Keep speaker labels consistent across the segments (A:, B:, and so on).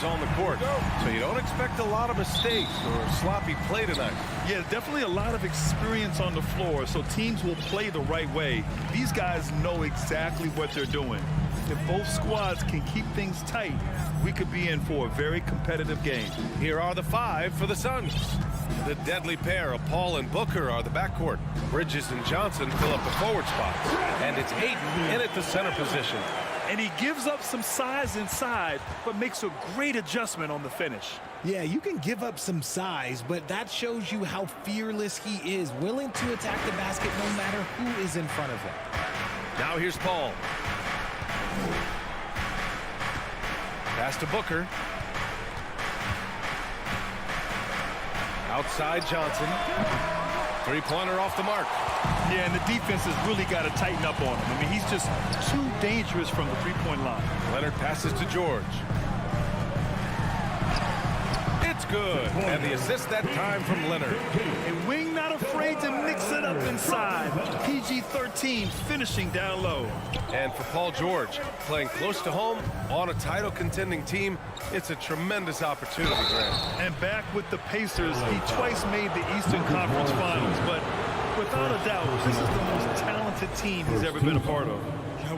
A: players on the court, so you don't expect a lot of mistakes or sloppy play tonight.
B: Yeah, definitely a lot of experience on the floor, so teams will play the right way. These guys know exactly what they're doing. If both squads can keep things tight, we could be in for a very competitive game.
A: Here are the 5 for the Suns. The deadly pair of Paul and Booker are the backcourt. Bridges and Johnson fill up the forward spots. And it's Ayton in at the center position.
B: And he gives up some size inside, but makes a great adjustment on the finish.
C: Yeah, you can give up some size, but that shows you how fearless he is, willing to attack the basket no matter who is in front of him.
A: Now here's Paul. Pass to Booker. Outside Johnson. Three-pointer off the mark.
B: Yeah, and the defense has really got to tighten up on him. I mean, he's just too dangerous from the three-point line.
A: Leonard passes to George. It's good. And the assist that time from Leonard.
B: And Wing not afraid to mix it up inside. PG-13 finishing down low.
A: And for Paul George, playing close to home on a title contending team, it's a tremendous opportunity, Grant.
B: And back with the Pacers, he twice made the Eastern Conference Finals, but without a doubt, this is the most talented team he's ever been a part of.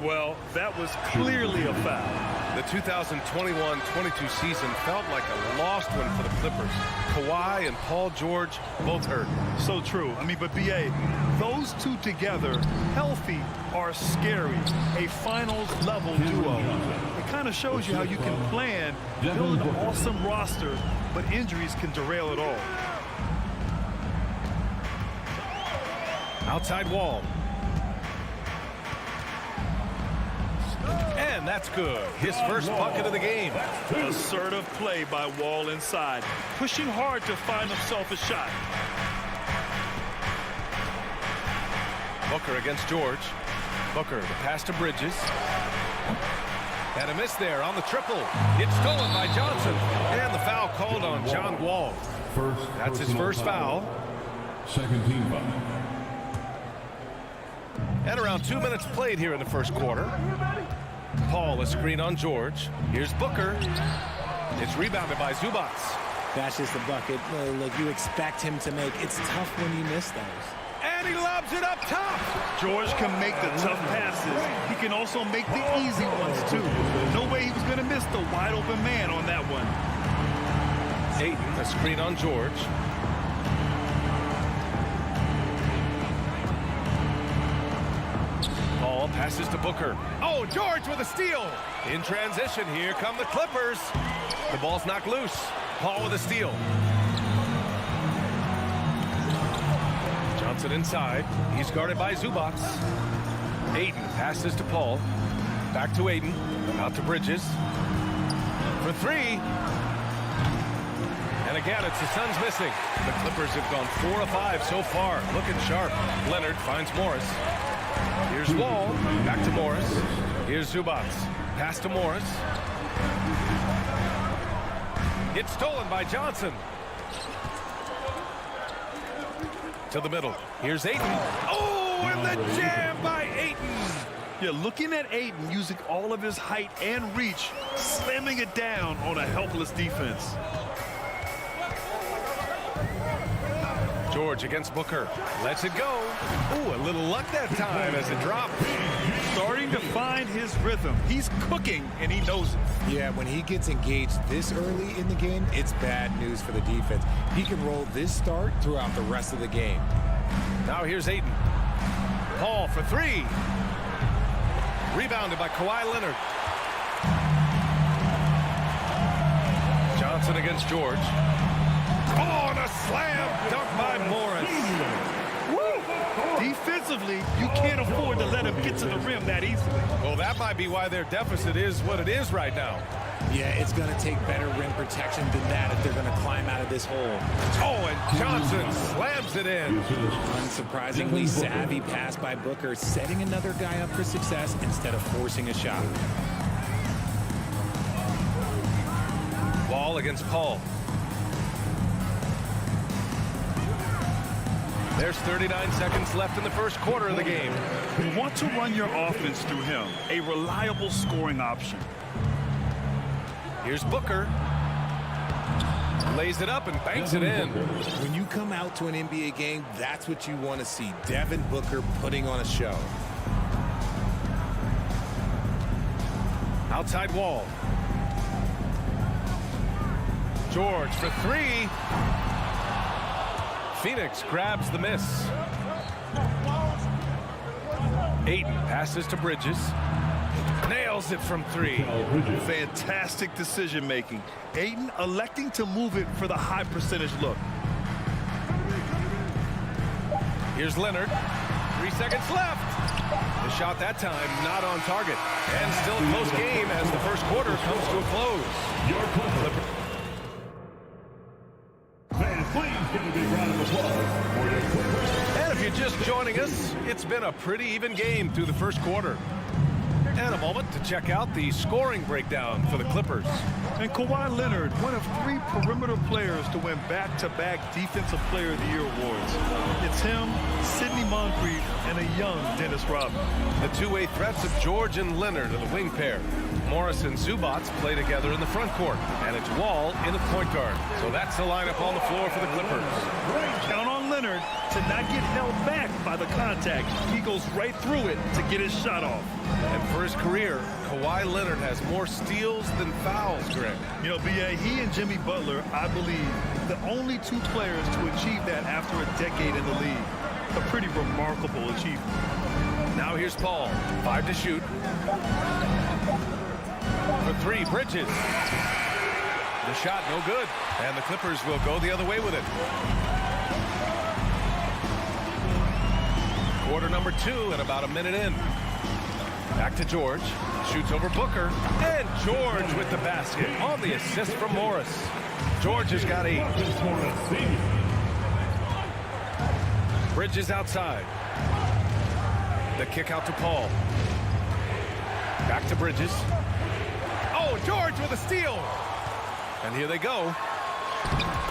B: Well, that was clearly a foul.
A: The 2021-22 season felt like a lost one for the Clippers. Kawhi and Paul George both hurt.
B: So true. I mean, but B.A., those two together, healthy, are scary. A finals-level duo. It kind of shows you how you can plan, build an awesome roster, but injuries can derail it all.
A: Outside Wall. And that's good. His first bucket of the game.
B: Assertive play by Wall inside. Pushing hard to find himself a shot.
A: Booker against George. Booker, the pass to Bridges. And a miss there on the triple. It's stolen by Johnson. And the foul called on John Wall. That's his first foul.
D: Second team foul.
A: And around 2 minutes played here in the first quarter. Paul, a screen on George. Here's Booker. It's rebounded by Zubac.
C: That's just a bucket like you expect him to make. It's tough when you miss those.
A: And he lobs it up top.
B: George can make the tough passes. He can also make the easy ones, too. No way he was going to miss the wide-open man on that one.
A: Ayton, a screen on George. Paul passes to Booker. Oh, George with a steal. In transition, here come the Clippers. The ball's knocked loose. Paul with a steal. Johnson inside. He's guarded by Zubac. Ayton passes to Paul. Back to Ayton. Out to Bridges. For three. And again, it's the Suns missing. The Clippers have gone 4 of 5 so far. Looking sharp. Leonard finds Morris. Here's Wall. Back to Morris. Here's Zubac. Pass to Morris. It's stolen by Johnson. To the middle. Here's Ayton. Oh, and the jam by Ayton.
B: Yeah, looking at Ayton using all of his height and reach, slamming it down on a helpless defense.
A: George against Booker. Lets it go. Ooh, a little luck that time as it dropped.
B: Starting to find his rhythm. He's cooking, and he knows it.
C: Yeah, when he gets engaged this early in the game, it's bad news for the defense. He can roll this start throughout the rest of the game.
A: Now here's Ayton. Paul for three. Rebounded by Kawhi Leonard. Johnson against George. Oh, and a slam dunk by Morris.
B: Woo! Defensively, you can't afford to let him get to the rim that easily.
A: Well, that might be why their deficit is what it is right now.
C: Yeah, it's going to take better rim protection than that if they're going to climb out of this hole.
A: Oh, and Johnson slams it in.
C: Unsurprisingly savvy pass by Booker, setting another guy up for success instead of forcing a shot.
A: Wall against Paul. There's 39 seconds left in the first quarter of the game.
B: You want to run your offense through him, a reliable scoring option.
A: Here's Booker. Lays it up and banks it in.
C: When you come out to an NBA game, that's what you want to see. Devin Booker putting on a show.
A: Outside Wall. George for three. Phoenix grabs the miss. Ayton passes to Bridges. Nails it from three.
B: Fantastic decision making. Ayton electing to move it for the high percentage look.
A: Here's Leonard. 3 seconds left. The shot that time not on target. And still a close game as the first quarter comes to a close.
D: Your Clippers. Fans, please give a big round of applause for your Clippers.
A: And if you're just joining us, it's been a pretty even game through the first quarter. And a moment to check out the scoring breakdown for the Clippers.
B: And Kawhi Leonard, one of 3 perimeter players to win back-to-back Defensive Player of the Year awards. It's him, Sidney Moncrief, and a young Dennis Rodman.
A: The two-way threats of George and Leonard are the wing pair. Morris and Zubats play together in the front court. And it's Wall in the point guard. So that's the lineup on the floor for the Clippers.
B: Count on Leonard to not get held back by the contact. He goes right through it to get his shot off.
A: And for his career, Kawhi Leonard has more steals than fouls, Greg.
B: You know, B.A., he and Jimmy Butler, I believe, the only 2 players to achieve that after a decade in the league. A pretty remarkable achievement.
A: Now here's Paul. 5 to shoot. For 3, Bridges. The shot no good. And the Clippers will go the other way with it. Quarter number 2 and about a minute in. Back to George. Shoots over Booker. And George with the basket on the assist from Morris. George has got 8. Bridges outside. The kick out to Paul. Back to Bridges. Oh, George with a steal. And here they go.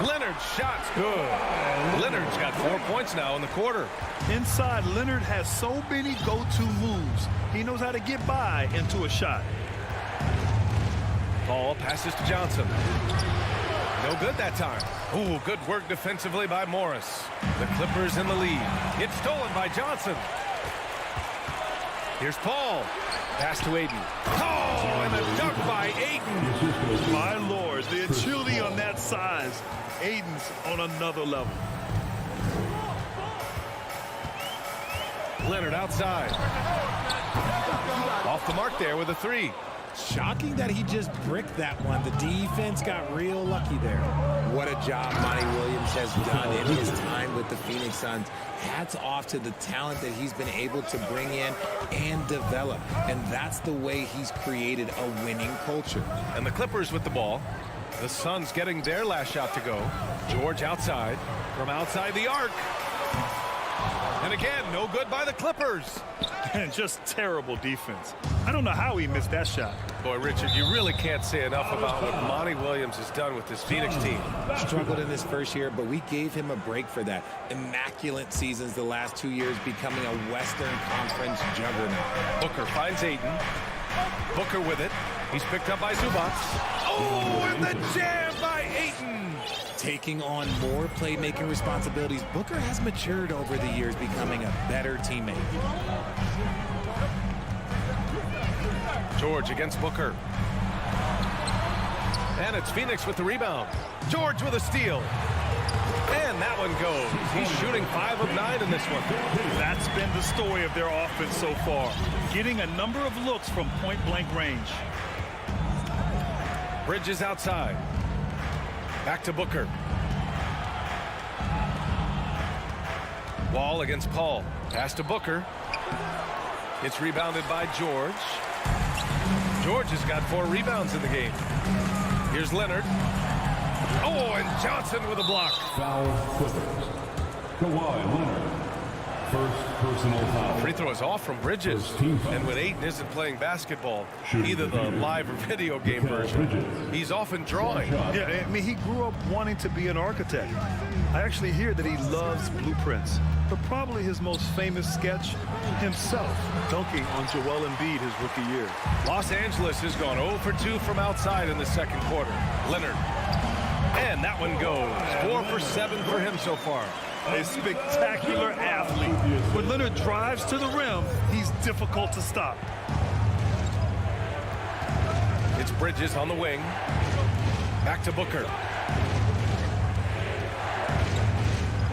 A: Leonard's shot's good. Leonard's got 4 points now in the quarter.
B: Inside, Leonard has so many go-to moves. He knows how to get by into a shot.
A: Paul passes to Johnson. No good that time. Ooh, good work defensively by Morris. The Clippers in the lead. It's stolen by Johnson. Here's Paul. Pass to Ayton. Oh, and a dunk by Ayton.
B: My Lord, the agility on that size. Ayton's on another level.
A: Leonard outside. Off the mark there with a 3.
C: Shocking that he just bricked that one. The defense got real lucky there. What a job Monty Williams has done in his time with the Phoenix Suns. Hats off to the talent that he's been able to bring in and develop. And that's the way he's created a winning culture.
A: And the Clippers with the ball. The Suns getting their last shot to go. George outside. From outside the arc. And again, no good by the Clippers.
B: And just terrible defense. I don't know how he missed that shot.
A: Boy, Richard, you really can't say enough about what Monty Williams has done with this Phoenix team.
C: Struggled in his first year, but we gave him a break for that. Immaculate seasons the last 2 years, becoming a Western Conference juggernaut.
A: Booker finds Ayton. Booker with it. He's picked up by Zubats. Oh, and the jam by Ayton.
C: Taking on more playmaking responsibilities, Booker has matured over the years, becoming a better teammate.
A: George against Booker. And it's Phoenix with the rebound. George with a steal. And that one goes. He's shooting 5 of 9 in this one.
B: That's been the story of their offense so far. Getting a number of looks from point-blank range.
A: Bridges outside. Back to Booker. Wall against Paul. Pass to Booker. It's rebounded by George. George has got 4 rebounds in the game. Here's Leonard. Oh, and Johnson with a block.
D: Foul Clippers. Kawhi Leonard. First personal foul.
A: Free throw is off from Bridges. And when Ayton isn't playing basketball, either the live or video game version, he's often drawing.
B: Yeah, I mean, he grew up wanting to be an architect. I actually hear that he loves blueprints. But probably his most famous sketch, himself dunking on Joel Embiid his rookie year.
A: Los Angeles has gone 0 for 2 from outside in the second quarter. Leonard. And that one goes. 4 for 7 for him so far.
B: A spectacular athlete. When Leonard drives to the rim, he's difficult to stop.
A: It's Bridges on the wing. Back to Booker.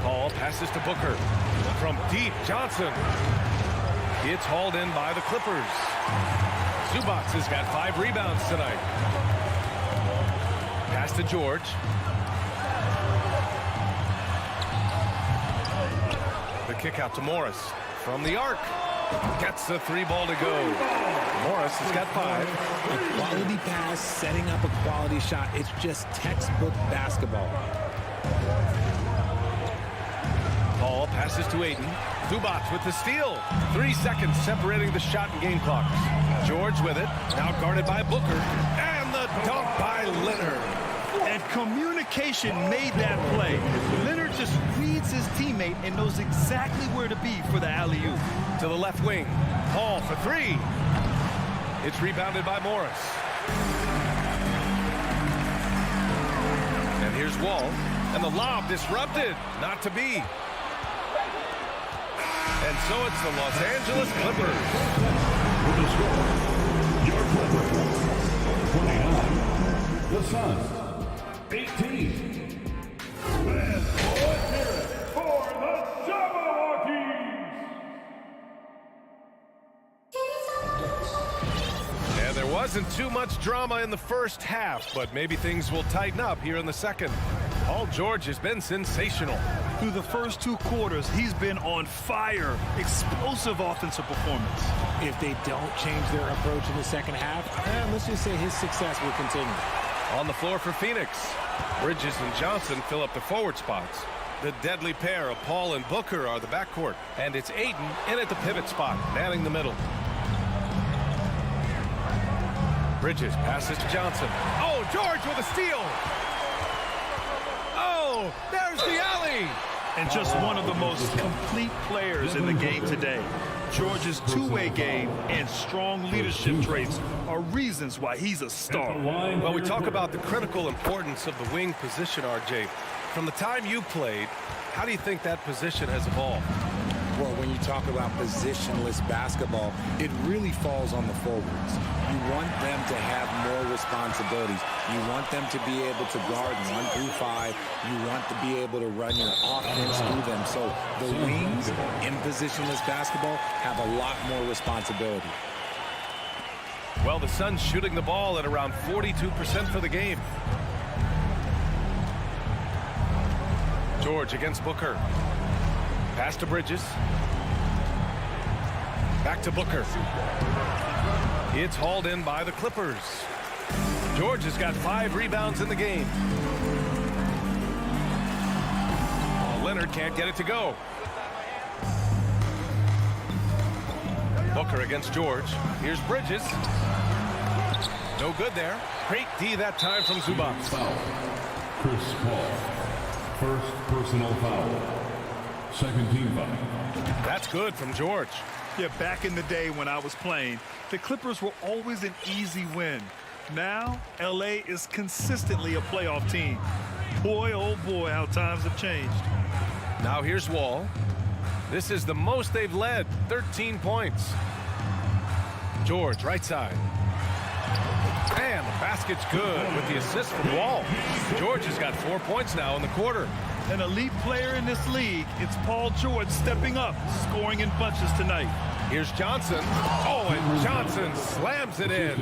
A: Paul passes to Booker. From deep, Johnson. It's hauled in by the Clippers. Zubac has got 5 rebounds tonight. Pass to George. The kick out to Morris. From the arc. Gets the 3 ball to go. Morris has got 5.
C: A quality pass, setting up a quality shot. It's just textbook basketball.
A: Paul passes to Aiden. Zubac with the steal. 3 seconds separating the shot and game clocks. George with it. Now guarded by Booker. And the dunk by Leonard.
B: And communication made that play. Leonard just reads his teammate and knows exactly where to be for the alley-oop.
A: To the left wing. Paul for 3. It's rebounded by Morris. And here's Wall. And the lob disrupted. Not to be. And so it's the Los Angeles Clippers.
D: With the score, your Clippers, 29. The Suns, 18. And let's hear it for the Jabberwockies.
A: And there wasn't too much drama in the first half, but maybe things will tighten up here in the second. Paul George has been sensational.
B: Through the first 2 quarters, he's been on fire. Explosive offensive performance.
C: If they don't change their approach in the second half, let's just say his success will continue.
A: On the floor for Phoenix, Bridges and Johnson fill up the forward spots. The deadly pair of Paul and Booker are the backcourt, and it's Aiden in at the pivot spot, manning the middle. Bridges passes to Johnson. Oh, George with a steal. Oh, there's the alley.
B: And just one of the most complete players in the game today. George's two-way game and strong leadership traits are reasons why he's a star.
A: Well, we talk about the critical importance of the wing position, RJ. From the time you played, how do you think that position has evolved?
C: Well, when you talk about positionless basketball, it really falls on the forwards. You want them to have more responsibilities. You want them to be able to guard 1 through 5. You want to be able to run your offense through them. So the wings in positionless basketball have a lot more responsibility.
A: Well, the Suns shooting the ball at around 42% for the game. George against Booker. Pass to Bridges. Back to Booker. It's hauled in by the Clippers. George has got 5 rebounds in the game. Leonard can't get it to go. Booker against George. Here's Bridges. No good there. Great D that time from Zubac.
D: Foul. Chris Paul. First personal foul. Second team foul.
A: That's good from George.
B: Yeah, back in the day when I was playing, the Clippers were always an easy win. Now, LA is consistently a playoff team. Boy, oh boy, how times have changed.
A: Now here's Wall. This is the most they've led, 13 points. George, right side. And the basket's good with the assist from Wall. George has got 4 points now in the quarter.
B: An elite player in this league, it's Paul George stepping up, scoring in bunches tonight.
A: Here's Johnson. Oh, and Johnson slams it in.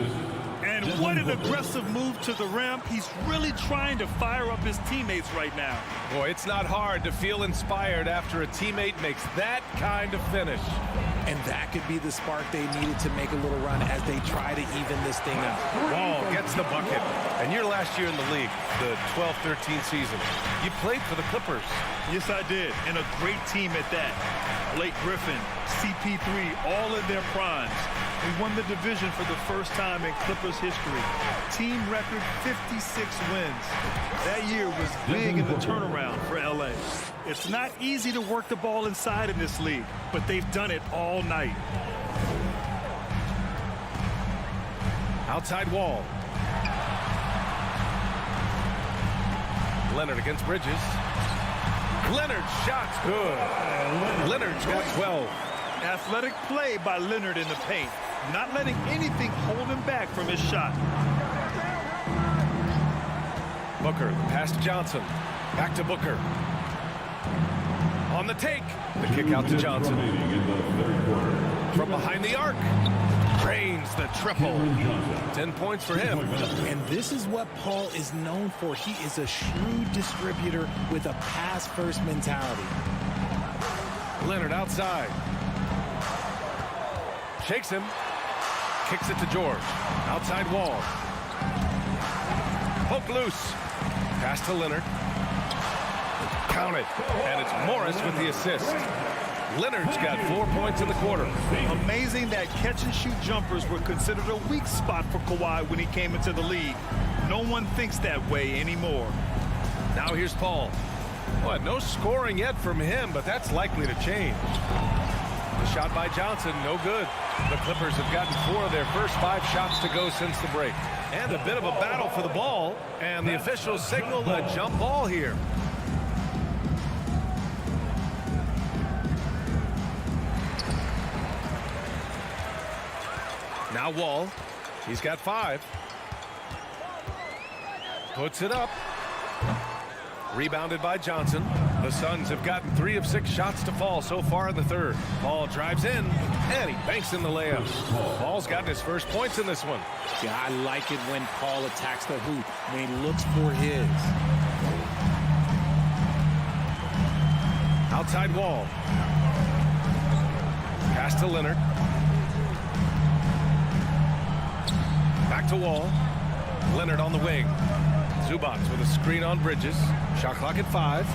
B: And what an aggressive move to the rim. He's really trying to fire up his teammates right now.
A: Boy, it's not hard to feel inspired after a teammate makes that kind of finish.
C: And that could be the spark they needed to make a little run as they try to even this thing out.
A: Wall gets the bucket. And your last year in the league, the 12-13 season, you played for the Clippers.
B: Yes, I did. And a great team at that. Blake Griffin, CP3, all in their primes. We won the division for the first time in Clippers history. Team record 56 wins. That year was big in the turnaround for LA. It's not easy to work the ball inside in this league, but they've done it all night.
A: Outside Wall. Leonard against Bridges. Leonard's shot's good. Leonard's got 12.
B: Athletic play by Leonard in the paint, not letting anything hold him back from his shot.
A: Booker, pass to Johnson. Back to Booker. On the take. The kick out to Johnson. From behind the arc. Drains the triple. 10 points for him.
C: And this is what Paul is known for. He is a shrewd distributor with a pass-first mentality.
A: Leonard outside. Shakes him. Kicks it to George. Outside wall. Poke loose. Pass to Leonard. Count it. And it's Morris with the assist. Leonard's got 4 points in the quarter.
B: Amazing that catch-and-shoot jumpers were considered a weak spot for Kawhi when he came into the league. No one thinks that way anymore.
A: Now here's Paul. Well, no scoring yet from him, but that's likely to change. The shot by Johnson, no good. The Clippers have gotten 4 of their first 5 shots to go since the break. And a bit of a battle for the ball, and the officials signal a jump ball here. Now Wall, he's got 5. Puts it up. Rebounded by Johnson. The Suns have gotten 3 of 6 shots to fall so far in the third. Paul drives in, and he banks in the layups. Paul's gotten his first points in this one.
C: Yeah, I like it when Paul attacks the hoop, when he looks for his.
A: Outside Wall. Pass to Leonard. Back to Wall. Leonard on the wing. Zubac with a screen on Bridges. Shot clock at 5.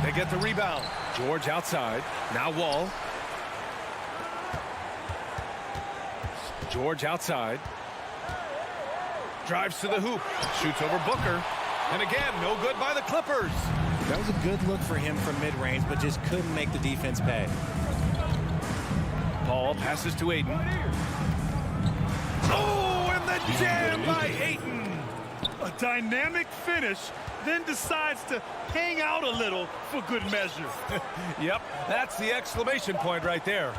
A: They get the rebound. George outside. Now Wall. George outside. Drives to the hoop. Shoots over Booker. And again, no good by the Clippers.
C: That was a good look for him from mid-range, but just couldn't make the defense pay.
A: Paul passes to Ayton. Oh, and the jam by Ayton.
B: A dynamic finish, then decides to hang out a little for good measure.
A: Yep, that's the exclamation point right there.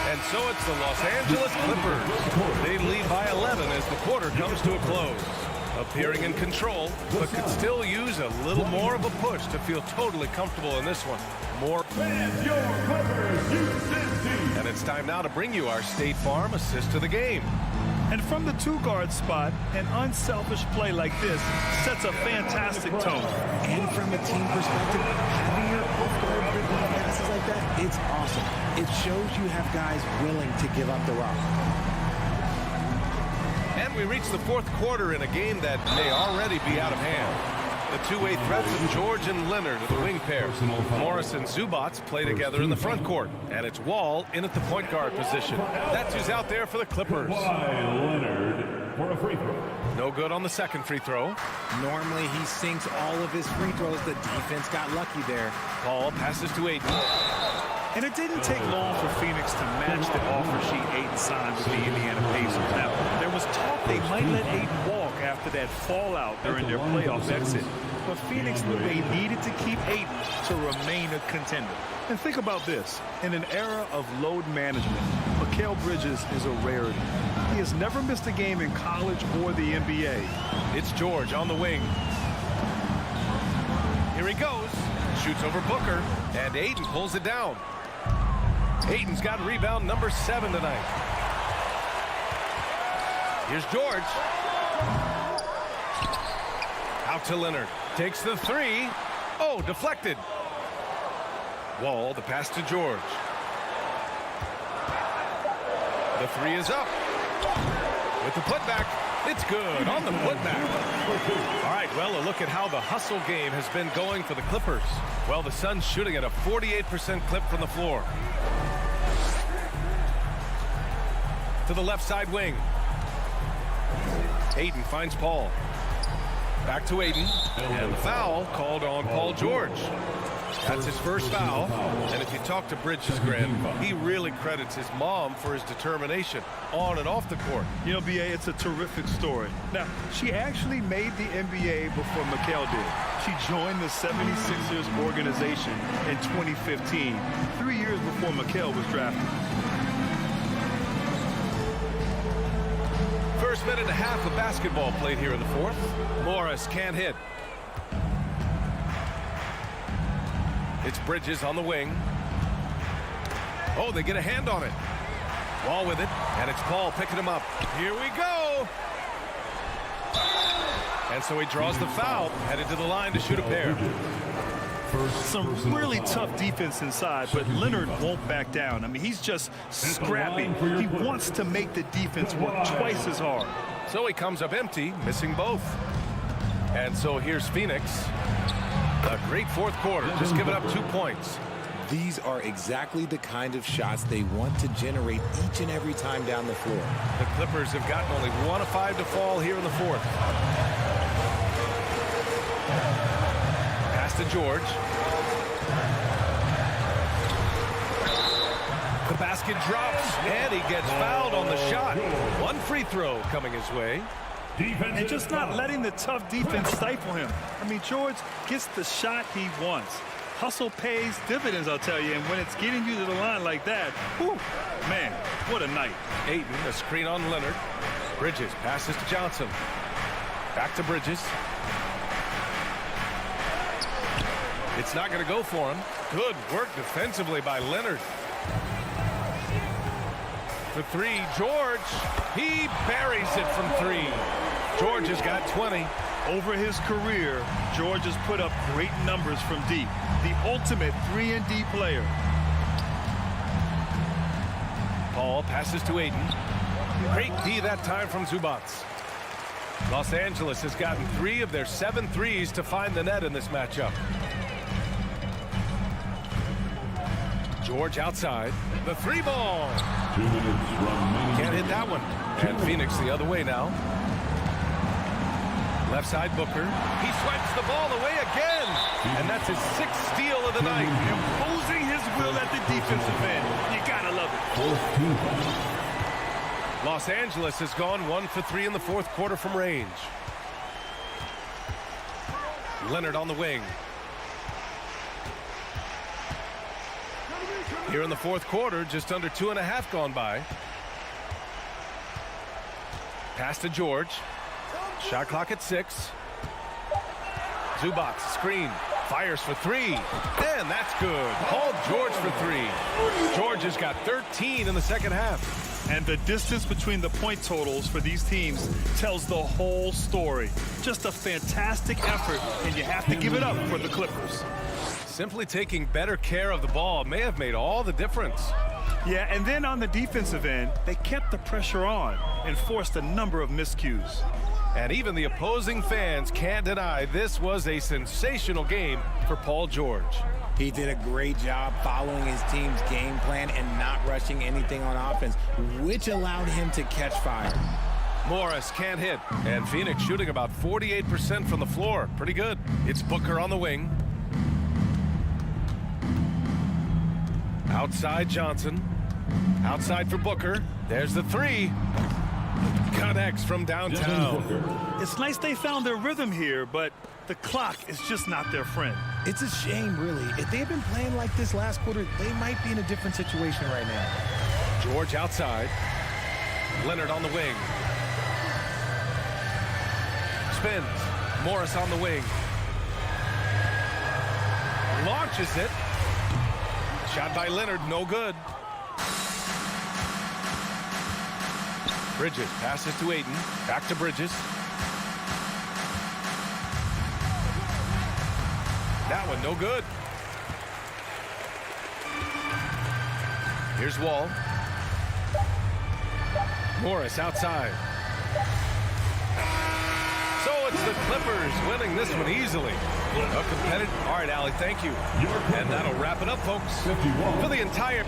A: And so it's the Los Angeles Clippers. They lead by 11 as the quarter comes to a close. Appearing in control, but could still use a little more of a push to feel totally comfortable in this one. More. And it's time now to bring you our State Farm assist to the game.
B: And from the 2-guard spot, an unselfish play like this sets a fantastic tone.
C: And from a team perspective, having your off-guard dribbling passes like that, it's awesome. It shows you have guys willing to give up the rock.
A: And we reach the fourth quarter in a game that may already be out of hand. The two-way threats of George and Leonard are the wing pair. Morris and Zubac play together in the front court. And it's Wall in at the point guard position. That's who's out there for the Clippers.
D: Leonard for a free throw.
A: No good on the second free throw.
C: Normally he sinks all of his free throws. The defense got lucky there.
A: Paul passes to Ayton.
B: And it didn't take long for Phoenix to match the offer sheet Ayton signed with the Indiana Pacers. Now, there was talk they might let Ayton walk after that fallout during their playoff exit. But Phoenix knew they needed to keep Ayton to remain a contender. And think about this. In an era of load management, Mikal Bridges is a rarity. He has never missed a game in college or the NBA.
A: It's George on the wing. Here he goes. Shoots over Booker. And Ayton pulls it down. Ayton's got rebound number 7 tonight. Here's George. Out to Leonard. Takes the 3. Oh, deflected. Wall, the pass to George. The 3 is up. With the putback. It's good on the putback. All right, well, a look at how the hustle game has been going for the Clippers. Well, the Suns shooting at a 48% clip from the floor. To the left side wing. Ayton finds Paul. Back to Ayton. And the foul called on Paul George. That's his first foul. And if you talk to Bridges, Grant, he really credits his mom for his determination on and off the court.
B: You know, BA, it's a terrific story. Now, she actually made the NBA before Mikal did. She joined the 76ers organization in 2015, 3 years before Mikal was drafted.
A: First minute and a half of basketball played here in the fourth. Morris can't hit. It's Bridges on the wing. Oh, they get a hand on it. Ball with it, and it's Paul picking him up. Here we go. And so he draws the foul, headed to the line to shoot a pair.
B: Some really tough defense inside, but Leonard won't back down. I mean, he's just scrappy. He wants to make the defense work twice as hard.
A: So he comes up empty, missing both. And so here's Phoenix. A great fourth quarter, just giving up 2 points.
C: These are exactly the kind of shots they want to generate each and every time down the floor.
A: The Clippers have gotten only 1 of 5 to fall here in the fourth. Pass to George. The basket drops, and he gets fouled on the shot. 1 free throw coming his way.
B: And just not letting the tough defense stifle him. I mean, George gets the shot he wants. Hustle pays dividends, I'll tell you, and when it's getting you to the line like that, whew, man, what a night.
A: Ayton, a screen on Leonard. Bridges passes to Johnson. Back to Bridges. It's not going to go for him. Good work defensively by Leonard. The three, George. He buries it from 3. George has got 20.
B: Over his career, George has put up great numbers from deep. The ultimate 3-and-D player.
A: Paul passes to Ayton. Great D that time from Zubac. Los Angeles has gotten 3 of their 7 threes to find the net in this matchup. George outside. The 3 ball.
D: 2 minutes remaining.
A: Can't hit that one. And Phoenix the other way now. Left side Booker. He swipes the ball away again. And that's his 6th steal of the night.
B: Imposing his will at the defensive end. You gotta love it.
A: Los Angeles has gone 1 for 3 in the fourth quarter from range. Leonard on the wing. Here in the fourth quarter, just under 2.5 gone by. Pass to George. Shot clock at 6. Zubac, screen. Fires for 3. And that's good. Paul George for 3. George has got 13 in the second half.
B: And the distance between the point totals for these teams tells the whole story. Just a fantastic effort, and you have to give it up for the Clippers.
A: Simply taking better care of the ball may have made all the difference.
B: Yeah, and then on the defensive end, they kept the pressure on and forced a number of miscues.
A: And even the opposing fans can't deny this was a sensational game for Paul George.
C: He did a great job following his team's game plan and not rushing anything on offense, which allowed him to catch fire.
A: Morris can't hit, and Phoenix shooting about 48% from the floor. Pretty good. It's Booker on the wing. Outside Johnson. Outside for Booker. There's the 3. Connects from downtown.
B: It's nice they found their rhythm here, but the clock is just not their friend.
C: It's a shame, really. If they had been playing like this last quarter, they might be in a different situation right now.
A: George outside. Leonard on the wing. Spins. Morris on the wing. Launches it. Shot by Leonard, no good. Bridges passes to Ayton. Back to Bridges. That one no good. Here's Wall. Morris outside. So it's the Clippers winning this one easily. A competitive. All right, Allie, thank you. And that'll wrap it up, folks. For the entire.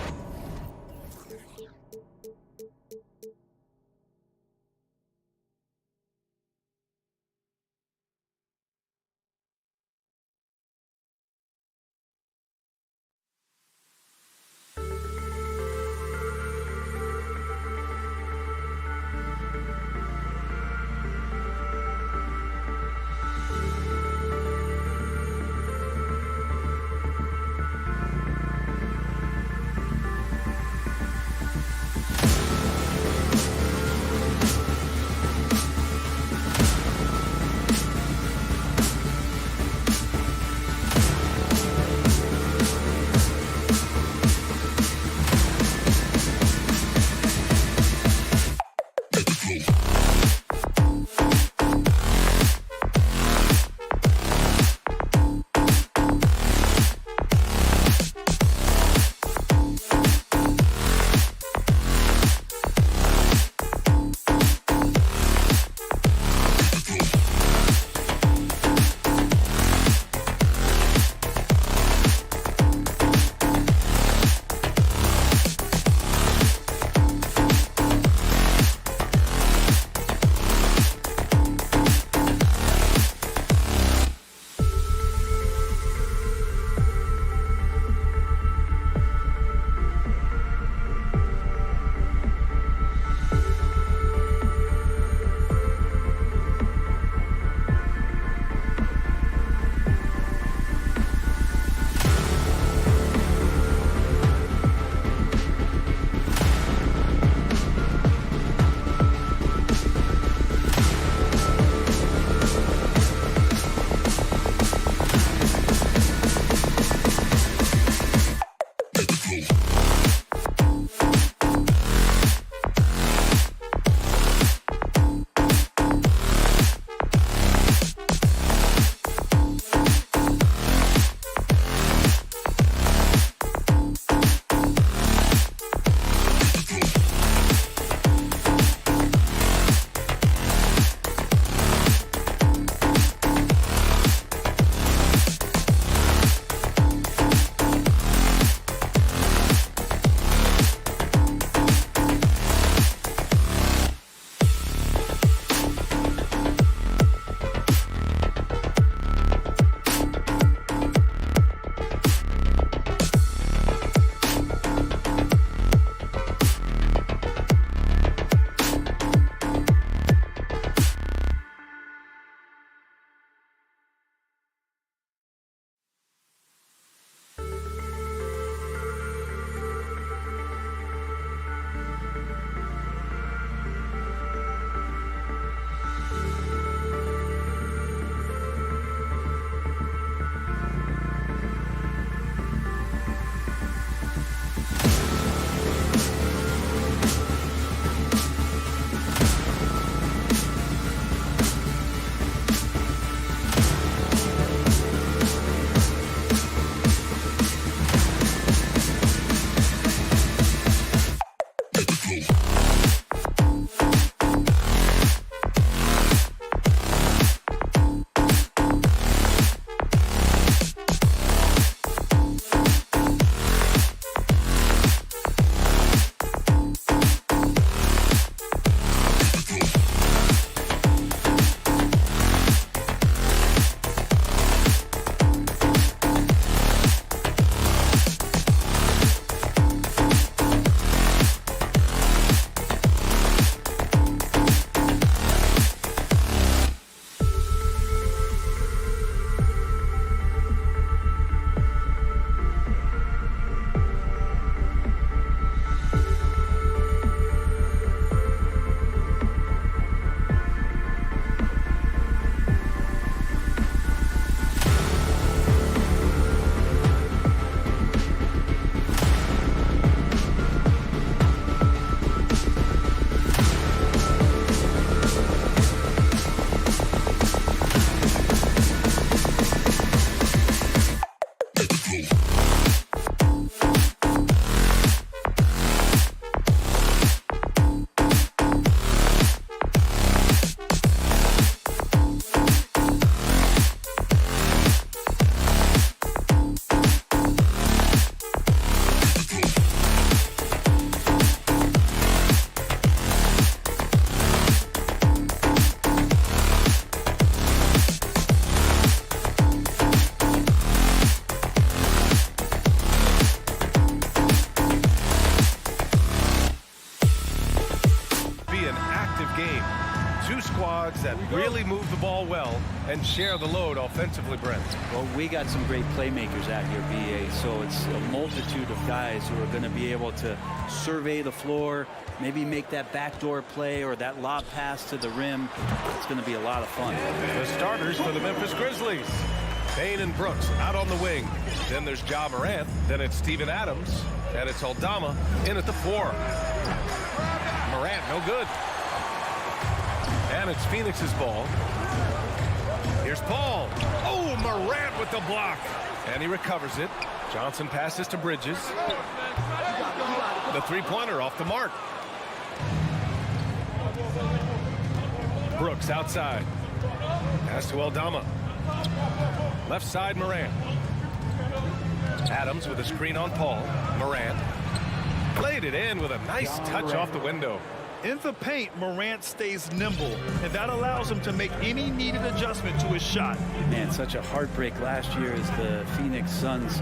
A: game. Two squads that really move the ball well and share the load offensively, Brent.
E: Well, we got some great playmakers out here, BA, so it's a multitude of guys who are going to be able to survey the floor, maybe make that backdoor play or that lob pass to the rim. It's going to be a lot of fun.
A: The starters for the Memphis Grizzlies. Payne and Brooks out on the wing. Then there's Ja Morant. Then it's Steven Adams. And it's Aldama in at the 4. Morant, no good. And it's Phoenix's ball. Here's Paul. Oh, Morant with the block. And he recovers it. Johnson passes to Bridges. The three-pointer off the mark. Brooks outside. Pass to Aldama. Left side, Morant. Adams with a screen on Paul. Morant played it in with a nice touch off the window.
B: In the paint, Morant stays nimble, and that allows him to make any needed adjustment to his shot.
E: Man, such a heartbreak last year as the Phoenix Suns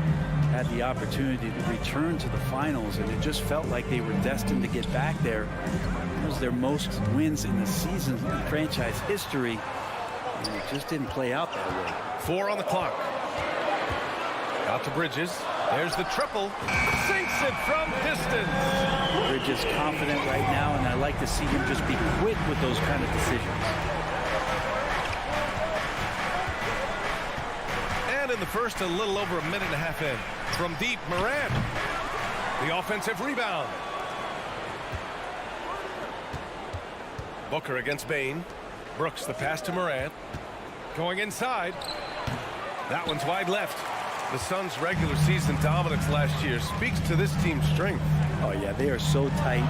E: had the opportunity to return to the finals, and it just felt like they were destined to get back there. It was their most wins in the season in franchise history, and it just didn't play out that way.
A: 4 on the clock. Out to Bridges. There's the triple. Sinks it from distance.
E: Bridges confident right now, and I like to see him just be quick with those kind of decisions.
A: And in the first, a little over a minute and a half in. From deep, Morant. The offensive rebound. Booker against Bane. Brooks, the pass to Morant. Going inside. That one's wide left. The Suns' regular season dominance last year speaks to this team's strength.
E: Oh, yeah, they are so tight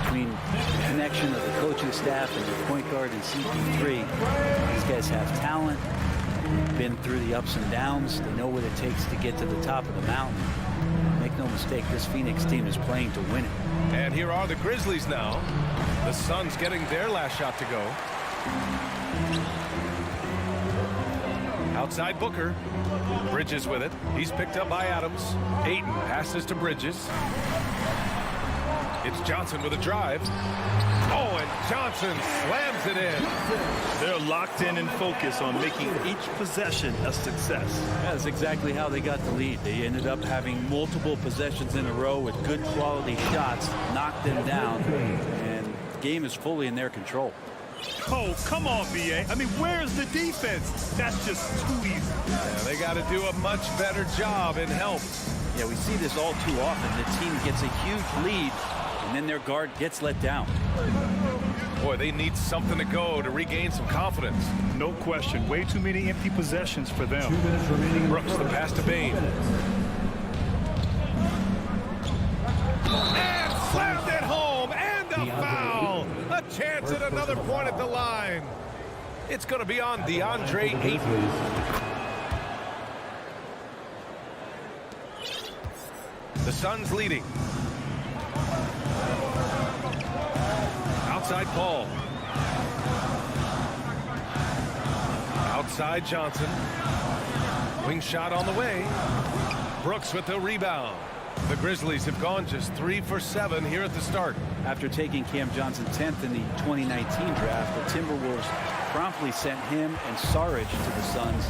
E: between the connection of the coaching staff and the point guard and CP3. These guys have talent. They've been through the ups and downs. They know what it takes to get to the top of the mountain. Make no mistake, this Phoenix team is playing to win it.
A: And here are the Grizzlies now. The Suns getting their last shot to go. Outside Booker. Bridges with it. He's picked up by Adams. Ayton passes to Bridges. It's Johnson with a drive. Oh, and Johnson slams it in.
B: They're locked in and focused on making each possession a success.
E: That's exactly how they got the lead. They ended up having multiple possessions in a row with good quality shots, knocked them down, and the game is fully in their control.
B: Oh, come on, BA. I mean, where's the defense? That's just too easy.
A: Yeah, they got to do a much better job in help.
E: Yeah, we see this all too often. The team gets a huge lead, and then their guard gets let down.
A: Boy, they need something to go to regain some confidence.
B: No question. Way too many empty possessions for them.
D: 2 minutes remaining.
A: Brooks, the pass to Bane. And slammed it home, and a foul. A chance at another point at the line. It's going to be on DeAndre Ayton. The Suns leading. Outside Paul. Outside Johnson. Wing shot on the way. Brooks with the rebound. The Grizzlies have gone just 3 for 7 here at the start.
E: After taking Cam Johnson 10th in the 2019 draft, the Timberwolves promptly sent him and Saric to the Suns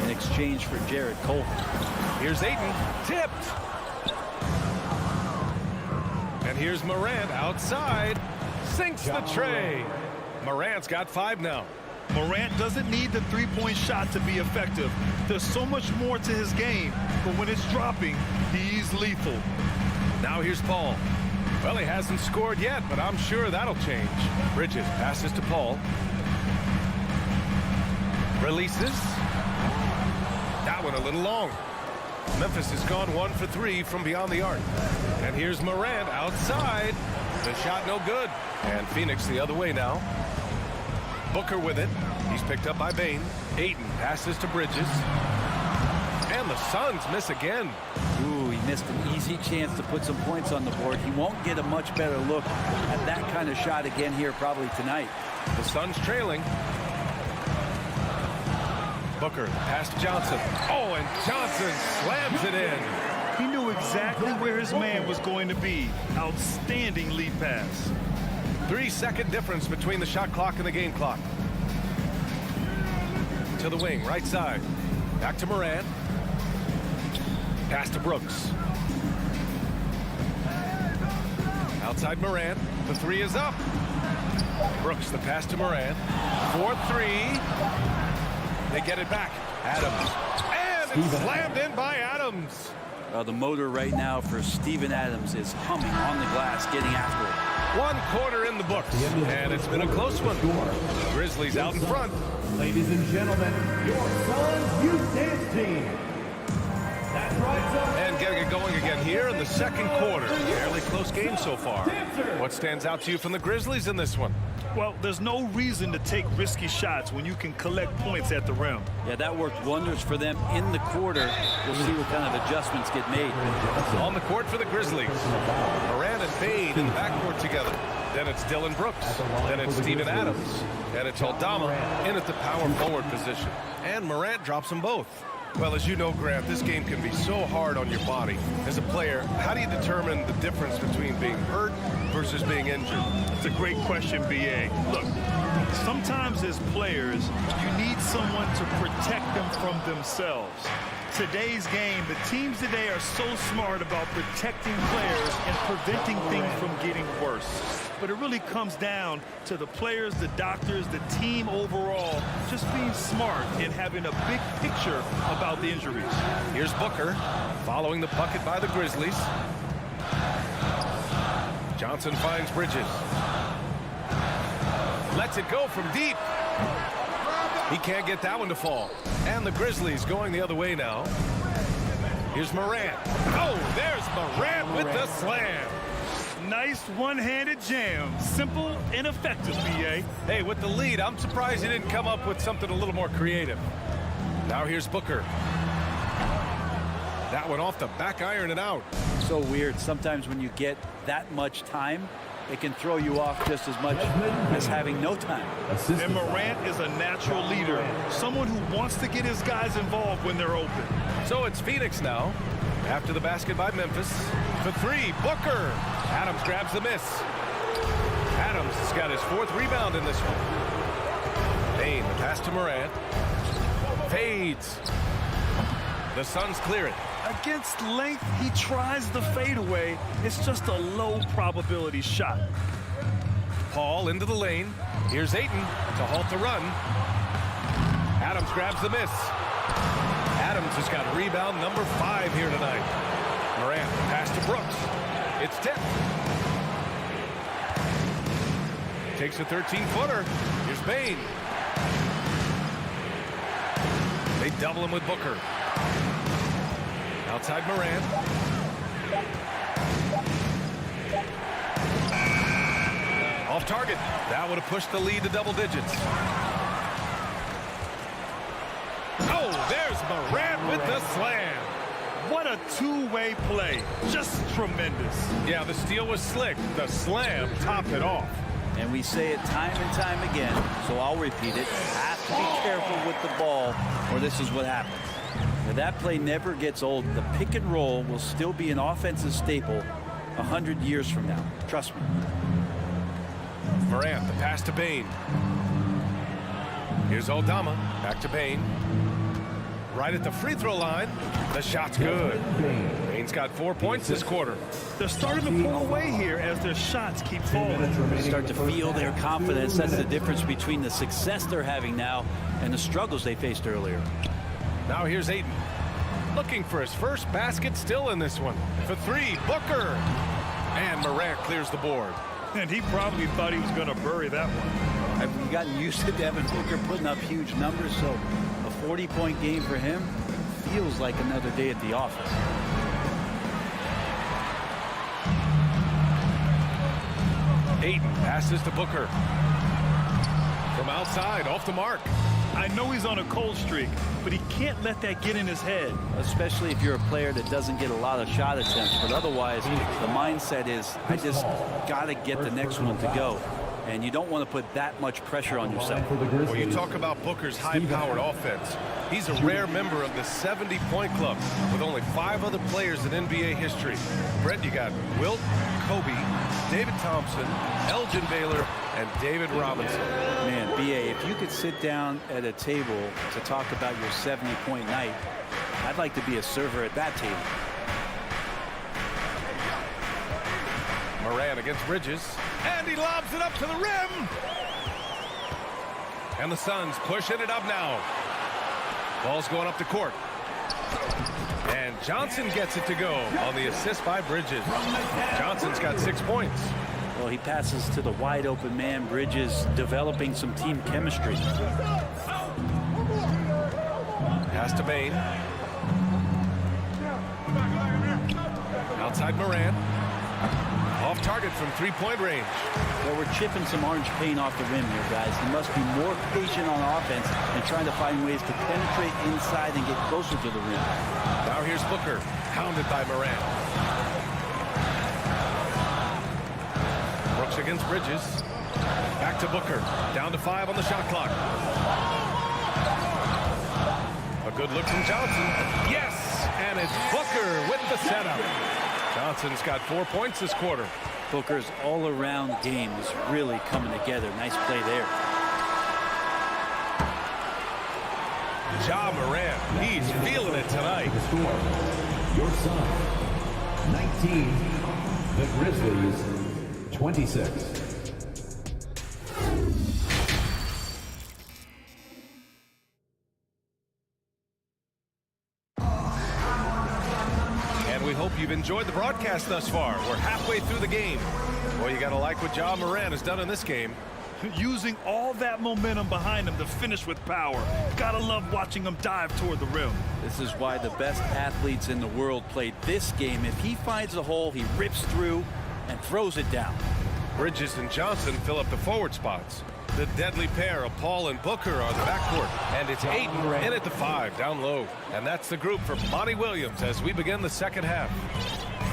E: in exchange for Jared Cole.
A: Here's Ayton, tipped. And here's Morant outside, sinks the tray. Morant's got 5 now.
B: Morant doesn't need the three-point shot to be effective. There's so much more to his game, but when it's dropping, he's lethal.
A: Now here's Paul. Well, he hasn't scored yet, but I'm sure that'll change. Bridges passes to Paul. Releases. That one a little long. Memphis has gone 1 for 3 from beyond the arc. And here's Morant outside. The shot no good. And Phoenix the other way now. Booker with it. He's picked up by Bane. Ayton passes to Bridges. And the Suns miss again.
E: Ooh, he missed an easy chance to put some points on the board. He won't get a much better look at that kind of shot again here probably tonight.
A: The Suns trailing. Booker pass to Johnson. Oh, and Johnson slams it in.
B: He knew exactly where his man was going to be. Outstanding lead pass.
A: 3-second difference between the shot clock and the game clock. To the wing, right side. Back to Morant. Pass to Brooks. Outside Morant. The three is up. Brooks, the pass to Morant. 4-3. They get it back. Adams. And it's slammed in by Adams.
E: The motor right now for Steven Adams is humming on the glass, getting after it.
A: 1 quarter in the books, and it's been a close one. Grizzlies out in front.
F: Ladies and gentlemen, your son's youth dance team. That's right, son.
A: And getting it going again here in the second quarter. Fairly close game so far. What stands out to you from the Grizzlies in this one?
B: Well, there's no reason to take risky shots when you can collect points at the rim.
E: Yeah, that worked wonders for them in the quarter. We'll see what kind of adjustments get made.
A: On the court for the Grizzlies. Morant and Bade in the backcourt together. Then it's Dylan Brooks. Then it's Steven Adams. And it's Aldama in at the power forward position. And Morant drops them both. Well, as you know, Grant, this game can be so hard on your body. As a player, how do you determine the difference between being hurt versus being injured?
B: It's a great question, B.A. Look, sometimes as players, you need someone to protect them from themselves. Today's game, the teams today are so smart about protecting players and preventing things from getting worse. But it really comes down to the players, the doctors, the team overall, just being smart and having a big picture about the injuries.
A: Here's Booker following the bucket by the Grizzlies. Johnson finds Bridges. Lets it go from deep. He can't get that one to fall. And the Grizzlies going the other way now. Here's Morant. Oh, there's Morant with the slam.
B: Nice one-handed jam. Simple and effective, B.A.
A: Hey, with the lead, I'm surprised he didn't come up with something a little more creative. Now here's Booker. That one off the back iron and out.
E: So weird. Sometimes when you get that much time, it can throw you off just as much as having no time.
B: And Morant is a natural leader, someone who wants to get his guys involved when they're open.
A: So it's Phoenix now. After the basket by Memphis. The three, Booker. Adams grabs the miss. Adams has got his 4th rebound in this one. Payne, the pass to Morant. Fades. The Suns clear it.
B: Against length, he tries the fadeaway. It's just a low probability shot.
A: Paul into the lane. Here's Ayton to halt the run. Adams grabs the miss. Adams has got rebound number 5 here tonight. Morant, pass to Brooks. It's tipped. Takes a 13-footer. Here's Payne. They double him with Booker. Outside Morant. Off target. That would have pushed the lead to double digits. Oh, there's Morant with the slam.
B: What a two-way play. Just tremendous.
A: Yeah, the steal was slick. The slam topped it off.
E: And we say it time and time again, so I'll repeat it. Have to be careful with the ball, or this is what happens. Now, that play never gets old. The pick and roll will still be an offensive staple 100 years from now. Trust me.
A: Morant, the pass to Payne. Here's Aldama. Back to Payne. Right at the free throw line. The shot's good. Payne's got 4 points this quarter.
B: They're starting to pull away here as their shots keep falling.
E: Start to feel their confidence. That's the difference between the success they're having now and the struggles they faced earlier.
A: Now here's Ayton. Looking for his first basket still in this one. For 3, Booker. And Morant clears the board.
B: And he probably thought he was going to bury that one.
E: I've gotten used to Devin Booker putting up huge numbers, so a 40-point game for him feels like another day at the office.
A: Ayton passes to Booker. From outside, off the mark.
B: I know he's on a cold streak, but he can't let that get in his head.
E: Especially if you're a player that doesn't get a lot of shot attempts, but otherwise the mindset is, I just got to get the next one to go. And you don't want to put that much pressure on yourself.
A: Well, you talk about Booker's high-powered offense. He's a rare member of the 70-point club with only 5 other players in NBA history. Brett, you got Wilt, Kobe, David Thompson, Elgin Baylor, and David Robinson.
E: Man, B.A., if you could sit down at a table to talk about your 70-point night, I'd like to be a server at that table.
A: Moran against Bridges, and he lobs it up to the rim. And the Suns pushing it up now. Ball's going up the court. And Johnson gets it to go on the assist by Bridges. Johnson's got 6 points.
E: Well, he passes to the wide open man. Bridges developing some team chemistry.
A: Pass to Bain. Outside Moran. Off target from three-point range.
E: Well, we're chipping some orange paint off the rim here, guys. He must be more patient on offense and trying to find ways to penetrate inside and get closer to the rim.
A: Now here's Booker, hounded by Moran. Brooks against Bridges. Back to Booker. Down to 5 on the shot clock. A good look from Johnson. Yes! And it's Booker with the setup. Johnson's got 4 points this quarter.
E: Booker's all-around game is really coming together. Nice play there.
A: Ja Moran, he's feeling it tonight.
F: The score, your son, 19. The Grizzlies, 26.
A: We hope you've enjoyed the broadcast thus far. We're halfway through the game. Well, you got to like what Ja Moran has done in this game.
B: Using all that momentum behind him to finish with power. Gotta love watching him dive toward the rim.
E: This is why the best athletes in the world play this game. If he finds a hole, he rips through and throws it down.
A: Bridges and Johnson fill up the forward spots. The deadly pair of Paul and Booker are the backcourt. And it's Ayton in at the 5, down low. And that's the group for Monty Williams as we begin the second half.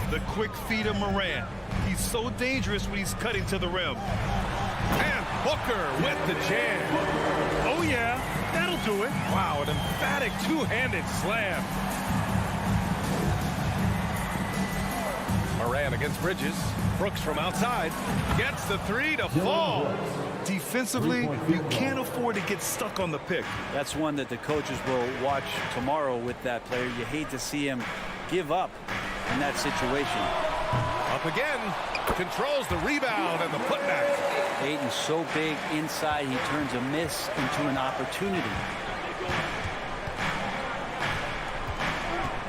B: The quick feet of Moran. He's so dangerous when he's cutting to the rim.
A: And Booker with the jam.
B: Oh, yeah, that'll do it.
A: Wow, an emphatic two-handed slam. Moran against Bridges. Brooks from outside gets the 3 to fall.
B: Defensively, you can't afford to get stuck on the pick.
E: That's one that the coaches will watch tomorrow with that player. You hate to see him give up in that situation.
A: Up again, controls the rebound and the putback.
E: Ayton's so big inside, he turns a miss into an opportunity.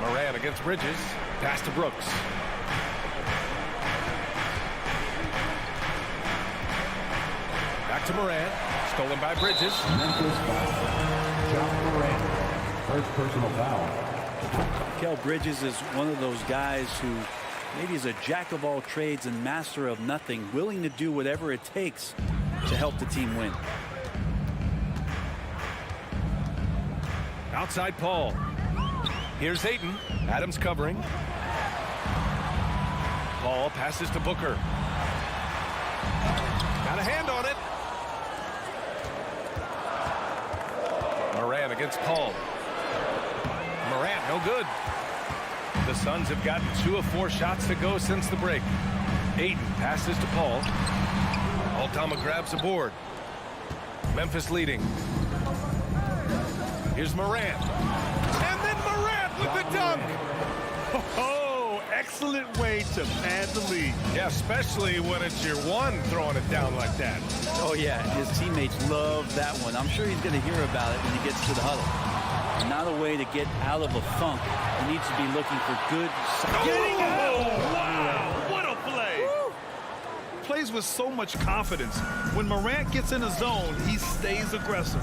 A: Moran against Bridges. Pass to Brooks. Back to Moran. Stolen by Bridges.
F: Memphis foul. Ja Moran, first personal foul.
E: Kel Bridges is one of those guys who maybe is a jack of all trades and master of nothing, willing to do whatever it takes to help the team win.
A: Outside Paul. Here's Ayton. Adams covering. Paul passes to Booker. Got a hand on it. Moran against Paul. Morant, no good. The Suns have gotten 2 of 4 shots to go since the break. Ayton passes to Paul. Altama grabs the board. Memphis leading. Here's Morant. And then Morant with the dunk.
B: Oh, excellent way to pad the lead.
A: Yeah, especially when it's your one throwing it down like that.
E: Oh, yeah, his teammates love that one. I'm sure he's going to hear about it when he gets to the huddle. Not a way to get out of a funk. He needs to be looking for good...
B: Getting out! Wow, what a play! Woo. Plays with so much confidence. When Morant gets in a zone, he stays aggressive.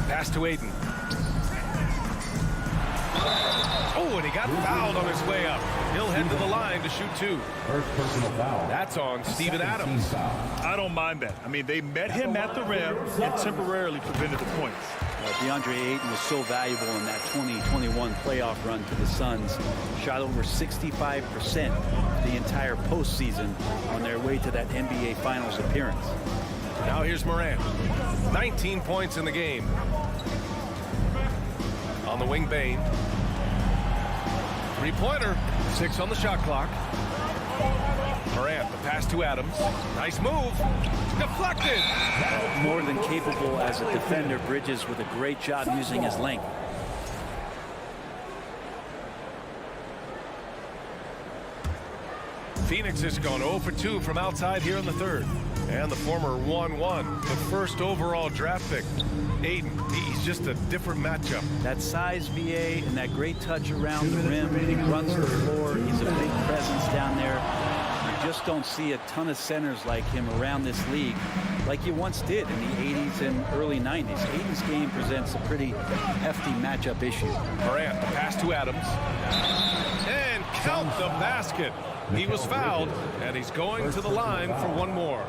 A: Pass to Ayton. Oh, and he got fouled on his way up. He'll head to the line to shoot 2.
F: First personal foul.
A: That's on Steven Adams.
B: I don't mind that. I mean, they met him at the rim and temporarily prevented the points.
E: DeAndre Ayton was so valuable in that 2021 playoff run to the Suns. Shot over 65% the entire postseason on their way to that NBA Finals appearance.
A: Now here's Morant. 19 points in the game. On the wing, Bain. Three-pointer. 6 on the shot clock. Morant, the pass to Adams. Nice move. Deflected.
E: More than capable as a defender. Bridges with a great job using his length.
A: Phoenix has gone 0 for 2 from outside here in the third. And the former 1-1, the first overall draft pick. Aiden, he's just a different matchup.
E: That size, VA, and that great touch around the rim. He runs the floor. He's a big presence down there. You just don't see a ton of centers like him around this league like you once did in the 80s and early 90s. Aiden's game presents a pretty hefty matchup issue.
A: Morant, the pass to Adams. And count the basket. He was fouled, and he's going to the line for one more.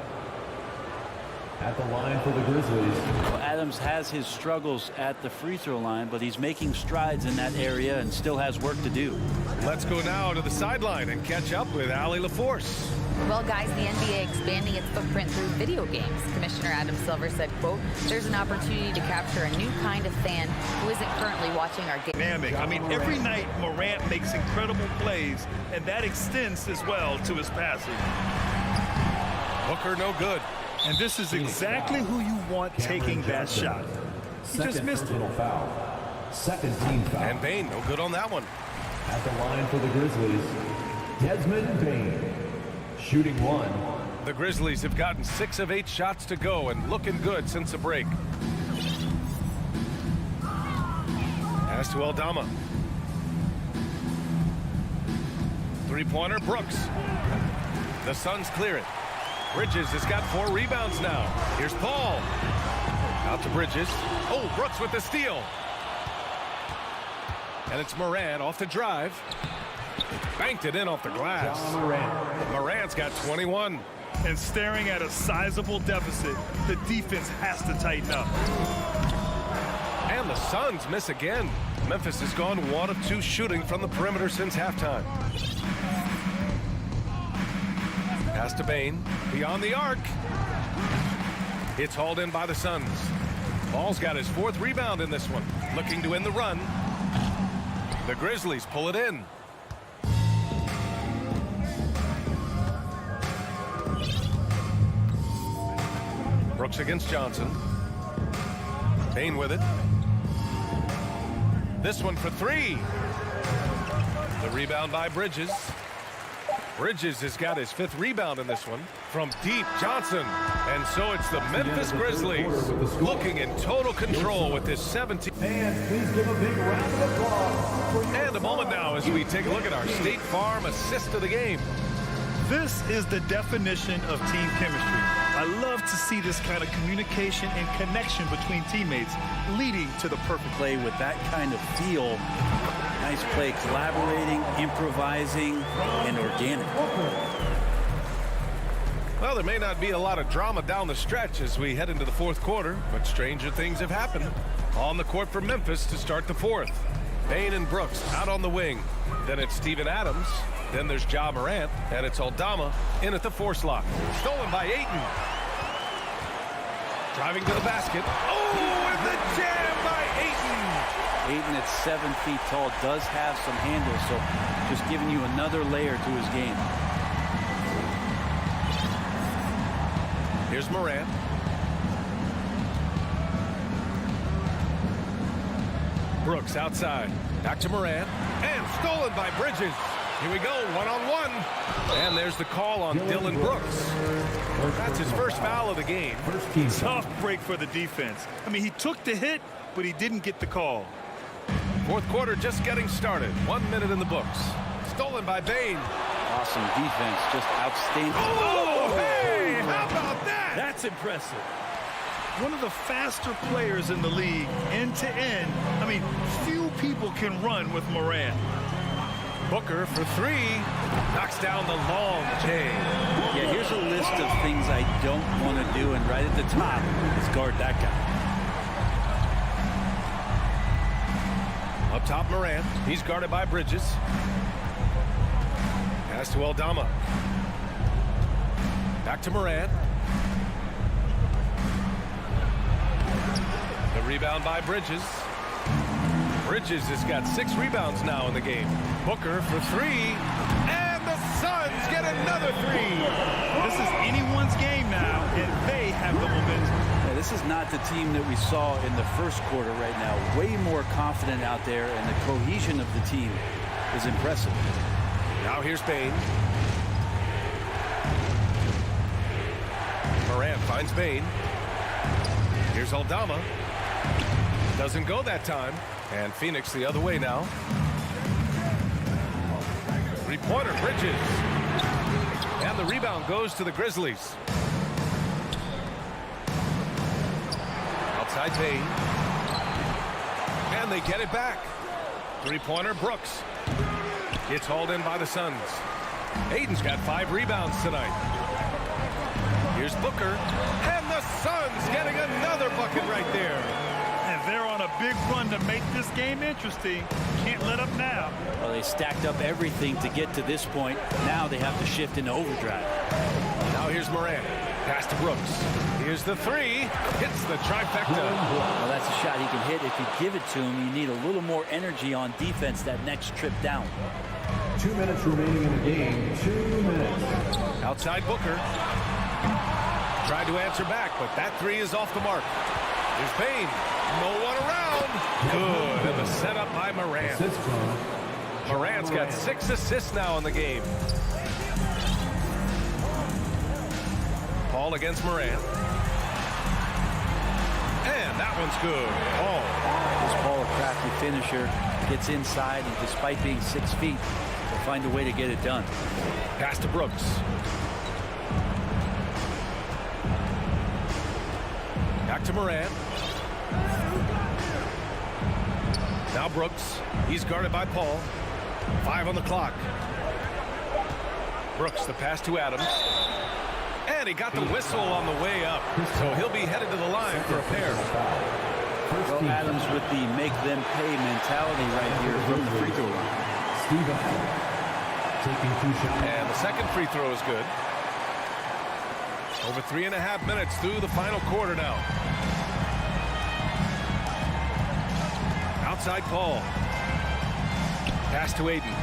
F: At the line for the Grizzlies.
E: Well, Adams has his struggles at the free throw line, but he's making strides in that area and still has work to do.
A: Let's go now to the sideline and catch up with Allie LaForce.
G: Well, guys, the NBA expanding its footprint through video games. Commissioner Adam Silver said, quote, there's an opportunity to capture a new kind of fan who isn't currently watching our game.
B: Dynamic. I mean, every night Morant makes incredible plays, and that extends as well to his passing.
A: Booker no good.
B: And this is exactly who you want taking that shot. He just missed it.
F: Foul. Second team foul.
A: And Bane no good on that one.
F: At the line for the Grizzlies, Desmond Bane. Shooting 1.
A: The Grizzlies have gotten 6 of 8 shots to go and looking good since the break. Pass to Aldama. Three-pointer, Brooks. The Suns clear it. Bridges has got 4 rebounds now. Here's Paul. Out to Bridges. Oh, Brooks with the steal. And it's Morant off the drive. Banked it in off the glass. Morant's got 21.
B: And staring at a sizable deficit, the defense has to tighten up.
A: And the Suns miss again. Memphis has gone 1 of 2 shooting from the perimeter since halftime. Pass to Bane. Beyond the arc. It's hauled in by the Suns. Paul's got his 4th rebound in this one. Looking to end the run. The Grizzlies pull it in. Brooks against Johnson. Bane with it. This one for 3. The rebound by Bridges. Bridges has got his 5th rebound in this one. From deep, Johnson. And so it's the Memphis Grizzlies looking in total control with this 17.
F: And please give a big round of applause.
A: And a moment now as we take a look at our State Farm assist of the game.
B: This is the definition of team chemistry. I love to see this kind of communication and connection between teammates leading to the perfect
E: Play with that kind of feel. Nice play, collaborating, improvising, and organic.
A: Well, there may not be a lot of drama down the stretch as we head into the 4th quarter, but stranger things have happened. On the court for Memphis to start the 4th. Bane and Brooks out on the wing. Then it's Steven Adams. Then there's Ja Morant, and it's Aldama in at the 4 slot. Stolen by Ayton. Driving to the basket. Oh, and the jam by Ayton.
E: Ayton at 7 feet tall does have some handle, so just giving you another layer to his game.
A: Here's Morant. Brooks outside. Back to Morant. And stolen by Bridges. Here we go, 1-on-1. And there's the call on Dylan Brooks. That's his first foul of the game.
B: tough break for the defense. I mean, he took the hit, but he didn't get the call.
A: 4th quarter just getting started. 1 minute in the books. Stolen by Bane.
E: Awesome defense, just outstanding.
A: Oh, hey, how about that?
E: That's impressive.
B: One of the faster players in the league, end to end. I mean, few people can run with Morant.
A: Booker for 3. Knocks down the long J.
E: Yeah, here's a list of things I don't want to do, and right at the top is guard that guy.
A: Up top, Morant. He's guarded by Bridges. Pass to Aldama. Back to Morant. The rebound by Bridges. Bridges has got 6 rebounds now in the game. Booker for 3, and the Suns get another 3.
B: This is anyone's game now, and they have the momentum.
E: Yeah, this is not the team that we saw in the first quarter right now. Way more confident out there, and the cohesion of the team is impressive.
A: Now here's Bain. Morant finds Bain. Here's Aldama. Doesn't go that time. And Phoenix the other way now. 3-pointer, Bridges. And the rebound goes to the Grizzlies. Outside Bain. And they get it back. 3-pointer, Brooks. It's hauled in by the Suns. Aiden's got 5 rebounds tonight. Here's Booker. And the Suns getting another bucket right there.
B: And they're on a big run to make this game interesting. Can't let up now.
E: Well, they stacked up everything to get to this point. Now they have to shift into overdrive.
A: Now here's Morant. Pass to Brooks. Here's the 3. Hits the trifecta.
E: Well, that's a shot he can hit. If you give it to him, you need a little more energy on defense that next trip down.
F: 2 minutes remaining in the game. 2 minutes.
A: Outside Booker. Tried to answer back, but that 3 is off the mark. Here's Payne. No one around. Good. And the setup by Morant. Morant's got 6 assists now in the game. Paul against Morant. And that one's good. Paul.
E: This Paul, a crafty finisher, gets inside, and despite being 6 feet, will find a way to get it done.
A: Pass to Brooks. Back to Morant. Now Brooks. He's guarded by Paul. 5 on the clock. Brooks, the pass to Adams. And he got the whistle on the way up. So he'll be headed to the line for a pair.
E: Well, Adams with the make them pay mentality right here from the free throw line.
D: Taking 2 shots.
A: And the second free throw is good. Over 3.5 minutes through the final quarter now. Outside Paul. Pass to Aiden.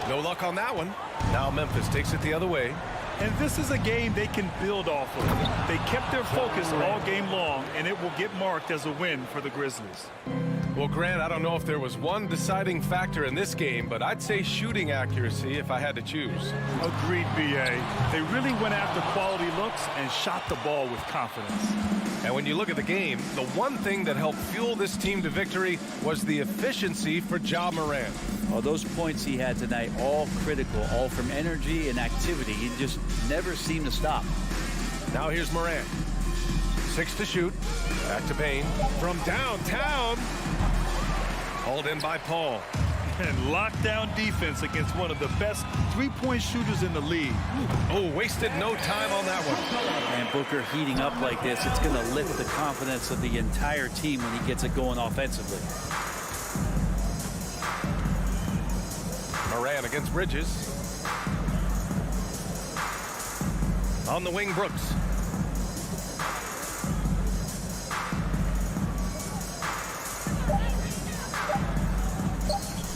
A: No luck on that one. Now Memphis takes it the other way.
B: And this is a game they can build off of. They kept their focus all game long, and it will get marked as a win for the Grizzlies.
A: Well, Grant, I don't know if there was one deciding factor in this game, but I'd say shooting accuracy if I had to choose.
B: Agreed, B.A. They really went after quality looks and shot the ball with confidence.
A: And when you look at the game, the one thing that helped fuel this team to victory was the efficiency for Ja Morant.
E: Well, those points he had tonight, all critical, all from energy and activity. He just never seemed to stop.
A: Now here's Morant. 6 to shoot. Back to Payne. From downtown. Hauled in by Paul.
B: And lockdown defense against one of the best three-point shooters in the league.
A: Oh, wasted no time on that one.
E: And Booker heating up like this, it's going to lift the confidence of the entire team when he gets it going offensively.
A: Morant against Bridges. On the wing, Brooks.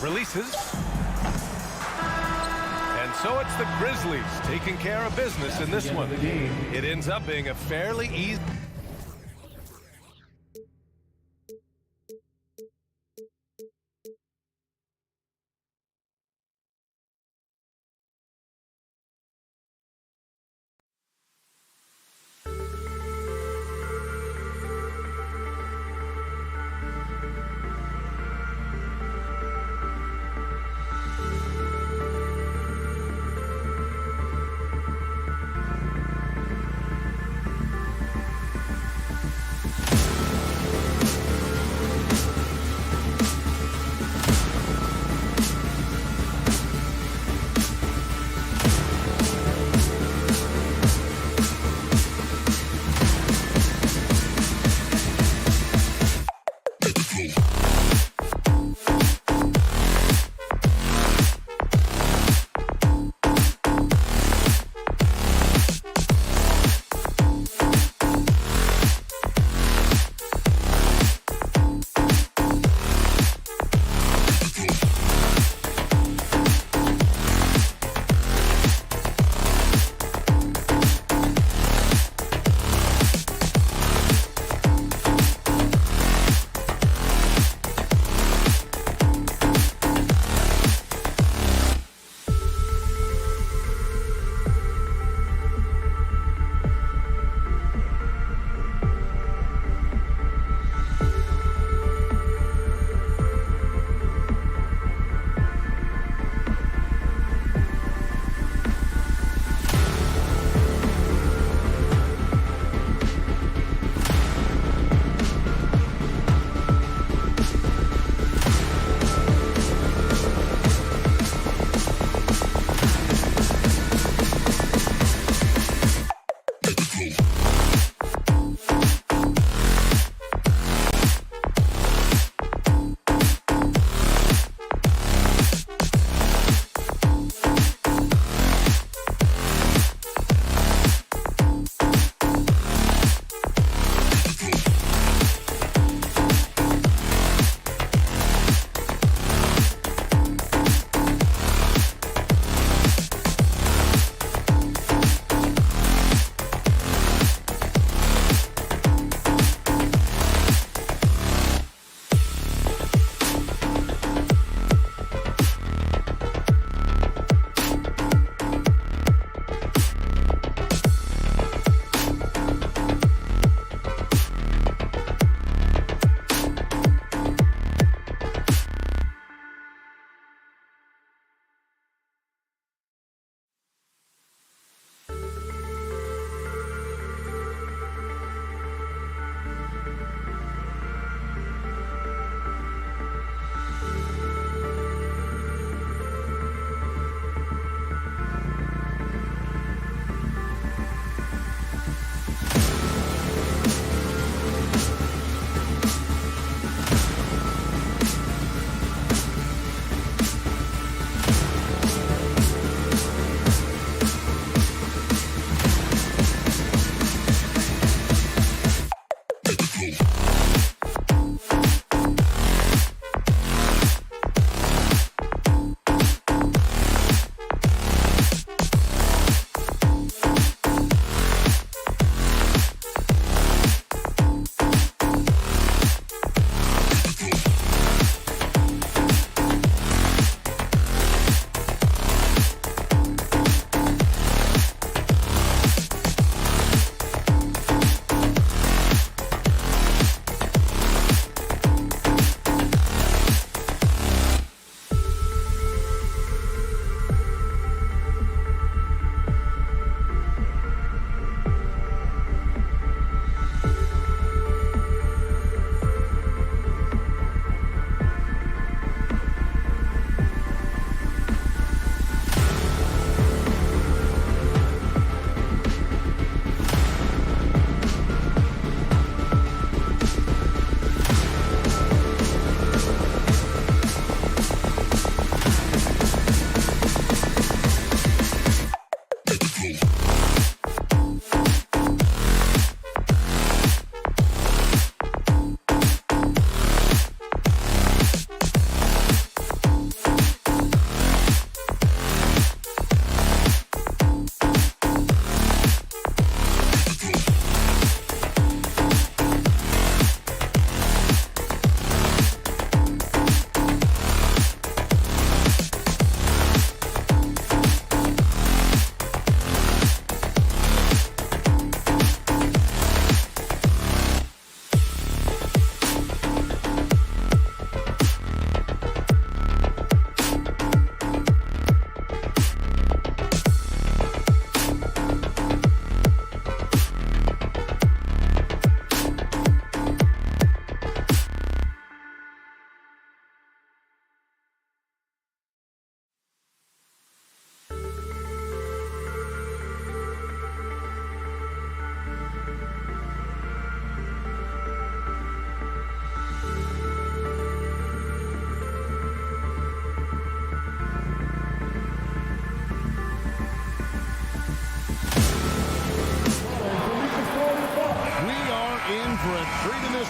A: Releases. And so it's the Grizzlies taking care of business in this one. It ends up being a fairly easy...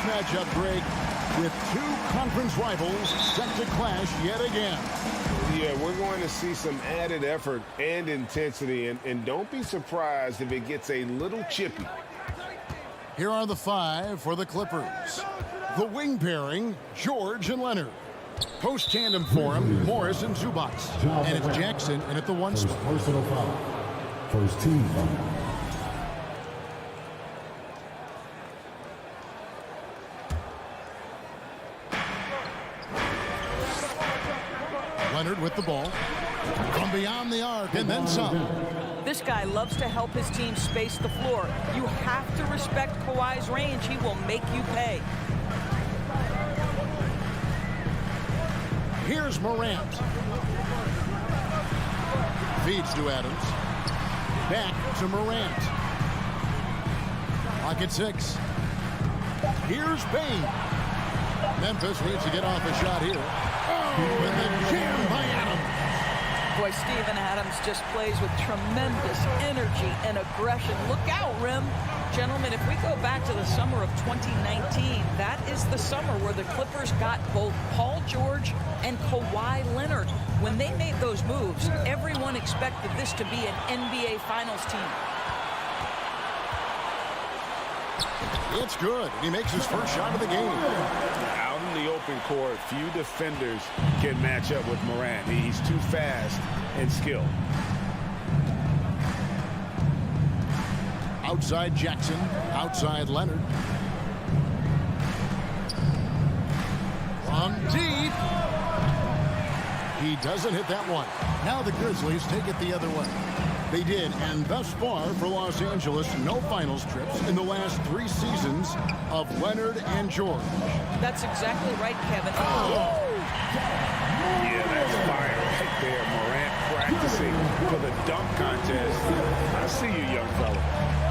H: matchup, Greg, with two conference rivals set to clash yet again.
I: Yeah, we're going to see some added effort and intensity, and don't be surprised if it gets a little chippy.
H: Here are the five for the Clippers. The wing pairing, George and Leonard. Post tandem for him, Morris and Zubac. And it's Jackson in at the one spot.
D: Personal foul. First team foul.
H: Leonard with the ball. From beyond the arc and then some.
J: This guy loves to help his team space the floor. You have to respect Kawhi's range. He will make you pay.
H: Here's Morant. Feeds to Adams. Back to Morant. Clock at 6. Here's Bane. Memphis needs to get off a shot here. Oh, and the jam by Adams.
J: Boy, Steven Adams just plays with tremendous energy and aggression. Look out, Rim. Gentlemen, if we go back to the summer of 2019, that is the summer where the Clippers got both Paul George and Kawhi Leonard. When they made those moves, everyone expected this to be an NBA Finals team.
H: It's good. He makes his first shot of the game.
I: Out in the open court, few defenders can match up with Morant. He's too fast and skilled.
H: Outside Jackson, outside Leonard. From deep. He doesn't hit that one. Now the Grizzlies take it the other way. They did, and thus far for Los Angeles, no finals trips in the last 3 seasons of Leonard and George.
J: That's exactly right, Kevin.
H: Oh.
I: Yeah, that's fire right there. Morant practicing for the dunk contest. I see you, young fella.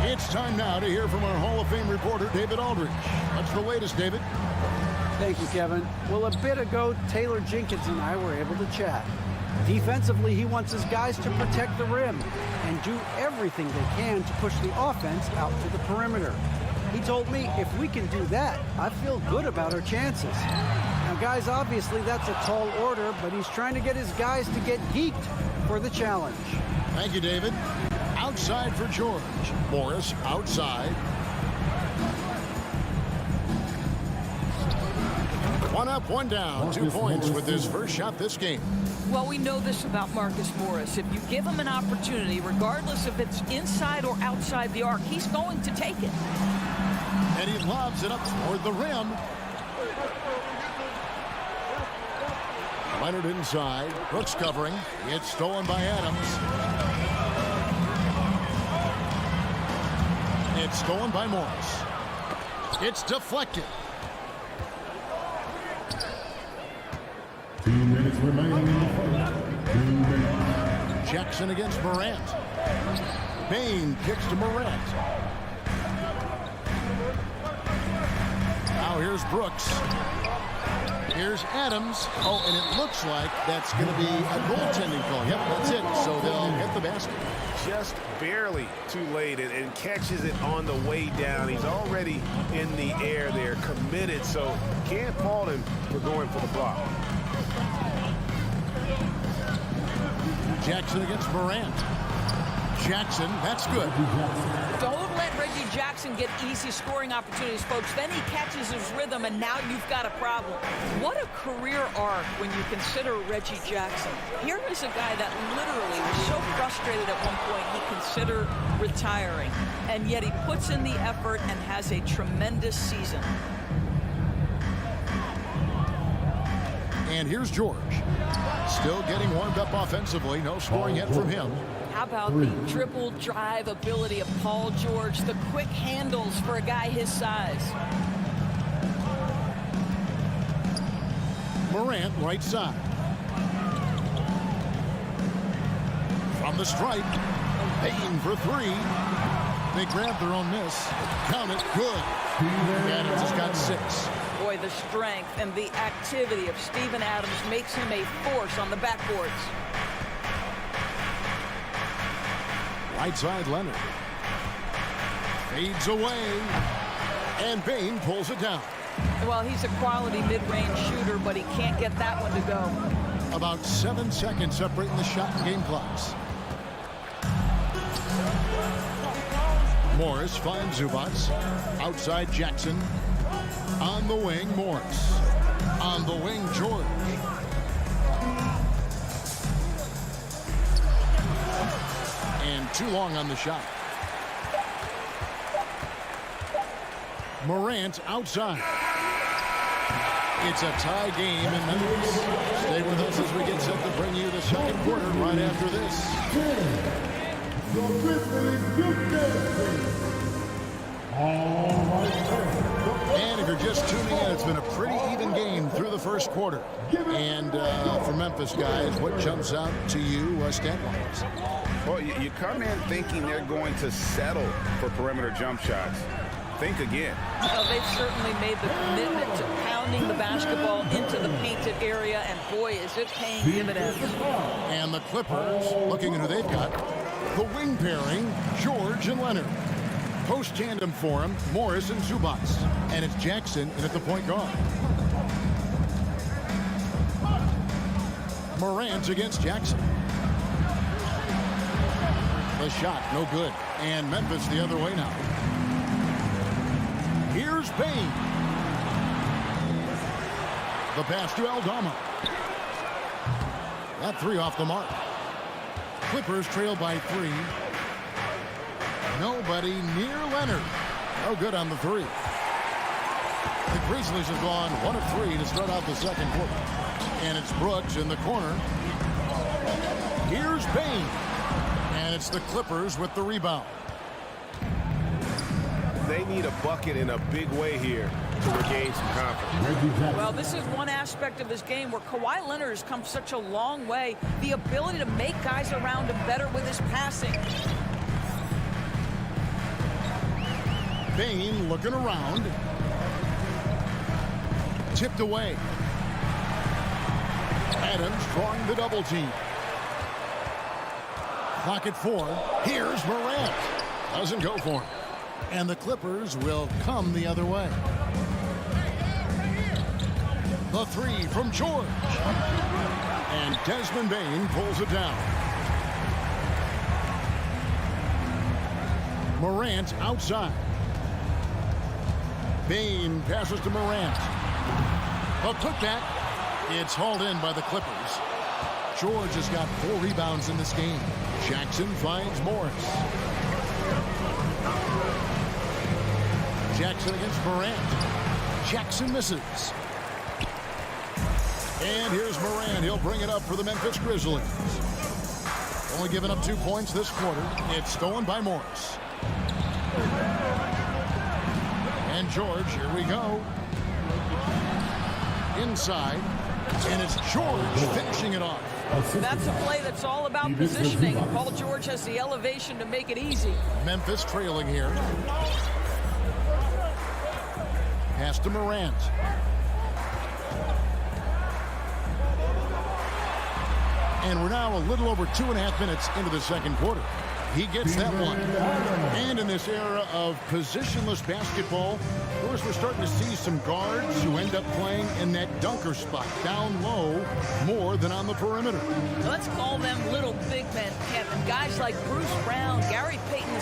H: It's time now to hear from our Hall of Fame reporter, David Aldridge. What's the latest, David?
K: Thank you, Kevin. Well, a bit ago, Taylor Jenkins and I were able to chat. Defensively, he wants his guys to protect the rim and do everything they can to push the offense out to the perimeter. He told me if we can do that, I feel good about our chances. Now, guys, obviously that's a tall order, but he's trying to get his guys to get geeked for the challenge.
H: Thank you, David. Outside for George. Morris outside. One up, one down. 2 points with his first shot this game.
J: Well, we know this about Marcus Morris. If you give him an opportunity, regardless if it's inside or outside the arc, he's going to take it.
H: And he lobs it up toward the rim. Leonard inside. Brooks covering. It's stolen by Adams. It's stolen by Morris. It's deflected.
D: 2 minutes remaining in the fight. 2 minutes.
H: Jackson against Morant. Bane kicks to Morant. Now here's Brooks. Here's Adams. Oh, and it looks like that's going to be a goaltending call. Yep, that's it. So they'll hit the basket.
I: Just barely too late and catches it on the way down. He's already in the air there, committed, so can't fault him for going for the block.
H: Jackson against Morant. Jackson, that's good.
J: Don't let Reggie Jackson get easy scoring opportunities, folks. Then he catches his rhythm, and now you've got a problem. What a career arc when you consider Reggie Jackson. Here is a guy that literally was so frustrated at one point he considered retiring, and yet he puts in the effort and has a tremendous season.
H: And here's George. Still getting warmed up offensively. No scoring yet from him.
J: How about the dribble drive ability of Paul George, the quick handles for a guy his size.
H: Morant right side. From the stripe. Payton for 3. They grab their own miss. Count it. Good. Adams has got 6.
J: Boy, the strength and the activity of Steven Adams makes him a force on the backboards.
H: Right side Leonard. Fades away. And Bane pulls it down.
J: Well, he's a quality mid-range shooter, but he can't get that one to go.
H: About 7 seconds separating the shot and game clocks. Morris finds Zubats. Outside Jackson. On the wing, Morris. On the wing, George. And too long on the shot. Morant outside. It's a tie game in Memphis. Stay with us as we get set to bring you the second quarter right after this.
F: The Grizzlies,
H: And if you're just tuning in, it's been a pretty even game through the first quarter. And for Memphis guys, what jumps out to you stat-wise?
L: Well, you come in thinking they're going to settle for perimeter jump shots. Think again.
J: Well, they've certainly made the commitment to pounding the basketball into the painted area, and boy, is it paying dividends.
H: And the Clippers, looking at who they've got, the wing pairing, George and Leonard. Post tandem for him, Morris and Zubats. And it's Jackson in at the point guard. Morant against Jackson. The shot, no good. And Memphis the other way now. Here's Payne. The pass to Aldama. That three off the mark. Clippers trail by 3. Nobody near Leonard. No good on the 3. The Grizzlies have gone 1 of 3 to start out the second quarter. And it's Brooks in the corner. Here's Payne. And it's the Clippers with the rebound.
I: They need a bucket in a big way here to regain some confidence.
J: Well, this is one aspect of this game where Kawhi Leonard has come such a long way. The ability to make guys around him better with his passing.
H: Payne looking around. Tipped away. Adams drawing the double team. Clock at 4. Here's Morant. Doesn't go for him. And the Clippers will come the other way. The 3 from George. And Desmond Bane pulls it down. Morant outside. Bane passes to Morant. Well, took that. It's hauled in by the Clippers. George has got 4 rebounds in this game. Jackson finds Morris. Jackson against Morant. Jackson misses. And here's Morant. He'll bring it up for the Memphis Grizzlies. Only giving up 2 points this quarter. It's stolen by Morris. And George, here we go. Inside. And it's George finishing it off.
J: That's a play that's all about positioning. Paul George has the elevation to make it easy.
H: Memphis trailing here. Pass to Morant. And we're now a little over 2.5 minutes into the second quarter. He gets that one. And in this era of positionless basketball, of course, we're starting to see some guards who end up playing in that dunker spot, down low, more than on the perimeter.
J: Let's call them little big men, Kevin. Guys like Bruce Brown, Gary Payton II.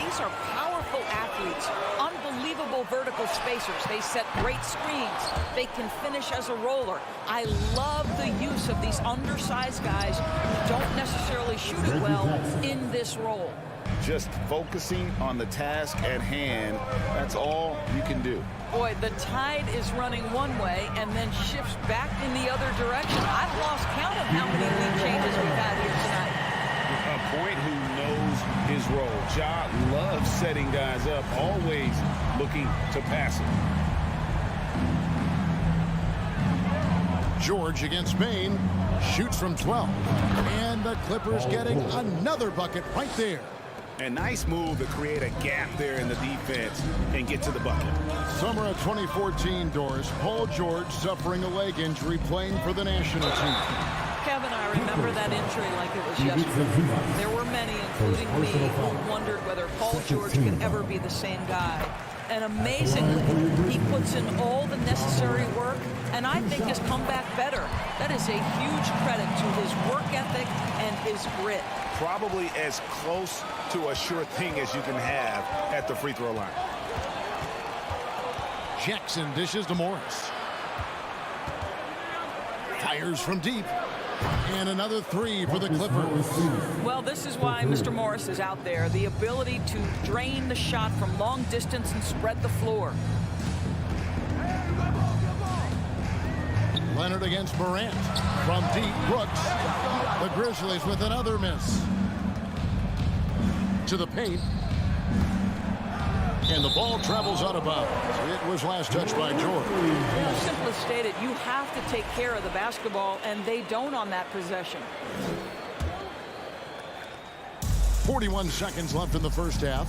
J: These are powerful athletes, unbelievable vertical spacers. They set great screens. They can finish as a roller. I love the use of these undersized guys who don't necessarily shoot it well in this role.
L: Just focusing on the task at hand, that's all you can do.
J: Boy, the tide is running one way and then shifts back in the other direction. I've lost count of how many lead changes we've had here tonight.
L: A point who knows his role. Ja loves setting guys up, always looking to pass it.
H: George against Bane, shoots from 12. And the Clippers getting another bucket right there.
L: A nice move to create a gap there in the defense and get to the bucket.
H: Summer of 2014, Doris. Paul George suffering a leg injury playing for the national team.
J: Kevin, I remember that injury like it was yesterday. There were many in including me, who wondered whether Paul George could ever be the same guy. And amazingly, he puts in all the necessary work, and I think has come back better. That is a huge credit to his work ethic and his grit.
I: Probably as close to a sure thing as you can have at the free throw line.
H: Jackson dishes to Morris. Fires from deep. And another three for the Clippers.
J: Well, this is why Mr. Morris is out there. The ability to drain the shot from long distance and spread the floor.
H: Leonard against Morant. From deep, Brooks. The Grizzlies with another miss. To the paint. And the ball travels out of bounds. It was last touched by George.
J: Well, simply stated, you have to take care of the basketball, and they don't on that possession.
H: 41 seconds left in the first half.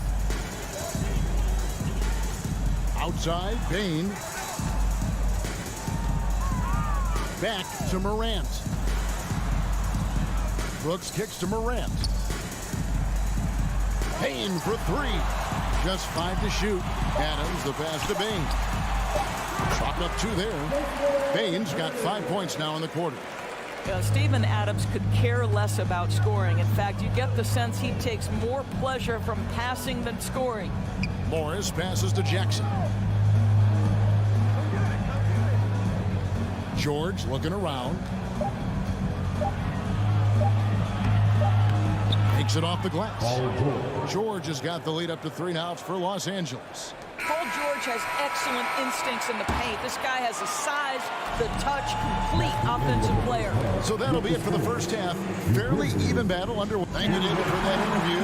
H: Outside, Bain. Back to Morant. Brooks kicks to Morant. Bain for three. Just 5 to shoot. Adams, the pass to Bain. Chalk up 2 there. Bain's got 5 points now in the quarter.
J: Steven Adams could care less about scoring. In fact, you get the sense he takes more pleasure from passing than scoring.
H: Morris passes to Jackson. George looking around. Takes it off the glass. George has got the lead up to 3 now for Los Angeles.
J: Paul George has excellent instincts in the paint. This guy has the size, the touch, complete offensive player.
H: So that'll be it for the first half. Fairly even battle underway. Thank you, David, for that interview.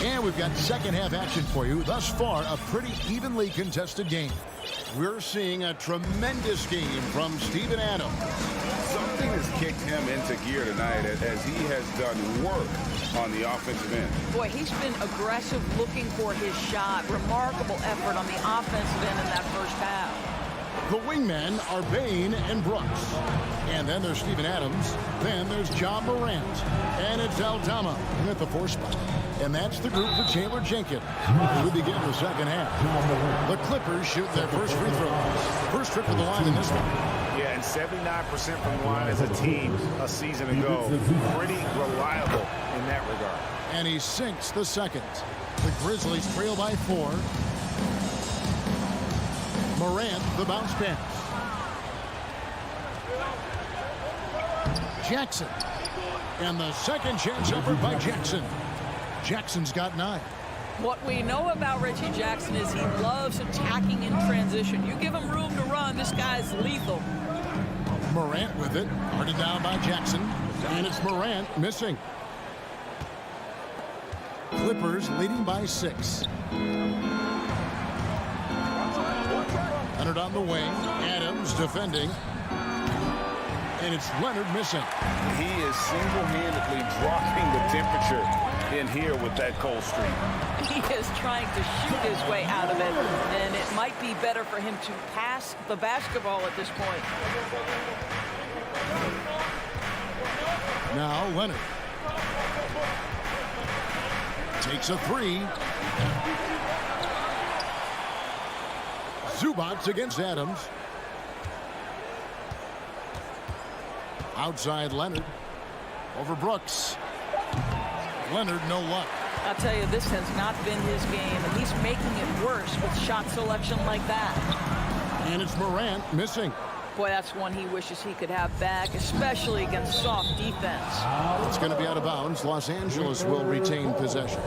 H: And we've got second half action for you. Thus far, a pretty evenly contested game. We're seeing a tremendous game from Steven Adams.
L: Something has kicked him into gear tonight as he has done work on the offensive end.
J: Boy, he's been aggressive looking for his shot. Remarkable effort on the offensive end in that first half.
H: The wingmen are Bain and Brooks. And then there's Steven Adams. Then there's John Morant. And it's Aldama at the 4 spot. And that's the group for Taylor Jenkins as we begin the second half. The Clippers shoot their first free throw. First trip to the line in this one.
I: Yeah, and 79% from the line as a team a season ago. Pretty reliable in that regard.
H: And he sinks the second. The Grizzlies trail by 4. Morant, the bounce pass. Jackson. And the second chance effort by Jackson. Jackson's got 9.
J: What we know about Reggie Jackson is he loves attacking in transition. You give him room to run, this guy's lethal.
H: Morant with it. Guarded down by Jackson. And it's Morant missing. Clippers leading by 6. Leonard on the wing. Adams defending. And it's Leonard missing.
L: He is single-handedly dropping the temperature in here with that cold streak.
J: He is trying to shoot his way out of it, and it might be better for him to pass the basketball at this point.
H: Now Leonard takes a 3. Zubats against Adams. Outside Leonard. Over Brooks. Leonard, no luck.
J: I'll tell you, this has not been his game, and he's making it worse with shot selection like that.
H: And it's Morant missing.
J: Boy, that's one he wishes he could have back, especially against soft defense.
H: It's going to be out of bounds. Los Angeles will retain possession.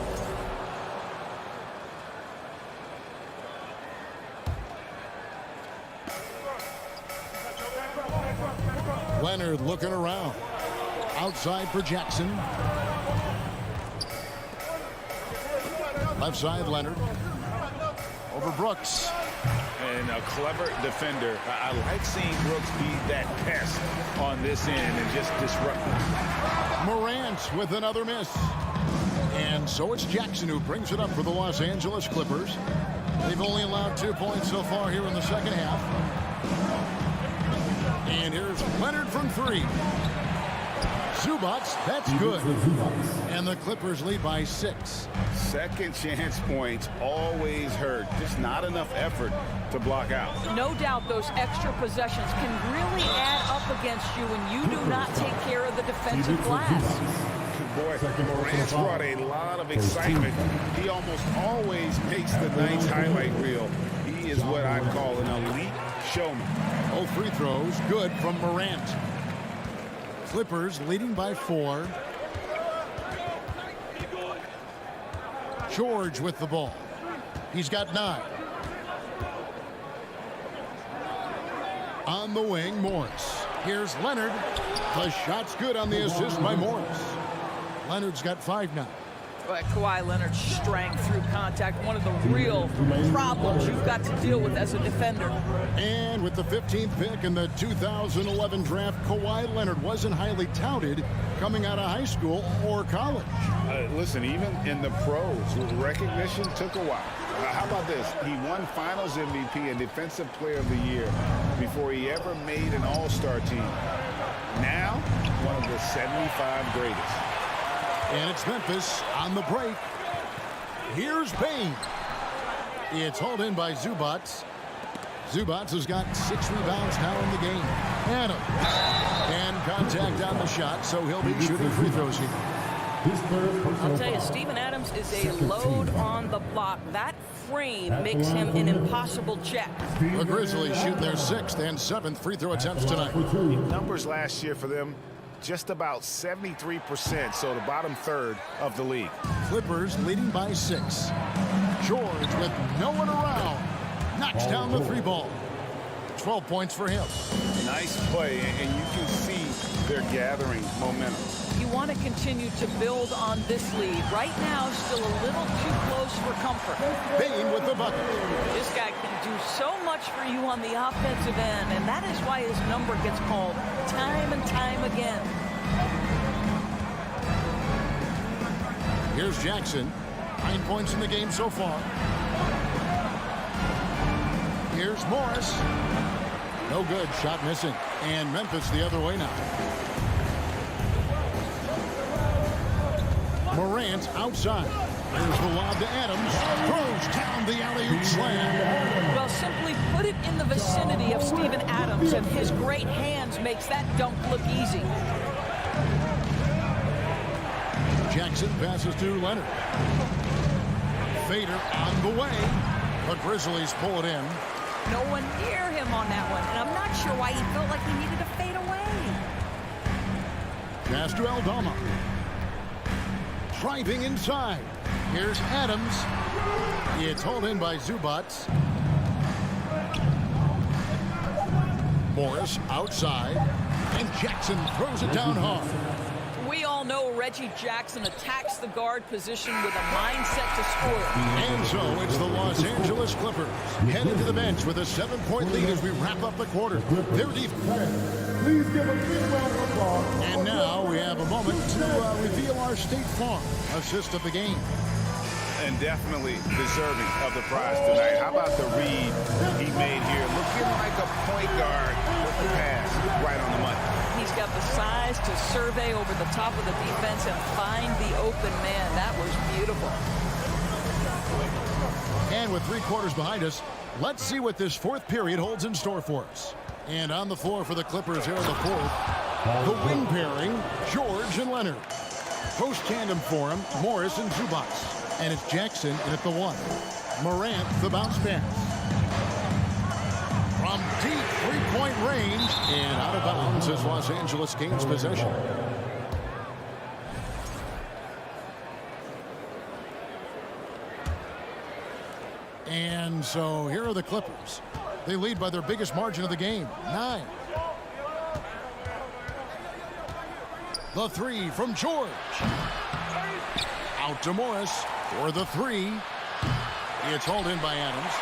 H: Leonard looking around. Outside for Jackson. Left side, Leonard. Over Brooks.
L: And a clever defender. I like seeing Brooks be that pest on this end and just disrupt it.
H: Morant with another miss. And so it's Jackson who brings it up for the Los Angeles Clippers. They've only allowed 2 points so far here in the second half. And here's Leonard from three. Zubac, that's good. And the Clippers lead by 6.
L: Second chance points always hurt. Just not enough effort to block out.
J: No doubt those extra possessions can really add up against you when you do not take care of the defensive glass.
L: Boy, Morant's brought a lot of excitement. He almost always makes the night's highlight reel. He is what I call an elite showman.
H: Both free throws good from Morant. Clippers leading by 4. George with the ball. He's got 9. On the wing, Morris. Here's Leonard. The shot's good on the assist by Morris. Leonard's got 5 now.
J: But Kawhi Leonard's strength through contact, one of the real problems you've got to deal with as a defender.
H: And with the 15th pick in the 2011 draft, Kawhi Leonard wasn't highly touted coming out of high school or college.
L: Listen, even in the pros, recognition took a while. How about this? He won Finals MVP and Defensive Player of the Year before he ever made an All-Star team. Now, one of the 75 greatest.
H: And it's Memphis on the break. Here's Payne. It's hauled in by Zubac. Zubac has got 6 rebounds now in the game. Adams. And contact on the shot, so he'll be shooting free throws here.
J: I'll tell you, Steven Adams is a load on the block. That frame makes him an impossible check.
H: The Grizzlies shoot their 6th and 7th free throw attempts tonight.
I: Numbers last year for them, just about 73%, so the bottom third of the league.
H: Clippers leading by 6. George with no one around. Knocks down the 3 ball. 12 points for him.
L: Nice play, and you can see they're gathering momentum.
J: You want to continue to build on this lead. Right now, still a little too close for comfort.
H: Payne with the bucket.
J: This guy can do so much for you on the offensive end, and that is why his number gets called time and time again.
H: Here's Jackson. 9 points in the game so far. Here's Morris. No good. Shot missing. And Memphis the other way now. Morant outside. There's the lob to Adams. Throws down the alley-oop slam.
J: Well, simply put it in the vicinity of Steven Adams, and his great hands makes that dunk look easy.
H: Jackson passes to Leonard. Fader on the way. The Grizzlies pull it in.
J: No one near him on that one, and I'm not sure why he felt like he needed to fade away.
H: Pass to Aldama. Driving inside. Here's Adams. It's hauled in by Zubac. Morris outside. And Jackson throws it down hard.
J: We all know Reggie Jackson attacks the guard position with a mindset to score.
H: And so it's the Los Angeles Clippers headed to the bench with a 7-point lead as we wrap up the quarter. Their defense.
F: Please give a big round of applause.
H: And now we have a moment to reveal our State Farm assist of the game.
I: And definitely deserving of the prize tonight. How about the read he made here? Looking like a point guard with the pass right on the money.
J: He's got the size to survey over the top of the defense and find the open man. That was beautiful.
H: And with 3 quarters behind us, let's see what this 4th period holds in store for us. And on the floor for the Clippers here in the 4th, the wing pairing, George and Leonard. Post tandem for him, Morris and Zubac. And it's Jackson in at the 1. Morant, the bounce pass. From deep 3-point range and out of bounds as Los Angeles gains possession. And so here are the Clippers. They lead by their biggest margin of the game, 9. The 3 from George. Out to Morris for the 3. It's hauled in by Adams.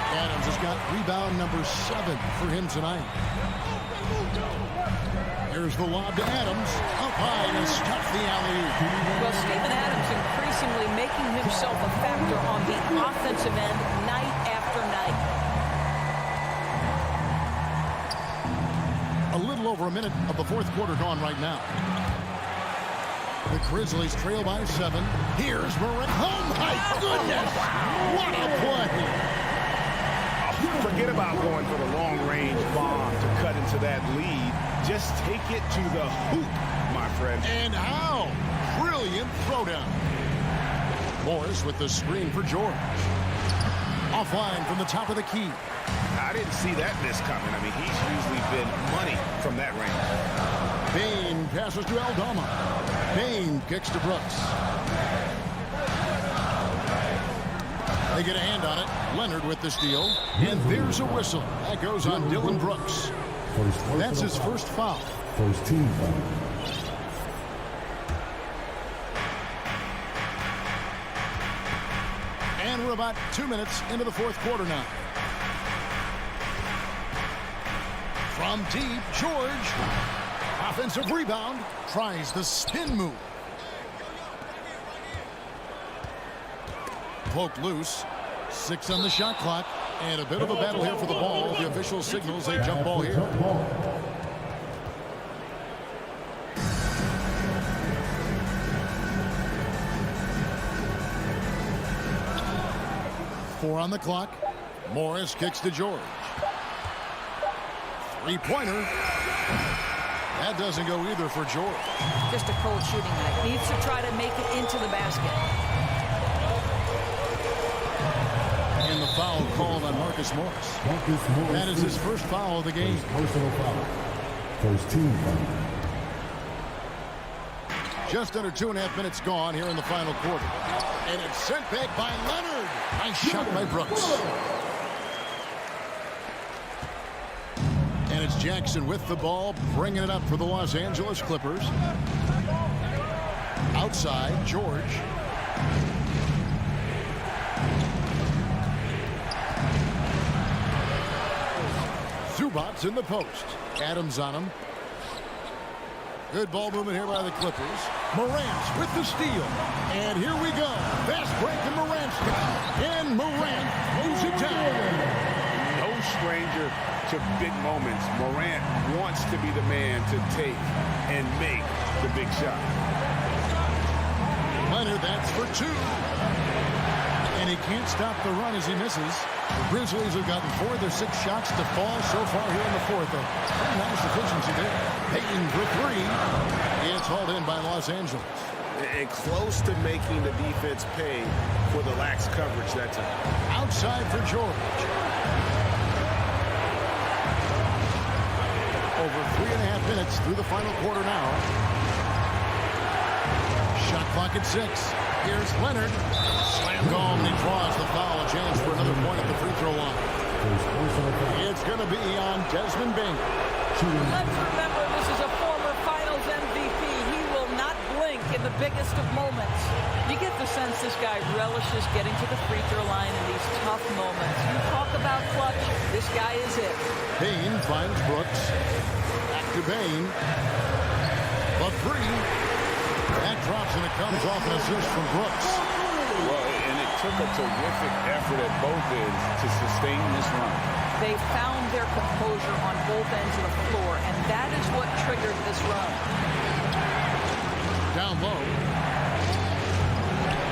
H: Adams has got rebound number 7 for him tonight. Here's the lob to Adams. Up high and stuffed the alley-oop.
J: Well, Steven Adams increasingly making himself a factor on the offensive end night after night.
H: A little over a minute of the fourth quarter gone right now. The Grizzlies trail by 7. Here's Morant. Oh, my goodness! What a play!
I: Forget about going for the long-range bomb to cut into that lead. Just take it to the hoop, my friend.
H: And how? Brilliant throwdown. Morris with the screen for George. Offline from the top of the key.
I: I didn't see that miss coming. I mean, he's usually been money from that range.
H: Bain passes to Aldama. Bain kicks to Brooks. They get a hand on it. Leonard with the steal. And there's a whistle. That goes on Dylan Brooks. That's his first foul.
D: First team foul.
H: And we're about 2 minutes into the fourth quarter now. From deep, George. Offensive rebound. Tries the spin move. Poked loose. 6 on the shot clock. And a bit of a battle here for the ball. The official signals a jump ball here. 4 on the clock. Morris kicks to George. Three-pointer. That doesn't go either for George.
J: Just a cold shooting night. Needs to try to make it into the basket.
H: And the foul called on Marcus Morris. That is his first foul of the game.
D: Personal foul. First team foul.
H: Just under 2.5 minutes gone here in the final quarter. And it's sent back by Leonard. Nice shot by Brooks. And it's Jackson with the ball, bringing it up for the Los Angeles Clippers. Outside, George. Zubac's in the post. Adams on him. Good ball movement here by the Clippers. Morant with the steal. And here we go. Fast break and Morant's got. And Morant moves it down.
I: No stranger to big moments. Morant wants to be the man to take and make the big shot.
H: Leonard, that's for 2. And he can't stop the run as he misses. The Grizzlies have gotten 4 of their 6 shots to fall so far here in the fourth. A pretty nice efficiency there. Payton for 3. It's hauled in by Los Angeles.
I: And close to making the defense pay for the lax coverage that time.
H: Outside for George. Over 3.5 minutes through the final quarter now. Shot clock at 6. Here's Leonard. Slam home, and he draws the foul. A chance for another point at the free throw line. It's going to be on Desmond Bain.
J: Let's remember this is a former Finals MVP. He will not blink in the biggest of moments. You get the sense this guy relishes getting to the free throw line in these tough moments. You talk about clutch, this guy is it.
H: Bain finds Brooks. Back to Bain. The 3. That drops and it comes off an assist from Brooks.
L: Well, and it took a terrific effort at both ends to sustain this run.
J: They found their composure on both ends of the floor, and that is what triggered this run.
H: Down low.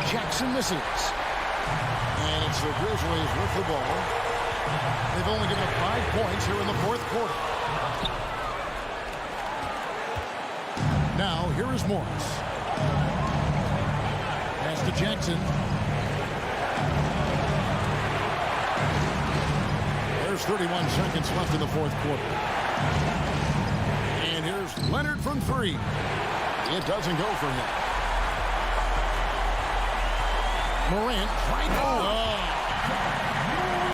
H: Jackson misses. And it's the Grizzlies with the ball. They've only given up 5 points here in the fourth quarter. Now, here is Morris. Pass to Jackson. There's 31 seconds left in the fourth quarter. And here's Leonard from 3. It doesn't go for him. Morant right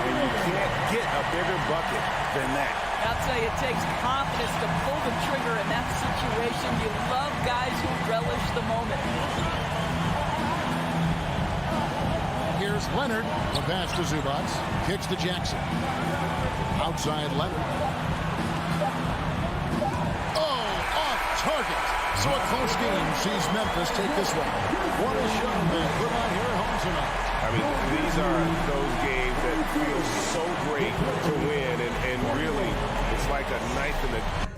I: And you can't get a bigger bucket than that.
J: I'll tell you, it takes confidence to pull the trigger in that situation. You love guys who relish the moment.
H: Here's Leonard, the pass to Zubats. Kicks to Jackson. Outside Leonard. Oh, off target. So a close game sees Memphis take this one. What a show they put on here at home tonight.
I: I mean, these are those games that feel so great to win, and really, it's like a knife in the...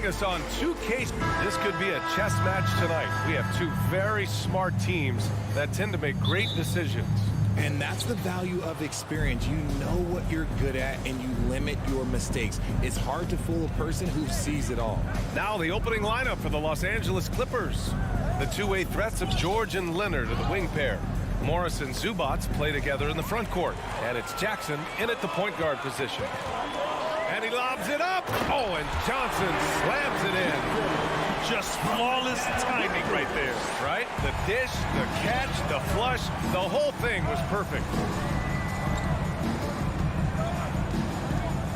A: us on 2K. This could be a chess match tonight. We have two very smart teams that tend to make great decisions.
C: And that's the value of experience. You know what you're good at, and you limit your mistakes. It's hard to fool a person who sees it all.
A: Now the opening lineup for the Los Angeles Clippers. The two-way threats of George and Leonard are the wing pair. Morris and Zubac play together in the front court. And it's Jackson in at the point guard position. And he lobs it up. Oh, and Johnson slams it in.
B: Just flawless timing right there.
A: Right? The dish, the catch, the flush, the whole thing was perfect.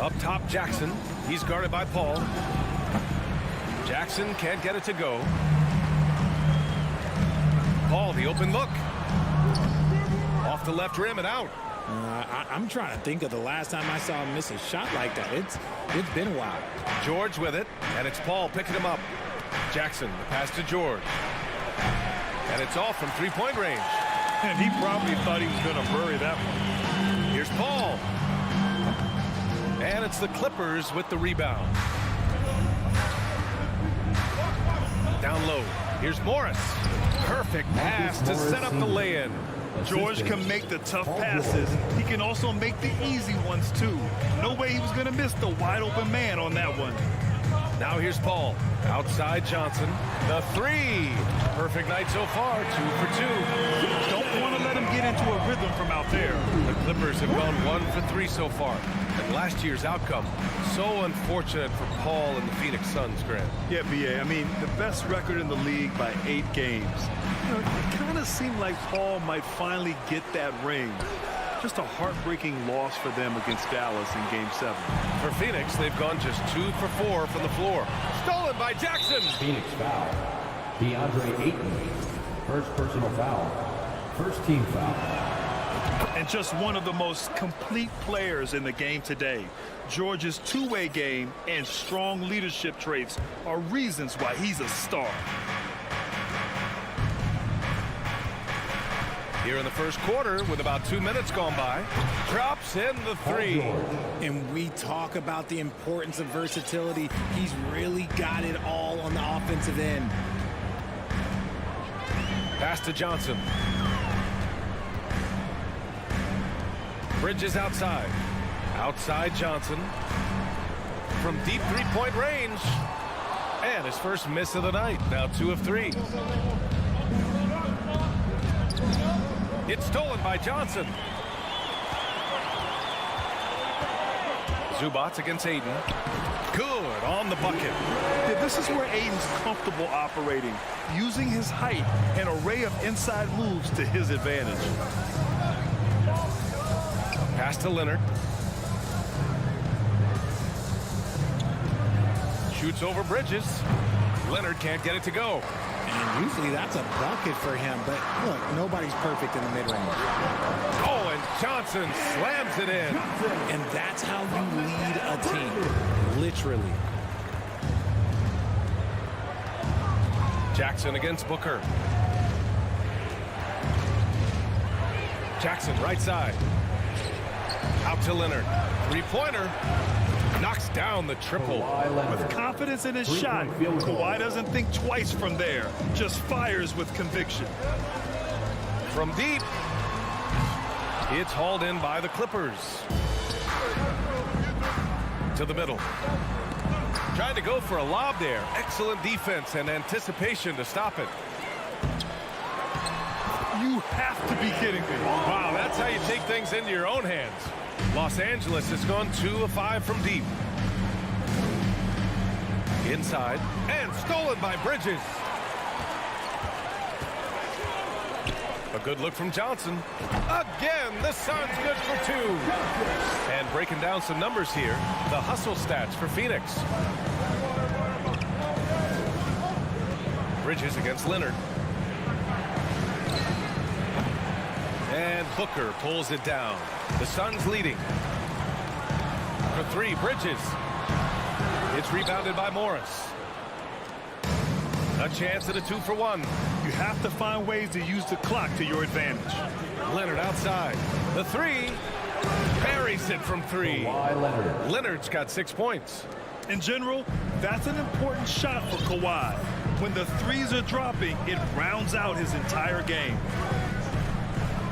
A: Up top, Jackson. He's guarded by Paul. Jackson can't get it to go. Paul, the open look. Off the left rim and out.
C: I'm trying to think of the last time I saw him miss a shot like that. It's been a while.
A: George with it, and it's Paul picking him up. Jackson, the pass to George. And it's off from three-point range.
B: And he probably thought he was going to bury that one.
A: Here's Paul. And it's the Clippers with the rebound. Down low. Here's Morris. Perfect pass to set up the lay-in.
B: George can make the tough passes. He can also make the easy ones, too. No way he was going to miss the wide-open man on that one.
A: Now here's Paul. Outside Johnson. The three. Perfect night so far. 2 for 2.
B: Don't want to let him get into a rhythm from out there.
A: The Clippers have gone 1 for 3 so far. And last year's outcome, so unfortunate for Paul and the Phoenix Suns, Grant.
B: Yeah, B.A. I mean, the best record in the league by 8 games. You know, it kind of seemed like Paul might finally get that ring. Just a heartbreaking loss for them against Dallas in Game 7.
A: For Phoenix, they've gone just 2 for 4 from the floor. Stolen by Jackson.
F: Phoenix foul. DeAndre Ayton. First personal foul. First team foul.
B: And just one of the most complete players in the game today. George's two-way game and strong leadership traits are reasons why he's a star.
A: Here in the first quarter, with about 2 minutes gone by, drops in the three.
C: And we talk about the importance of versatility. He's really got it all on the offensive end.
A: Pass to Johnson. Bridges outside. Outside Johnson. From deep three-point range. And his first miss of the night. Now 2 of 3. It's stolen by Johnson. Zubac against Ayton. Good on the bucket.
B: Yeah, this is where Ayton's comfortable operating, using his height and array of inside moves to his advantage.
A: Pass to Leonard. Shoots over Bridges. Leonard can't get it to go.
C: And usually that's a bucket for him, but look, nobody's perfect in the mid-range.
A: Oh, and Johnson slams it in.
C: And that's how you lead a team, literally.
A: Jackson against Booker. Jackson right side. Out to Leonard. Three-pointer. Knocks down the triple.
B: With confidence in his shot, Kawhi doesn't think twice from there. Just fires with conviction.
A: From deep. It's hauled in by the Clippers. To the middle. Trying to go for a lob there. Excellent defense and anticipation to stop it.
B: You have to be kidding me.
A: Wow, that's how you take things into your own hands. Los Angeles has gone 2 of 5 from deep. Inside, and stolen by Bridges. A good look from Johnson. Again, the Suns good for 2. And breaking down some numbers here, the hustle stats for Phoenix. Bridges against Leonard. And Booker pulls it down. The Suns leading. For 3, Bridges. It's rebounded by Morris. A chance at a 2 for 1.
B: You have to find ways to use the clock to your advantage.
A: Leonard outside. The 3. Buries it from 3. Leonard's got 6 points.
B: In general, that's an important shot for Kawhi. When the threes are dropping, it rounds out his entire game.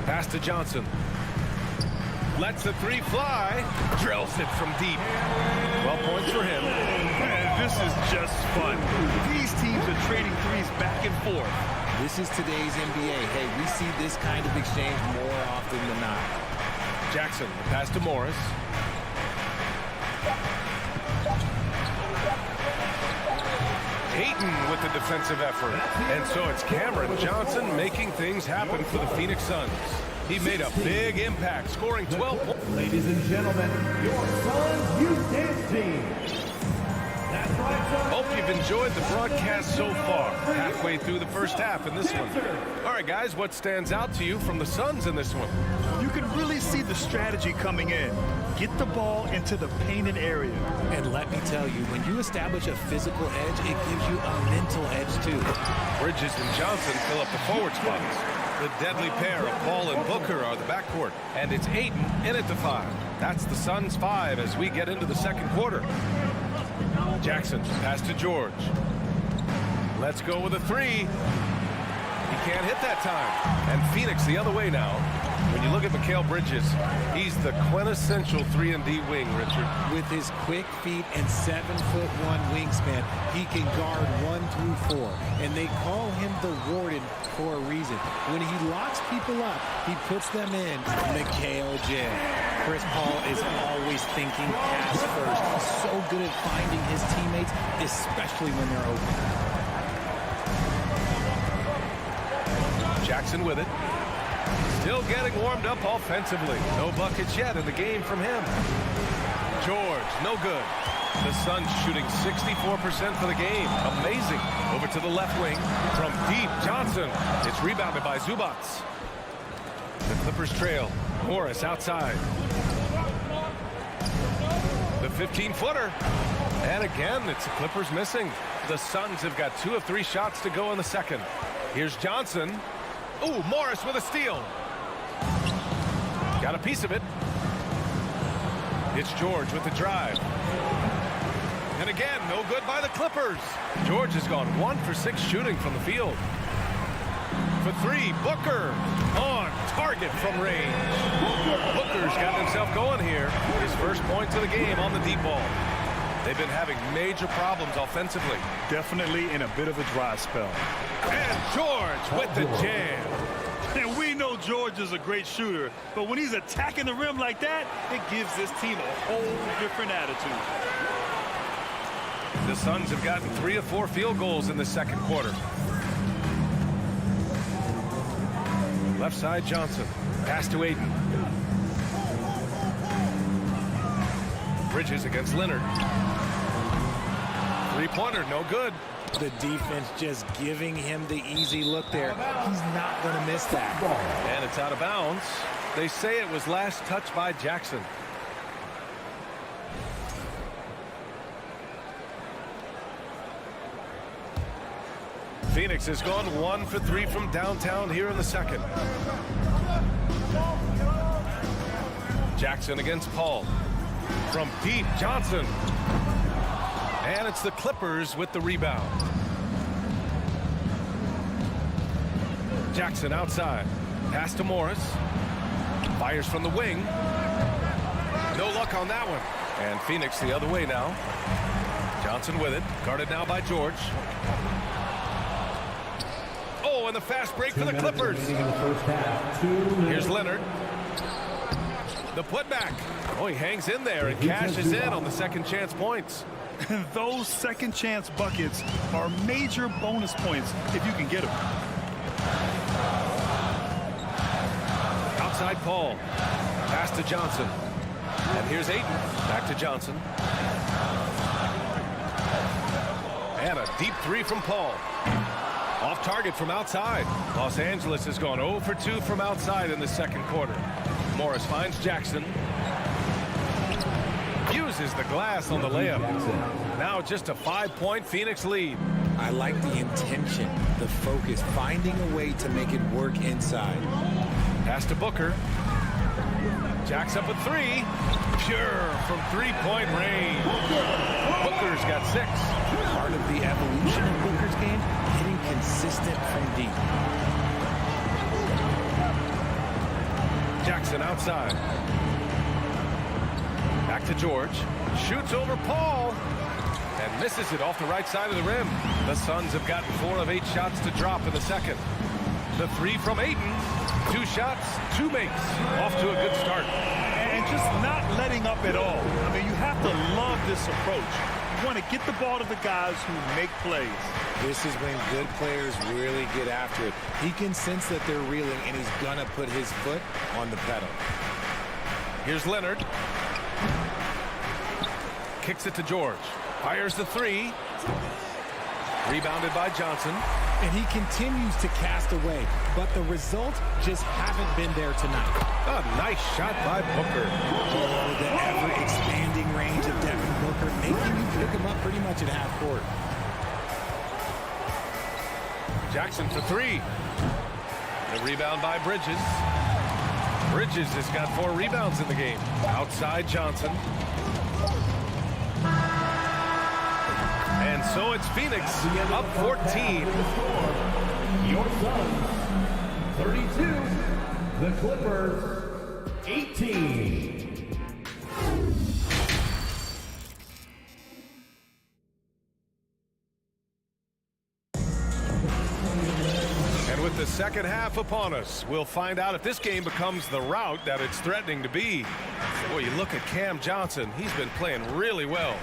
A: Pass to Johnson. Lets the three fly. Drills it from deep. 12 points for him.
B: Man, this is just fun. These teams are trading threes back and forth.
C: This is today's NBA. Hey, we see this kind of exchange more often than not.
A: Jackson, the pass to Morris. Ayton with the defensive effort. And so it's Cameron Johnson making things happen for the Phoenix Suns. He made a big impact, scoring 12 points.
F: Ladies and gentlemen, your Suns Youth Dance Team. That's right, Suns.
A: Hope you've enjoyed the broadcast so far. Halfway through the first half in this one. All right, guys, what stands out to you from the Suns in this one?
B: You can really see the strategy coming in. Get the ball into the painted area.
C: And let me tell you, when you establish a physical edge, it gives you a mental edge, too.
A: Bridges and Johnson fill up the forward spots. The deadly pair of Paul and Booker are the backcourt. And it's Ayton in at the 5. That's the Suns' 5 as we get into the second quarter. Jackson, pass to George. Let's go with a 3. He can't hit that time. And Phoenix the other way now. When you look at Mikal Bridges, he's the quintessential 3-and-D wing, Richard.
C: With his quick feet and 7'1" wingspan, he can guard 1 through 4. And they call him the Warden for a reason. When he locks people up, he puts them in. Mikal Jam. Chris Paul is always thinking pass first. He's so good at finding his teammates, especially when they're open.
A: Jackson with it. Still getting warmed up offensively. No buckets yet in the game from him. George, no good. The Suns shooting 64% for the game. Amazing. Over to the left wing. From deep, Johnson. It's rebounded by Zubac. The Clippers trail. Morris outside. The 15-footer. And again, it's the Clippers missing. The Suns have got 2 of 3 shots to go in the second. Here's Johnson. Ooh, Morris with a steal. Got a piece of it. It's George with the drive. And again, no good by the Clippers. George has gone 1 for 6 shooting from the field. For 3, Booker on target from range. Booker's got himself going here. His first points of the game on the deep ball. They've been having major problems offensively.
B: Definitely in a bit of a dry spell.
A: And George with the jam.
B: And we know George is a great shooter, but when he's attacking the rim like that, it gives this team a whole different attitude.
A: The Suns have gotten 3 of 4 field goals in the second quarter. Left side, Johnson. Pass to Ayton. Bridges against Leonard. Three-pointer, no good.
C: The defense just giving him the easy look there. He's not going to miss that.
A: And it's out of bounds. They say it was last touched by Jackson. Phoenix has gone 1 for 3 from downtown here in the second. Jackson against Paul. From deep, Johnson. And it's the Clippers with the rebound. Jackson outside. Pass to Morris. Fires from the wing. No luck on that one. And Phoenix the other way now. Johnson with it. Guarded now by George. Oh, and the fast break for the Clippers. Here's Leonard. The putback. Oh, he hangs in there and cashes in on the second chance points.
B: Those second chance buckets are major bonus points if you can get them.
A: Outside Paul. Pass to Johnson. And here's Ayton. Back to Johnson. And a deep 3 from Paul. Off target from outside. Los Angeles has gone 0 for 2 from outside in the second quarter. Morris finds Jackson. Uses the glass on the layup. Now just a 5-point Phoenix lead.
C: I like the intention, the focus, finding a way to make it work inside.
A: Pass to Booker. Jacks up a 3. Pure from 3-point range. Booker Booker's got 6.
C: Part of the evolution of Booker's game, hitting consistent from deep.
A: Jackson outside. Back to George. Shoots over Paul. And misses it off the right side of the rim. The Suns have gotten 4 of 8 shots to drop in the second. The 3 from Ayton. 2 shots, 2 makes. Off to a good start.
B: And just not letting up at all. I mean, you have to love this approach. You want to get the ball to the guys who make plays.
C: This is when good players really get after it. He can sense that they're reeling, and he's going to put his foot on the pedal.
A: Here's Leonard. Kicks it to George. Fires the 3. Rebounded by Johnson.
C: And he continues to cast away, but the results just haven't been there tonight.
A: A nice shot by Booker.
C: Oh, the ever-expanding range of Devin Booker, making you pick him up pretty much at half court.
A: Jackson for 3. The rebound by Bridges. Bridges has got 4 rebounds in the game. Outside Johnson. And so it's Phoenix up 14.
F: Your Suns 32, the Clippers 18.
A: And with the second half upon us, we'll find out if this game becomes the rout that it's threatening to be. Boy, you look at Cam Johnson. He's been playing really well.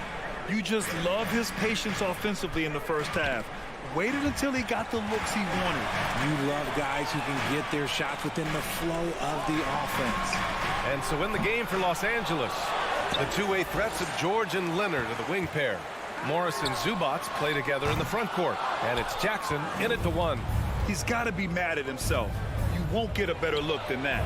B: You just love his patience offensively in the first half. Waited until he got the looks he wanted.
C: You love guys who can get their shots within the flow of the offense.
A: And so in the game for Los Angeles, the two-way threats of George and Leonard are the wing pair. Morris and Zubac play together in the front court. And it's Jackson in at the 1.
B: He's got to be mad at himself. You won't get a better look than that.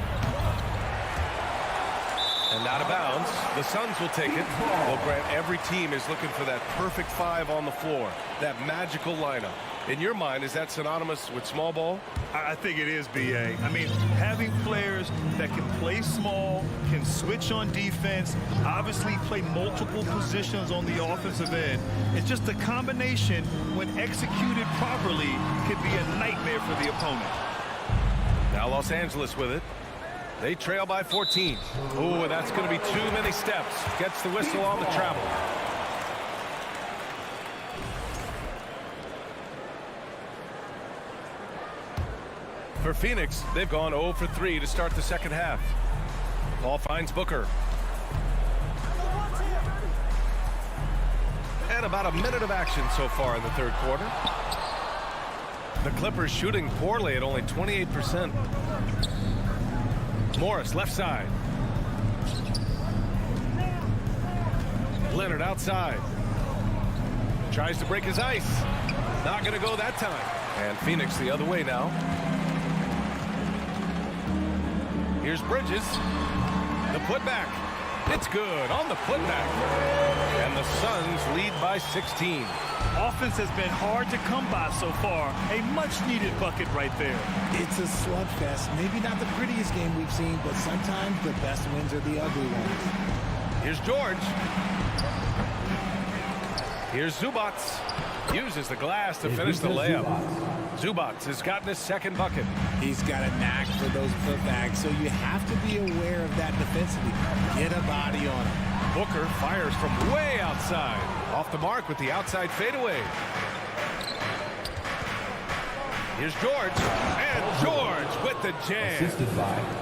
A: And out of bounds, the Suns will take it. Well, Grant, every team is looking for that perfect 5 on the floor, that magical lineup. In your mind, is that synonymous with small ball?
B: I think it is, B.A. I mean, having players that can play small, can switch on defense, obviously play multiple positions on the offensive end. It's just a combination, when executed properly, could be a nightmare for the opponent.
A: Now Los Angeles with it. They trail by 14. Ooh, that's going to be too many steps. Gets the whistle on the travel. For Phoenix, they've gone 0 for 3 to start the second half. Ball finds Booker. And about a minute of action so far in the third quarter. The Clippers shooting poorly at only 28%. Morris left side. Leonard outside. Tries to break his ice. Not going to go that time. And Phoenix the other way now. Here's Bridges. The putback. It's good on the putback. And the Suns lead by 16.
B: Offense has been hard to come by so far. A much-needed bucket right there.
C: It's a slugfest. Maybe not the prettiest game we've seen, but sometimes the best wins are the ugly ones.
A: Here's George. Here's Zubac. Uses the glass to finish the layup. Zubac has gotten his second bucket.
C: He's got a knack for those putbacks, so you have to be aware of that defensively. Get a body on him.
A: Booker fires from way outside. Off the mark with the outside fadeaway. Here's George. And George with the jam.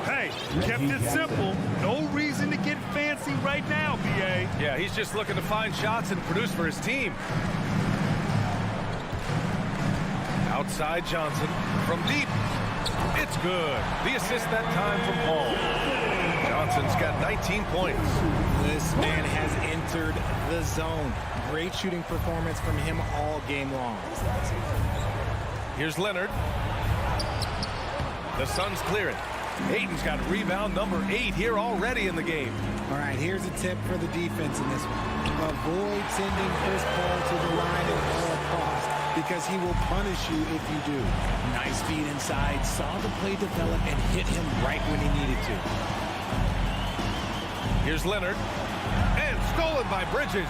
B: Hey, kept it simple. No reason to get fancy right now, B.A.
A: Yeah, he's just looking to find shots and produce for his team. Outside Johnson from deep. It's good. The assist that time from Paul. Johnson's got 19 points.
C: This man has entered the zone. Great shooting performance from him all game long.
A: Here's Leonard. The Suns clear it. Ayton's got rebound number 8 here already in the game.
C: All right, here's a tip for the defense in this one. Avoid sending Chris Paul to the line at all costs, because he will punish you if you do. Nice feed inside, saw the play develop, and hit him right when he needed to.
A: Here's Leonard. And stolen by Bridges.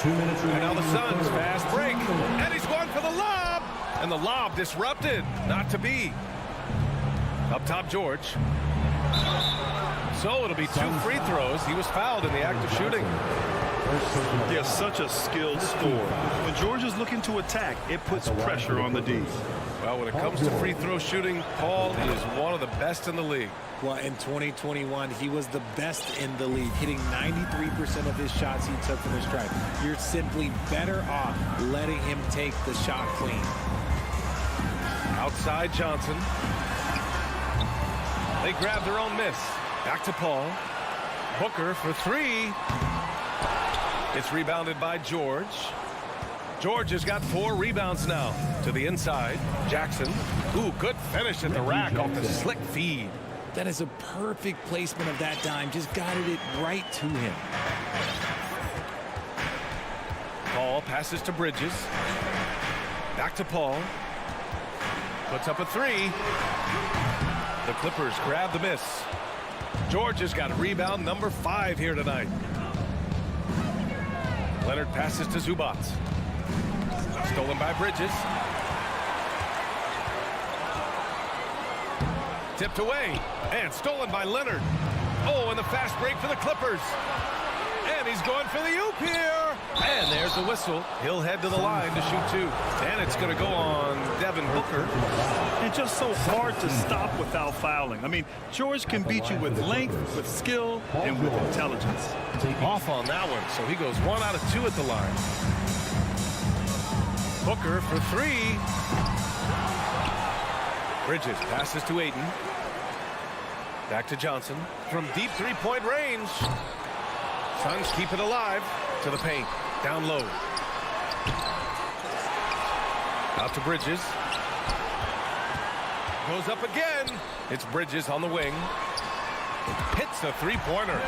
F: 2 minutes
A: And now
F: remaining.
A: the Suns fast break. And he's going for the lob. And the lob disrupted. Not to be. Up top, George. So it'll be 2 free throws. He was fouled in the act of shooting.
B: Yeah, such a skilled scorer. When George is looking to attack, it puts pressure on the D.
A: Well, when it comes to free throw shooting, Paul is one of the best in the league.
C: Well, in 2021, he was the best in the league, hitting 93% of his shots he took from the stripe. You're simply better off letting him take the shot clean.
A: Outside Johnson. They grab their own miss. Back to Paul. Booker for 3. It's rebounded by George. George has got 4 rebounds now. To the inside, Jackson. Ooh, good finish at the rack off the slick feed.
C: That is a perfect placement of that dime. Just guided it right to him.
A: Paul passes to Bridges. Back to Paul. Puts up a 3. The Clippers grab the miss. George has got rebound number 5 here tonight. Leonard passes to Zubac. Stolen by Bridges. Tipped away. And stolen by Leonard. Oh, and the fast break for the Clippers. And he's going for the oop here. And there's the whistle. He'll head to the line to shoot 2. And it's going to go on Devin Booker.
B: It's just so hard to stop without fouling. I mean, George can beat you with length, with skill, and with intelligence.
A: Off on that one, so he goes 1 out of 2 at the line. Booker for 3. Bridges passes to Ayton. Back to Johnson from deep 3-point range. Suns keep it alive to the paint. Down low. Out to Bridges. Goes up again. It's Bridges on the wing. Hits the 3-pointer.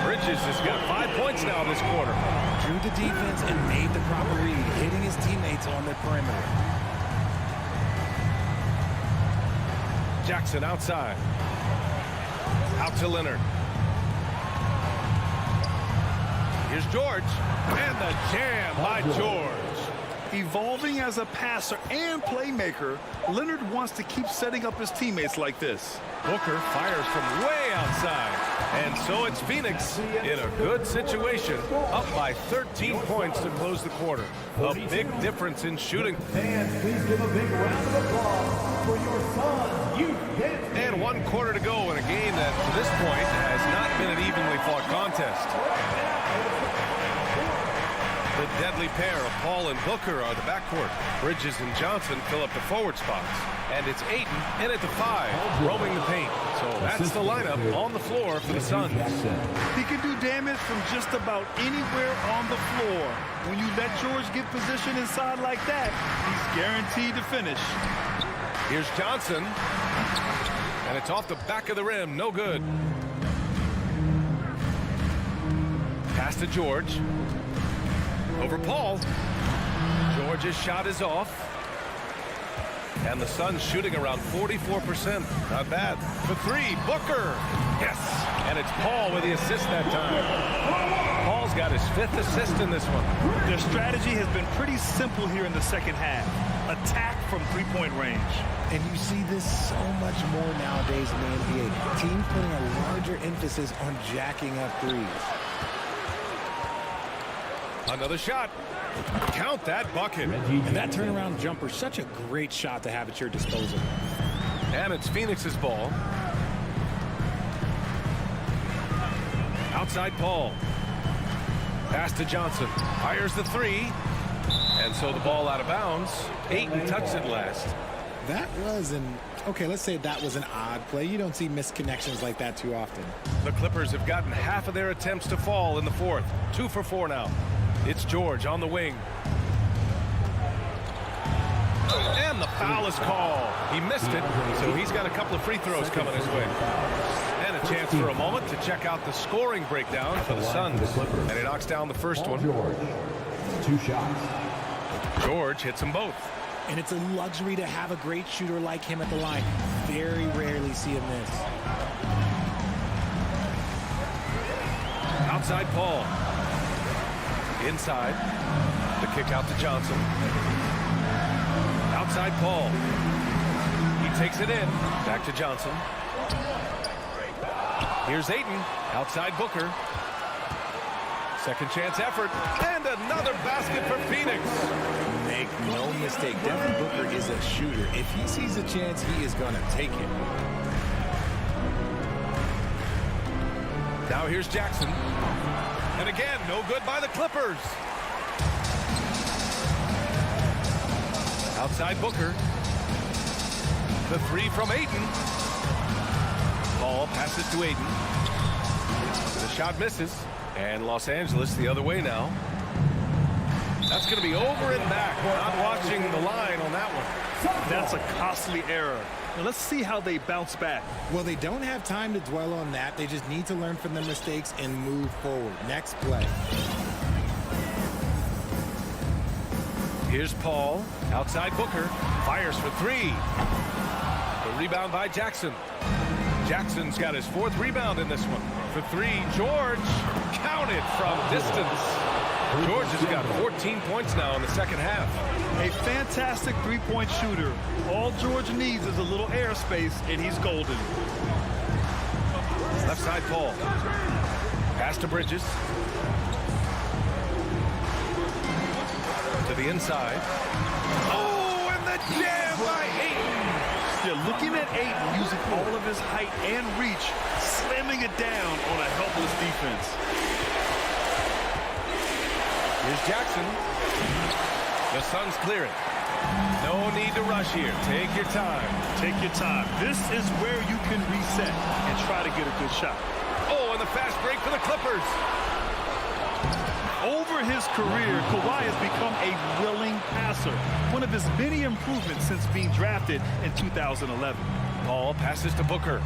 A: Bridges has got 5 points now this quarter.
C: Drew the defense and made the proper read, hitting his teammates on the perimeter.
A: Jackson outside. Out to Leonard. Here's George. And the jam by George.
B: Evolving as a passer and playmaker, Leonard wants to keep setting up his teammates like this.
A: Booker fires from way outside. And so it's Phoenix in a good situation, up by 13 points to close the quarter. A big difference in shooting.
F: Fans, please give a big round of applause for your Suns Youth Dance Team.
A: And 1 quarter to go in a game that, to this point, has not been an evenly fought contest. The deadly pair of Paul and Booker are the backcourt. Bridges and Johnson fill up the forward spots. And it's Ayton in at the 5, roaming the paint. So that's the lineup on the floor for the Suns.
B: He can do damage from just about anywhere on the floor. When you let George get position inside like that, he's guaranteed to finish.
A: Here's Johnson. And it's off the back of the rim. No good. Pass to George. Over Paul. George's shot is off. And the Suns shooting around 44%. Not bad. For 3, Booker. Yes. And it's Paul with the assist that time. Paul's got his 5th assist in this one.
B: Their strategy has been pretty simple here in the second half. Attack from 3-point range.
C: And you see this so much more nowadays in the NBA. Teams putting a larger emphasis on jacking up threes.
A: Another shot. Count that bucket.
C: And that turnaround jumper, such a great shot to have at your disposal.
A: And it's Phoenix's ball. Outside Paul. Pass to Johnson. Fires the 3. And so the ball out of bounds. Ayton touched it last.
C: That was okay, let's say that was an odd play. You don't see misconnections like that too often.
A: The Clippers have gotten half of their attempts to fall in the 4th. 2 for 4 now. It's George on the wing. And the foul is called. He missed it, so he's got a couple of free throws coming his way. And a chance for a moment to check out the scoring breakdown for the Suns. And he knocks down the first one.
F: George, 2 shots.
A: George hits them both.
C: And it's a luxury to have a great shooter like him at the line. Very rarely see him miss.
A: Outside Paul. Inside. The kick out to Johnson. Outside Paul. He takes it in. Back to Johnson. Here's Ayton. Outside Booker. Second chance effort. And another basket for Phoenix.
C: Make no mistake, Devin Booker is a shooter. If he sees a chance, he is going to take it.
A: Now here's Jackson. And again, no good by the Clippers. Outside Booker. The three from Ayton. Paul passes to Ayton. The shot misses. And Los Angeles the other way now. That's going to be over and back. Not watching the line on that one.
B: That's a costly error. Now let's see how they bounce back.
C: Well, they don't have time to dwell on that. They just need to learn from their mistakes and move forward. Next play.
A: Here's Paul. Outside Booker. Fires for three. The rebound by Jackson. Jackson's got his fourth rebound in this one. For three, George counted from distance. George has got 14 points now in the second half.
B: A fantastic three-point shooter. All George needs is a little airspace, and he's golden.
A: Left side, Paul. Pass to Bridges. To the inside. Oh, and the jam by Ayton.
B: You're looking at Ayton using all of his height and reach, slamming it down on a helpless defense.
A: Here's Jackson. The Suns clear it. No need to rush here. Take your time.
B: Take your time. This is where you can reset and try to get a good shot.
A: Oh, and the fast break for the Clippers.
B: Over his career, Kawhi has become a willing passer. One of his many improvements since being drafted in 2011.
A: Paul passes to Booker.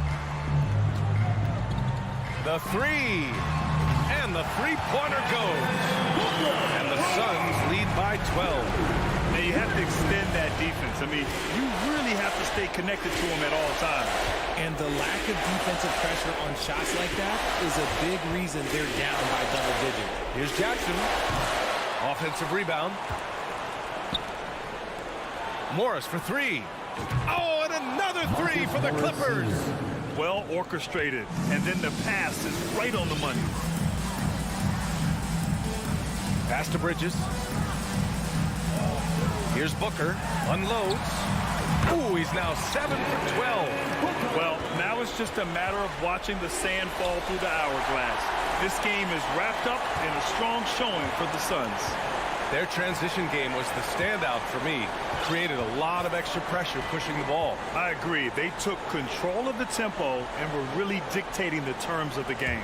A: The three. And the three-pointer goes. And the Suns lead by 12.
B: Now you have to extend that defense. I mean, you really have to stay connected to him at all times.
C: And the lack of defensive pressure on shots like that is a big reason they're down by double digits.
A: Here's Jackson. Offensive rebound. Morris for three. Oh, and another three for the Clippers.
B: Well orchestrated. And then the pass is right on the money.
A: Pass to Bridges. Here's Booker. Unloads. Ooh, he's now 7 for 12.
B: Well, now it's just a matter of watching the sand fall through the hourglass. This game is wrapped up in a strong showing for the Suns.
A: Their transition game was the standout for me. Created a lot of extra pressure pushing the ball.
B: I agree. They took control of the tempo and were really dictating the terms of the game.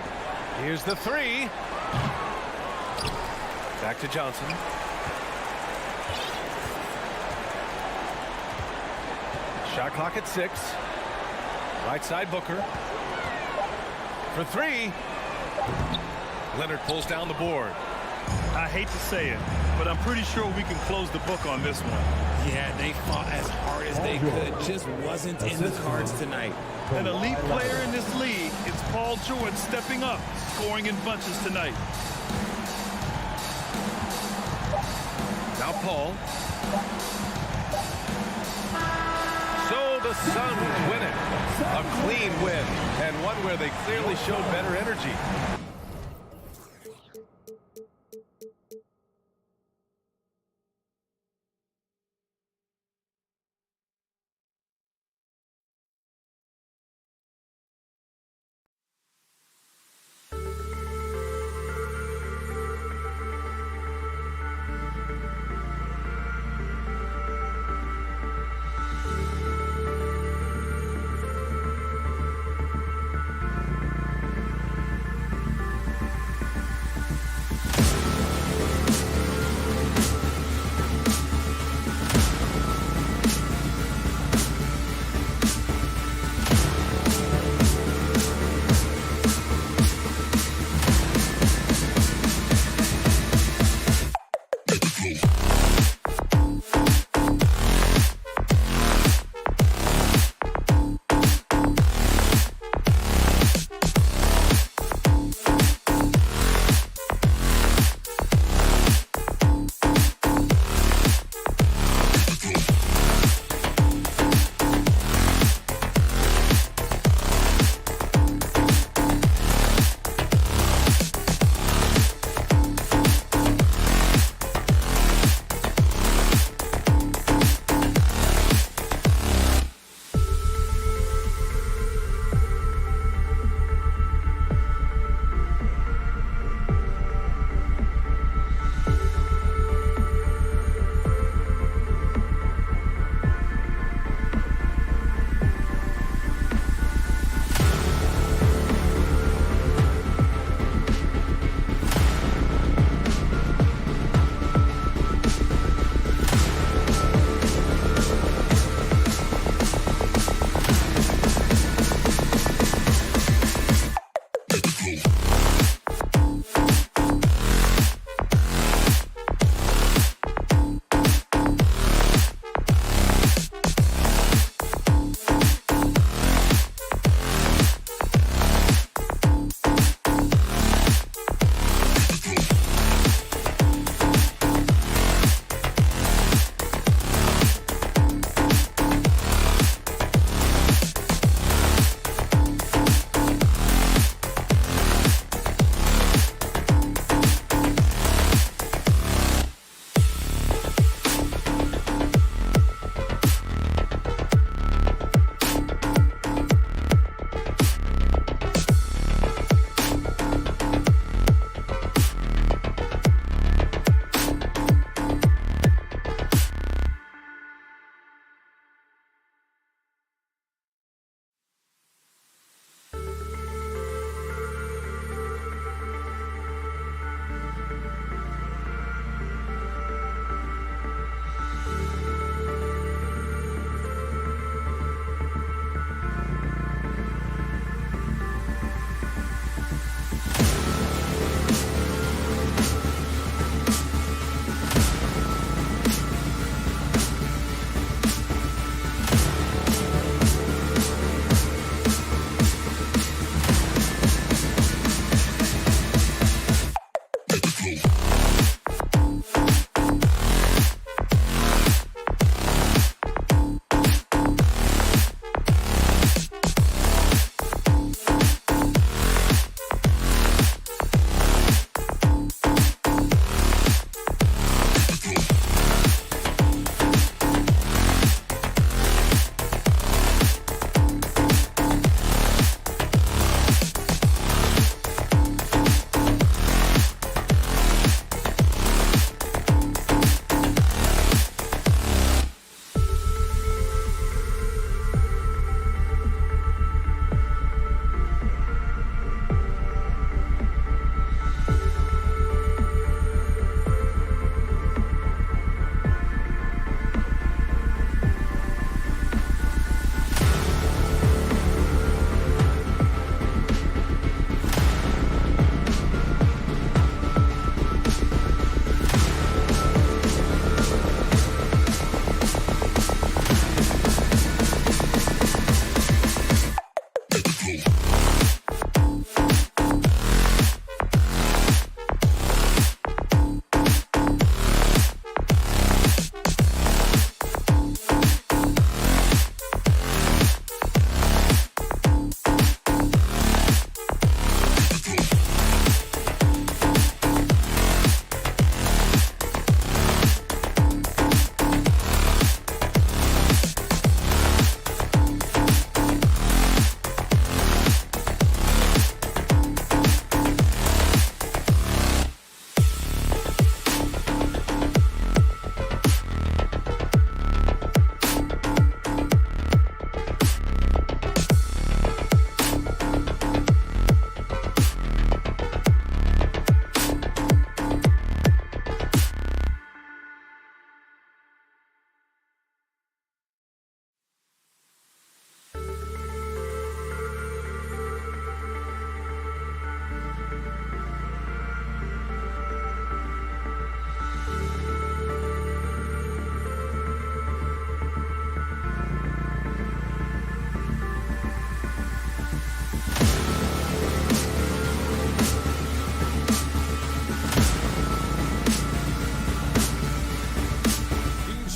A: Here's the three. Back to Johnson. Shot clock at 6. Right side Booker. For three. Leonard pulls down the board.
B: I hate to say it, but I'm pretty sure we can close the book on this one.
C: Yeah, they fought as hard as they could. Just wasn't in the cards tonight.
B: An elite player in this league is Paul George stepping up, scoring in bunches tonight.
A: Now Paul. So the Suns win it. A clean win, and one where they clearly showed better energy.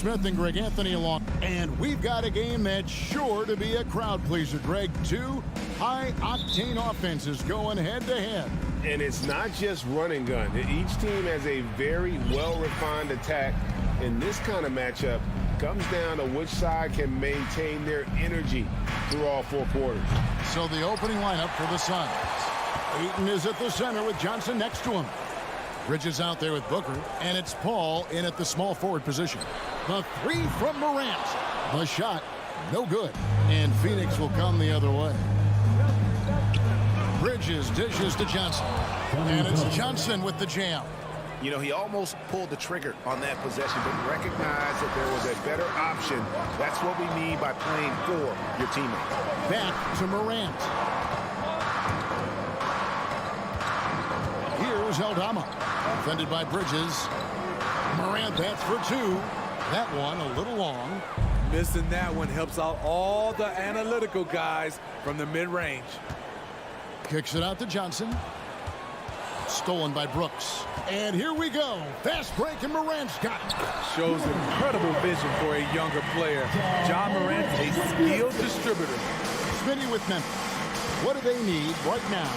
H: Smith and Greg Anthony along. And we've got a game that's sure to be a crowd pleaser, Greg. Two high-octane offenses going head-to-head.
I: And it's not just run and gun. Each team has a very well-refined attack. And this kind of matchup comes down to which side can maintain their energy through all four quarters.
H: So the opening lineup for the Suns. Ayton is at the center with Johnson next to him. Bridges out there with Booker, and it's Paul in at the small forward position. The three from Morant. The shot, no good. And Phoenix will come the other way. Bridges dishes to Johnson. And it's Johnson with the jam.
I: You know, he almost pulled the trigger on that possession, but recognized that there was a better option. That's what we mean by playing for your teammate.
H: Back to Morant. Here's Aldama. Defended by Bridges. Morant bats for two. That one a little long.
M: Missing that one helps out all the analytical guys from the mid-range.
H: Kicks it out to Johnson. Stolen by Brooks. And here we go. Fast break, and Morant's got it.
M: Shows incredible vision for a younger player. John Morant, a skilled distributor.
H: Smitty with Memphis. What do they need right now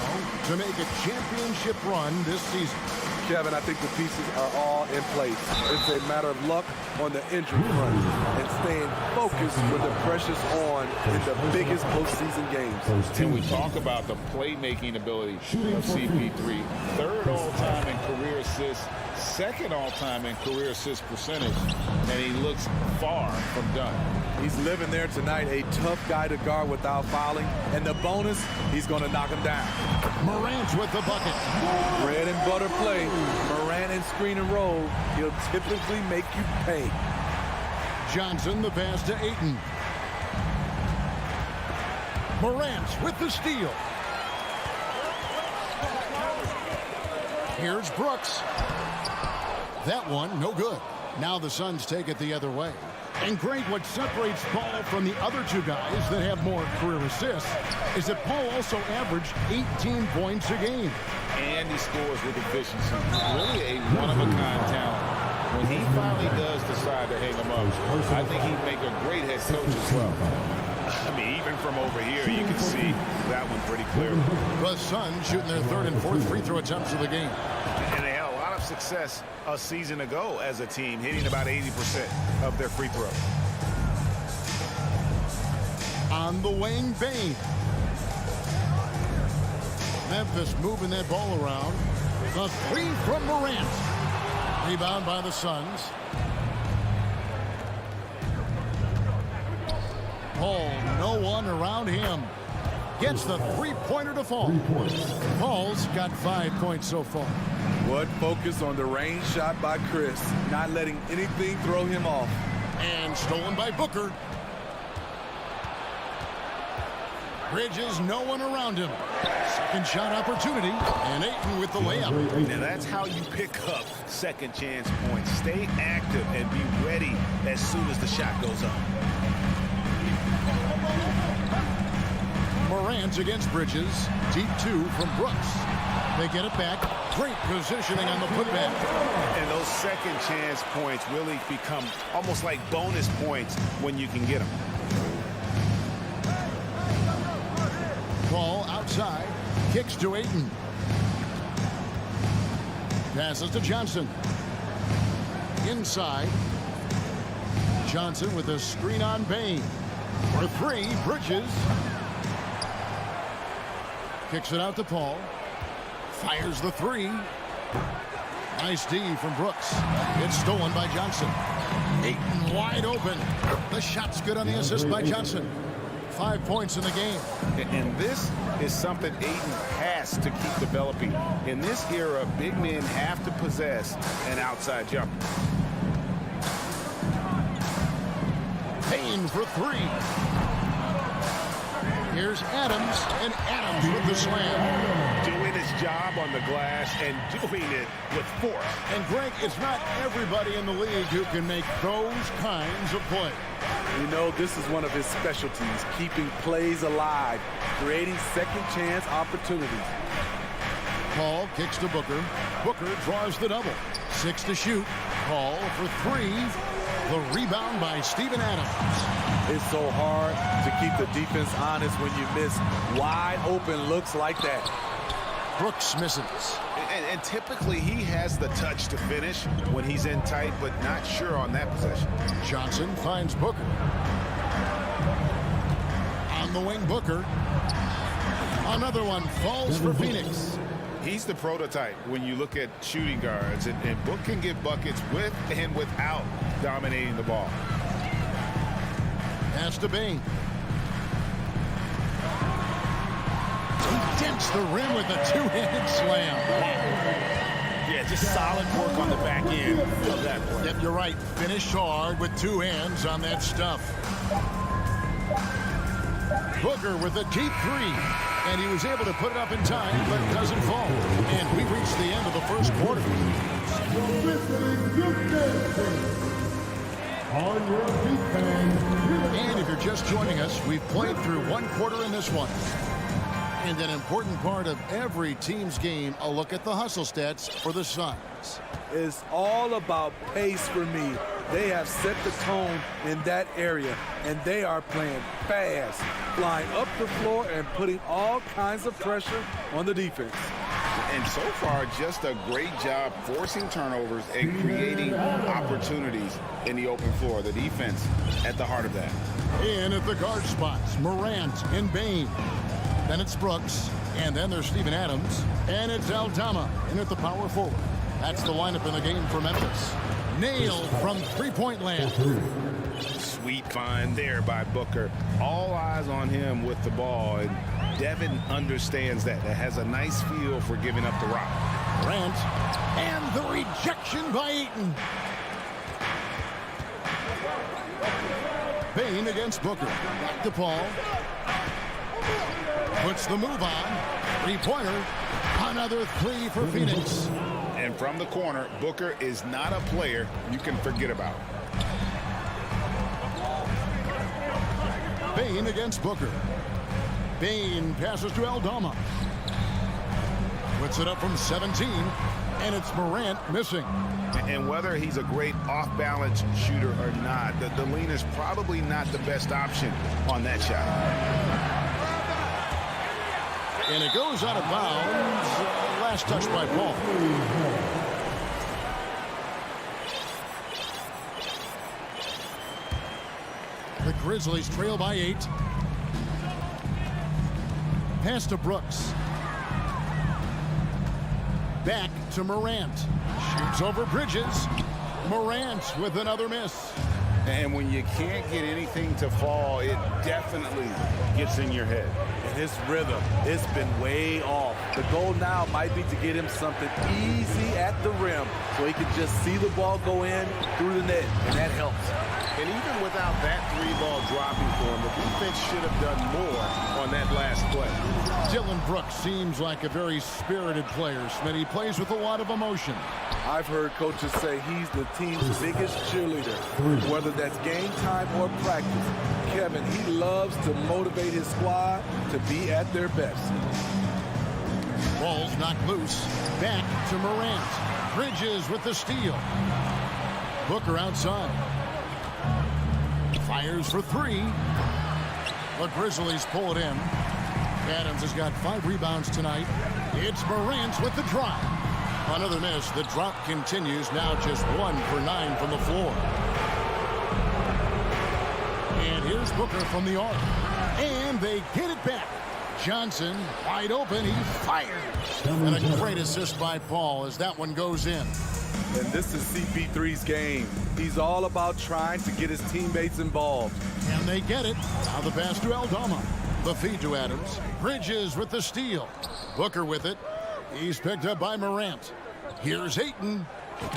H: to make a championship run this season?
M: Kevin, I think the pieces are all in place. It's a matter of luck on the injury front and staying focused with the pressure's on in the biggest postseason games.
L: And we talk about the playmaking ability of CP3. Third all-time in career assists, second all-time in career assist percentage, and he looks far from done.
M: He's living there tonight, a tough guy to guard without fouling, and the bonus, he's going to knock him down.
H: Morant with the bucket.
M: Bread and butter play. Morant and screen and roll. He'll typically make you pay.
H: Johnson the pass to Ayton. Morant with the steal. Here's Brooks. That one no good. Now the Suns take it the other way. And Greg, what separates Paul from the other two guys that have more career assists is that Paul also averaged 18 points a game.
I: and he scores with efficiency. Really a one-of-a-kind talent. When he finally does decide to hang him up, I think he'd make a great head coach as well.
L: I mean, even from over here, you can see that one pretty clearly.
H: The Suns shooting their third and fourth free throw attempts of the game.
L: And they had a lot of success a season ago as a team, hitting about 80% of their free throws.
H: On the wing, Bane. Memphis moving that ball around. The three from Morant. Rebound by the Suns. Paul, no one around him. Gets the three-pointer to fall. Paul's got 5 points so far.
M: What focus on the range shot by Chris, not letting anything throw him off.
H: And stolen by Booker. Bridges, no one around him. Second shot opportunity, and Ayton with the layup.
L: Now that's how you pick up second chance points. Stay active and be ready as soon as the shot goes up.
H: Morant against Bridges. Deep two from Brooks. They get it back. Great positioning on the putback.
L: And those second chance points really become almost like bonus points when you can get them.
H: Ball outside. Kicks to Ayton. Passes to Johnson. Inside. Johnson with a screen on Bane. For three, Bridges. Kicks it out to Paul. Fires the three. Nice D from Brooks. It's stolen by Johnson. Ayton wide open. The shot's good on the assist by Johnson. 5 points in the game.
L: And this is something Ayton has to keep developing. In this era, big men have to possess an outside jumper.
H: Payne for three. Here's Adams, and Adams with the slam.
L: Doing his job on the glass and doing it with force.
H: And Greg, it's not everybody in the league who can make those kinds of plays.
M: You know, this is one of his specialties, keeping plays alive, creating second chance opportunities.
H: Paul kicks to Booker. Booker draws the double. 6 to shoot. Paul for three. The rebound by Steven Adams.
M: It's so hard to keep the defense honest when you miss wide open looks like that.
H: Brooks misses.
L: And typically he has the touch to finish when he's in tight, but not sure on that possession.
H: Johnson finds Booker. On the wing, Booker. Another one falls for Phoenix.
L: He's the prototype when you look at shooting guards, and Book can get buckets with and without dominating the ball.
H: Pass to Bane. He dents the rim with a two-handed slam.
L: Yeah, just solid work on the back end of that play.
H: Yep, you're right. Finished hard with two hands on that stuff. Booker with a deep three. And he was able to put it up in time, but it doesn't fall. And we reached the end of the first quarter. And if you're just joining us, we've played through one quarter in this one. And an important part of every team's game, a look at the hustle stats for the Suns.
M: It's all about pace for me. They have set the tone in that area, and they are playing fast, flying up the floor and putting all kinds of pressure on the defense.
L: And so far, just a great job forcing turnovers and creating opportunities in the open floor. The defense at the heart of that.
H: In at the guard spots, Morant and Bane. Then it's Brooks, and then there's Steven Adams, and it's Aldama in at the power forward. That's the lineup in the game for Memphis. Nailed from three-point land.
L: Sweet find there by Booker. All eyes on him with the ball, and Devin understands that. That has a nice feel for giving up the rock.
H: Grant, and the rejection by Ayton. Bane against Booker. Back to Paul. Puts the move on. Three-pointer. Another three for Phoenix.
L: And from the corner, Booker is not a player you can forget about.
H: Bane against Booker. Bane passes to Aldama. Puts it up from 17, and it's Morant missing.
L: And whether he's a great off-balance shooter or not, the lean is probably not the best option on that shot.
H: And it goes out of bounds. Last touch by Paul. The Grizzlies trail by 8. Pass to Brooks. Back to Morant. Shoots over Bridges. Morant with another miss.
L: And when you can't get anything to fall, it definitely gets in your head.
M: And his rhythm, it's been way off. The goal now might be to get him something easy at the rim so he can just see the ball go in through the net, and that helps.
I: And even without that 3-ball dropping for him, the defense should have done more on that last play.
H: Dillon Brooks seems like a very spirited player, Smith. He plays with a lot of emotion.
M: I've heard coaches say he's the team's biggest cheerleader, whether that's game time or practice. Kevin, he loves to motivate his squad to be at their best.
H: Ball's knocked loose. Back to Morant. Bridges with the steal. Booker outside. Fires for 3. The Grizzlies pull it in. Adams has got 5 rebounds tonight. It's Morant with the drop. Another miss. The drop continues. Now just 1 for 9 from the floor. And here's Booker from the arc. And they get it back. Johnson wide open. He fires. And a great assist by Paul as that one goes in.
M: And this is CP3's game. He's all about trying to get his teammates involved.
H: And they get it. Now the pass to Aldama. The feed to Adams. Bridges with the steal. Booker with it. He's picked up by Morant. Here's Ayton.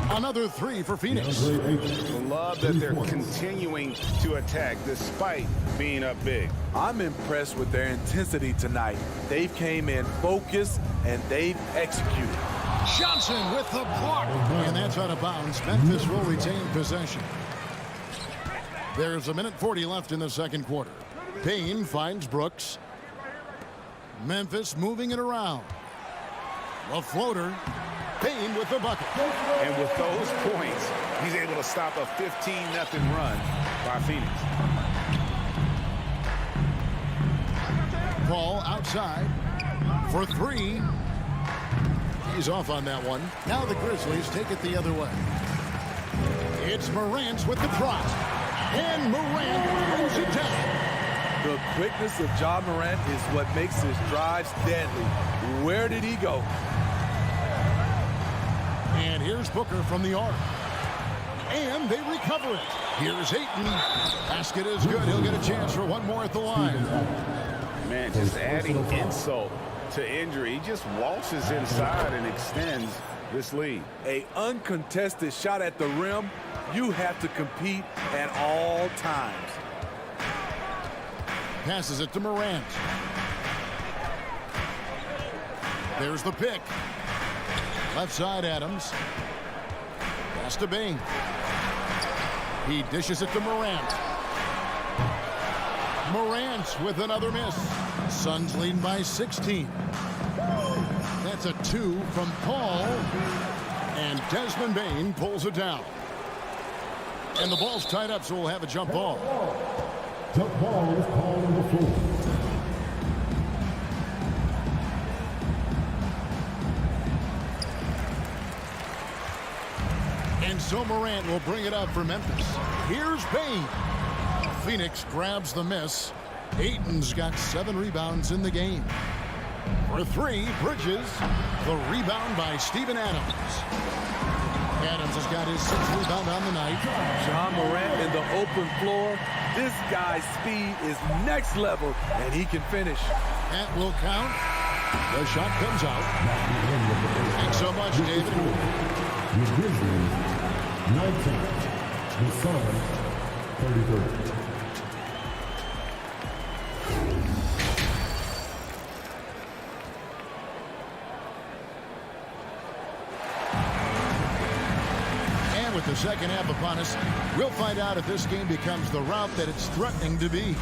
H: Another 3 for Phoenix.
L: Love that they're continuing to attack despite being up big.
M: I'm impressed with their intensity tonight. They've came in focused and they've executed.
H: Johnson with the block. And that's out of bounds. Memphis will retain possession. There's 1:40 left in the second quarter. Payne finds Brooks. Memphis moving it around. A floater. Payne with the bucket.
L: And with those points, he's able to stop a 15-0 run by Phoenix.
H: Paul outside for 3. He's off on that one. Now the Grizzlies take it the other way. It's Morant with the drop. And Morant brings it down.
M: The quickness of Ja Morant is what makes his drives deadly. Where did he go?
H: And here's Booker from the arc. And they recover it. Here's Ayton. Basket is good. He'll get a chance for one more at the line.
L: Man, just adding insult to injury. He just waltzes inside and extends this lead.
M: A uncontested shot at the rim, you have to compete at all times.
H: Passes it to Morant. There's the pick. Left side, Adams. Pass to Bing. He dishes it to Morant. Morant with another miss. Suns leading by 16. That's a 2 from Paul. And Desmond Bane pulls it down. And the ball's tied up, so we'll have a jump ball.
D: Jump ball is called on the floor.
H: And so Morant will bring it up for Memphis. Here's Bane. Phoenix grabs the miss. Ayton's got 7 rebounds in the game. For 3, Bridges. The rebound by Steven Adams. Adams has got his 6th rebound on the night.
M: Ja Morant in the open floor. This guy's speed is next level, and he can finish.
H: That will count. The shot comes out. Thanks so much, David.
D: The Grizzlies, 19. The Suns, 33.
H: With the second half upon us, we'll find out if this game becomes the route that it's threatening to be.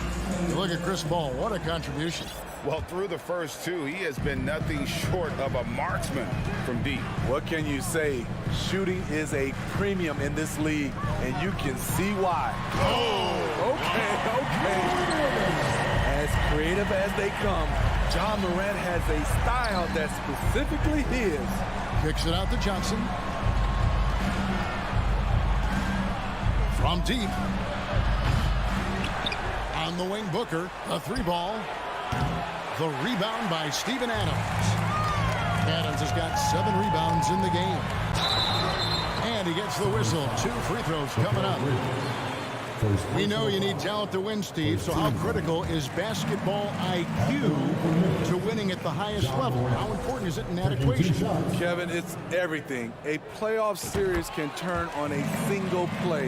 H: You look at Chris Paul, what a contribution.
L: Well, through the first two, he has been nothing short of a marksman from deep.
M: What can you say? Shooting is a premium in this league, and you can see why. Oh, okay. As creative as they come, John Morant has a style that's specifically his.
H: Kicks it out to Johnson. From deep. On the wing, Booker. A three ball. The rebound by Steven Adams. Adams has got 7 rebounds in the game. And he gets the whistle. 2 free throws coming up. We know you need talent to win, Steve, so how critical is basketball IQ to winning at the highest level? How important is it in that equation?
M: Kevin, it's everything. A playoff series can turn on a single play.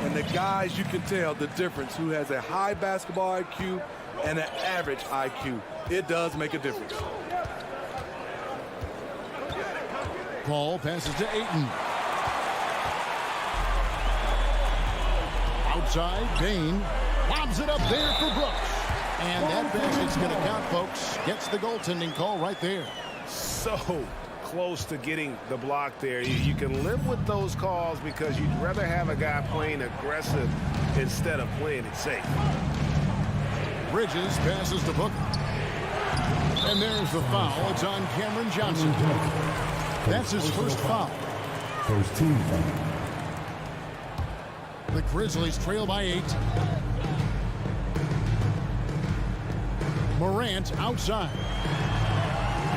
M: And the guys, you can tell the difference who has a high basketball IQ and an average IQ. It does make a difference.
H: Paul passes to Ayton. Outside, Bain lobs it up there for Brooks. And that basket's going to count, folks. Gets the goaltending call right there.
I: So close to getting the block there. You can live with those calls because you'd rather have a guy playing aggressive instead of playing it safe.
H: Bridges passes to Booker. And there's the foul. It's on Cameron Johnson. That's his first foul.
D: First team foul.
H: The Grizzlies trail by 8. Morant outside.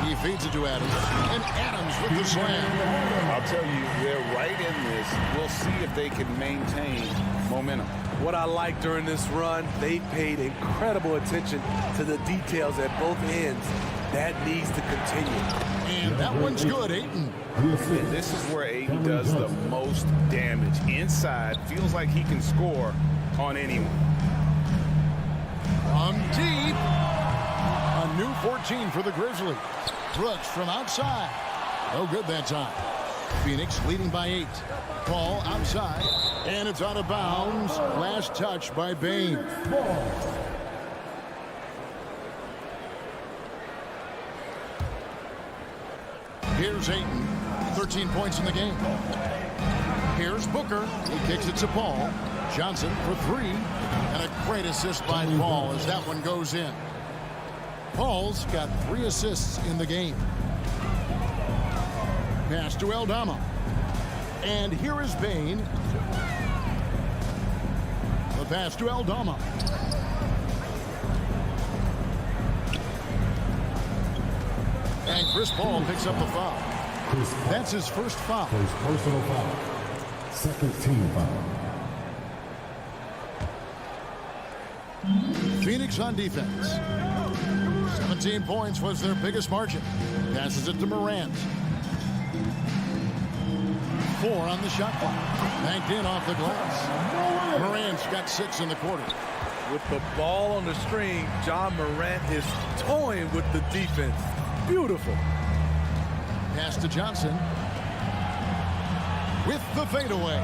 H: He feeds it to Adams. And Adams with the slam.
L: I'll tell you, they're right in this. We'll see if they can maintain momentum.
M: What I like during this run, they paid incredible attention to the details at both ends. That needs to continue.
H: And that one's good, Ayton.
L: And this is where Ayton does the most damage. Inside, feels like he can score on anyone.
H: From deep. A new 14 for the Grizzlies. Brooks from outside. No good that time. Phoenix leading by 8. Ball outside. And it's out of bounds. Last touch by Bain. Here's Ayton. 13 points in the game. Here's Booker. He kicks it to Paul. Johnson for 3. And a great assist by Paul as that one goes in. Paul's got 3 assists in the game. Pass to Aldama. And here is Bain. The pass to Aldama. And Chris Paul picks up the foul. That's his first foul.
D: First personal foul. Second team foul.
H: Phoenix on defense. 17 points was their biggest margin. Passes it to Morant. 4 on the shot clock. Banked in off the glass. Morant's got 6 in the quarter.
M: With the ball on the string, John Morant is toying with the defense. Beautiful.
H: Pass to Johnson. With the fadeaway.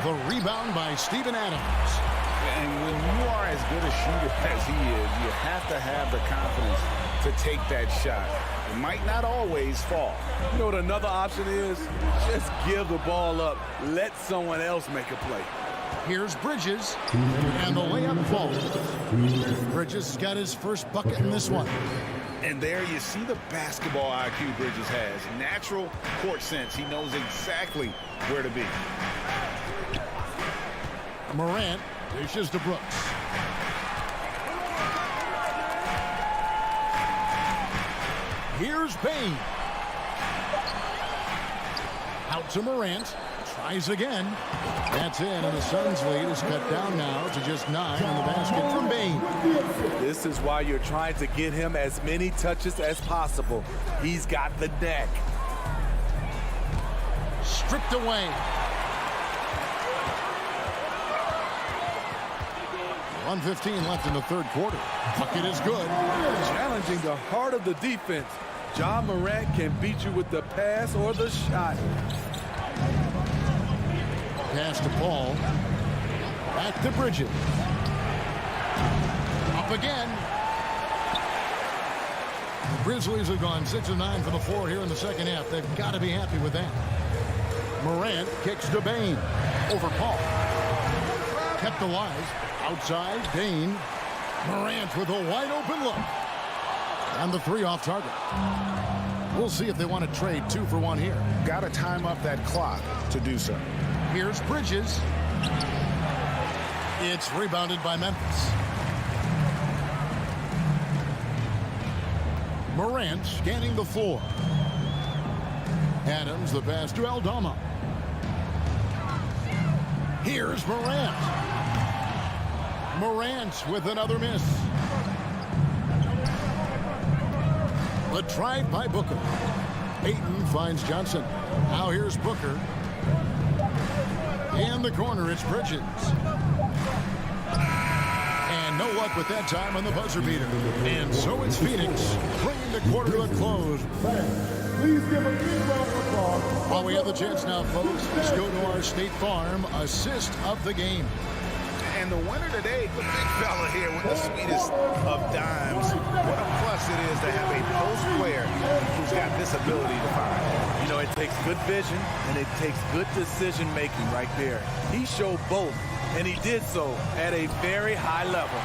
H: The rebound by Steven Adams.
L: And when you are as good a shooter as he is, you have to have the confidence to take that shot. It might not always fall.
M: You know what another option is? Just give the ball up. Let someone else make a play.
H: Here's Bridges. And the layup falls. Bridges has got his first bucket in this one.
L: And there you see the basketball IQ Bridges has. Natural court sense. He knows exactly where to be.
H: Morant dishes to Brooks. Here's Bain. Out to Morant. Tries again. That's in, and the Suns' lead is cut down now to just 9 on the basket from Bain.
M: This is why you're trying to get him as many touches as possible. He's got the neck.
H: Stripped away. 1:15 left in the third quarter. Bucket is good.
M: Challenging the heart of the defense. John Morant can beat you with the pass or the shot.
H: Pass to Paul. Back to Bridges. Up again. Grizzlies have gone 6 of 9 from the floor here in the second half. They've got to be happy with that. Morant kicks to Bain. Over Paul. Kept alive. Outside, Bain. Morant with a wide open look. And the 3 off target. We'll see if they want to trade 2 for 1 here.
L: Got to time up that clock to do so.
H: Here's Bridges. It's rebounded by Memphis. Morant scanning the floor. Adams the pass to Aldama. Here's Morant. Morant with another miss. The drive by Booker. Ayton finds Johnson. Now here's Booker. In the corner, it's Bridges. And no luck with that time on the buzzer beater. And so it's Phoenix, bringing the quarter to a close.
F: Please give a big round of applause.
H: While we have the chance now, folks, let's go to our State Farm assist of the game.
L: And the winner today, the big fella here with the sweetest of dimes. What a plus it is to have a post player who's got this ability to find.
N: You know, it takes good vision and it takes good decision making right there. He showed both, and he did so at a very high level.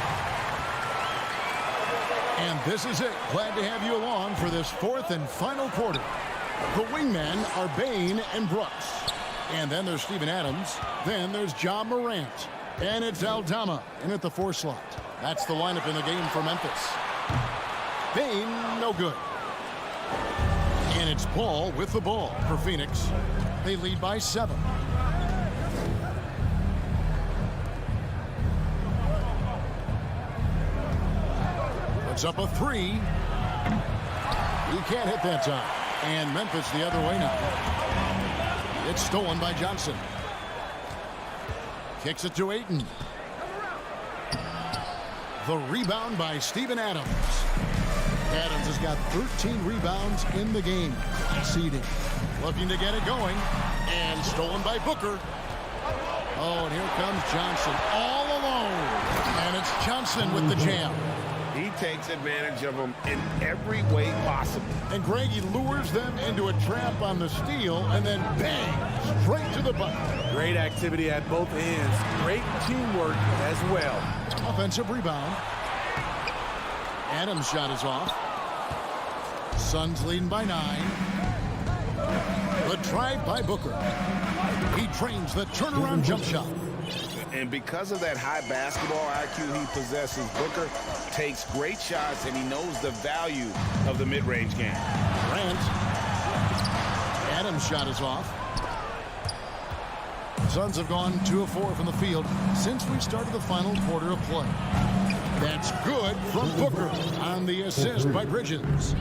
H: And this is it. Glad to have you along for this 4th and final quarter. The wingmen are Bain and Brooks. And then there's Steven Adams. Then there's Ja Morant. And it's Aldama in at the 4 slot. That's the lineup in the game for Memphis. Bain, no good. And it's Paul with the ball for Phoenix. They lead by 7. Puts up a 3. He can't hit that time. And Memphis the other way now. It's stolen by Johnson. Kicks it to Ayton. The rebound by Steven Adams. Adams has got 13 rebounds in the game. Class eating. Looking to get it going. And stolen by Booker. Oh, and here comes Johnson all alone. And it's Johnson with the jam.
I: He takes advantage of them in every way possible.
H: And Greg, he lures them into a trap on the steal and then bang, straight to the bucket.
N: Great activity at both ends. Great teamwork as well.
H: Offensive rebound. Adams' shot is off. Suns leading by 9. The drive by Booker. He trains the turnaround jump shot.
L: And because of that high basketball IQ he possesses, Booker takes great shots, and he knows the value of the mid-range game.
H: Grant. Adams' shot is off. Suns have gone 2 of 4 from the field since we started the final quarter of play. That's good from Booker on the assist by Bridges.